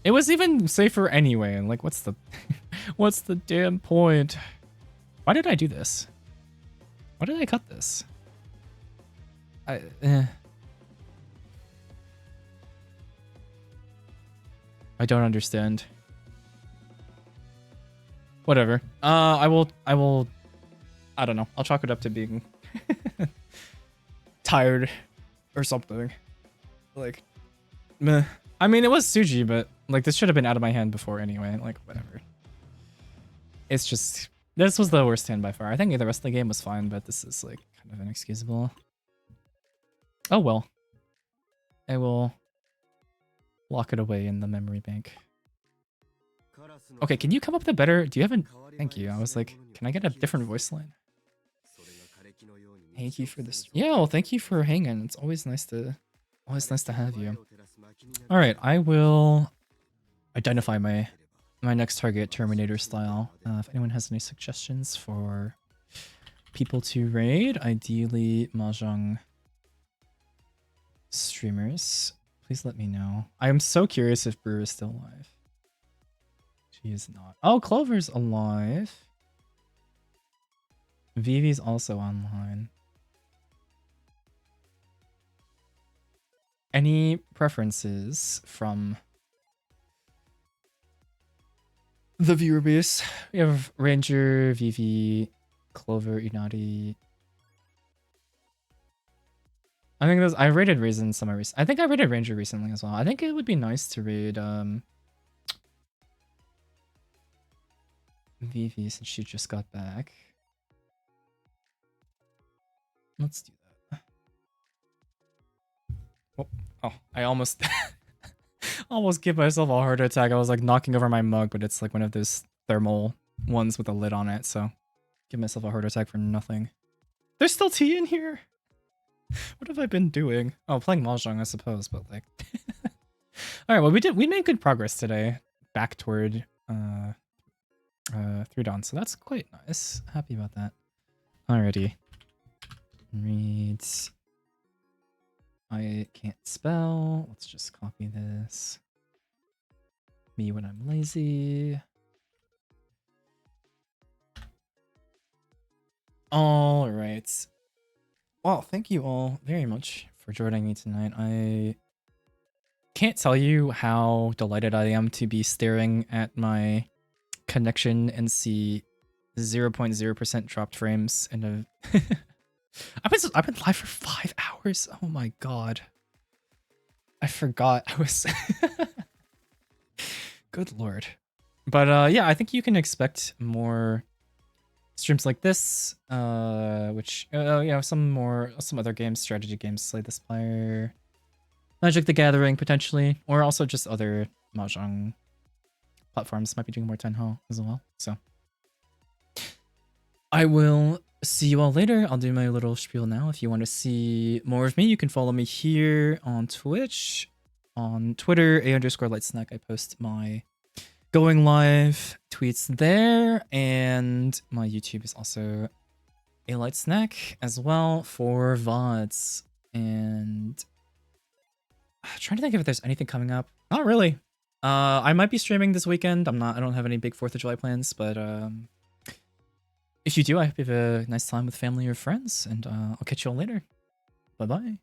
S1: It was even safer anyway. Like, what's the what's the damn point? Why did I do this? Why did I cut this? I don't understand. Whatever. I will I don't know. I'll chalk it up to being tired or something. Like, meh. I mean, it was Suji, but like, this should have been out of my hand before anyway. Like, whatever. It's just, this was the worst hand by far. I think the rest of the game was fine, but this is like kind of inexcusable. Oh well. I will lock it away in the memory bank. Okay, can you come up with a better? Do you have a? Thank you. I was like, can I get a different voice line? Thank you for this. Yeah, well, thank you for hanging. It's always nice to have you. All right, I will identify my next target, Terminator style. If anyone has any suggestions for people to raid, ideally mahjong streamers, please let me know. I am so curious if Brew is still alive. She is not. Oh, Clover's alive. Vivi's also online. Any preferences from the viewer base? We have Ranger, Vivi, Clover, Inari. I think I rated Raisin some recently. I think I rated Ranger recently as well. I think it would be nice to raid Vivi since she just got back. Let's do that. Oh, I almost almost give myself a heart attack. I was like knocking over my mug, but it's like one of those thermal ones with a lid on it, so give myself a heart attack for nothing. There's still tea in here. What have I been doing? Oh, playing mahjong, I suppose, but like all right, well, we made good progress today back toward 3 dawn, so that's quite nice. Happy about that. Alrighty. Read. I can't spell. Let's just copy this. Me when I'm lazy. All right. Well, thank you all very much for joining me tonight. I can't tell you how delighted I am to be staring at my connection and see 0.0% dropped frames in a I've been live for 5 hours. Oh my god. I forgot I was good lord. But yeah, I think you can expect more streams like this, which yeah, some other games, strategy games, Slay the Spire, Magic the Gathering potentially, or also just other mahjong platforms might be doing more Tenho as well. So I will see you all later. I'll do my little spiel now. If you want to see more of me, you can follow me here on Twitch, on Twitter, _lightsnack. I post my going live tweets there, and my YouTube is also a light snack as well for VODs. And I'm trying to think if there's anything coming up. Not really. I might be streaming this weekend. I don't have any big 4th of July plans, but if you do, I hope you have a nice time with family or friends, and I'll catch you all later. Bye-bye.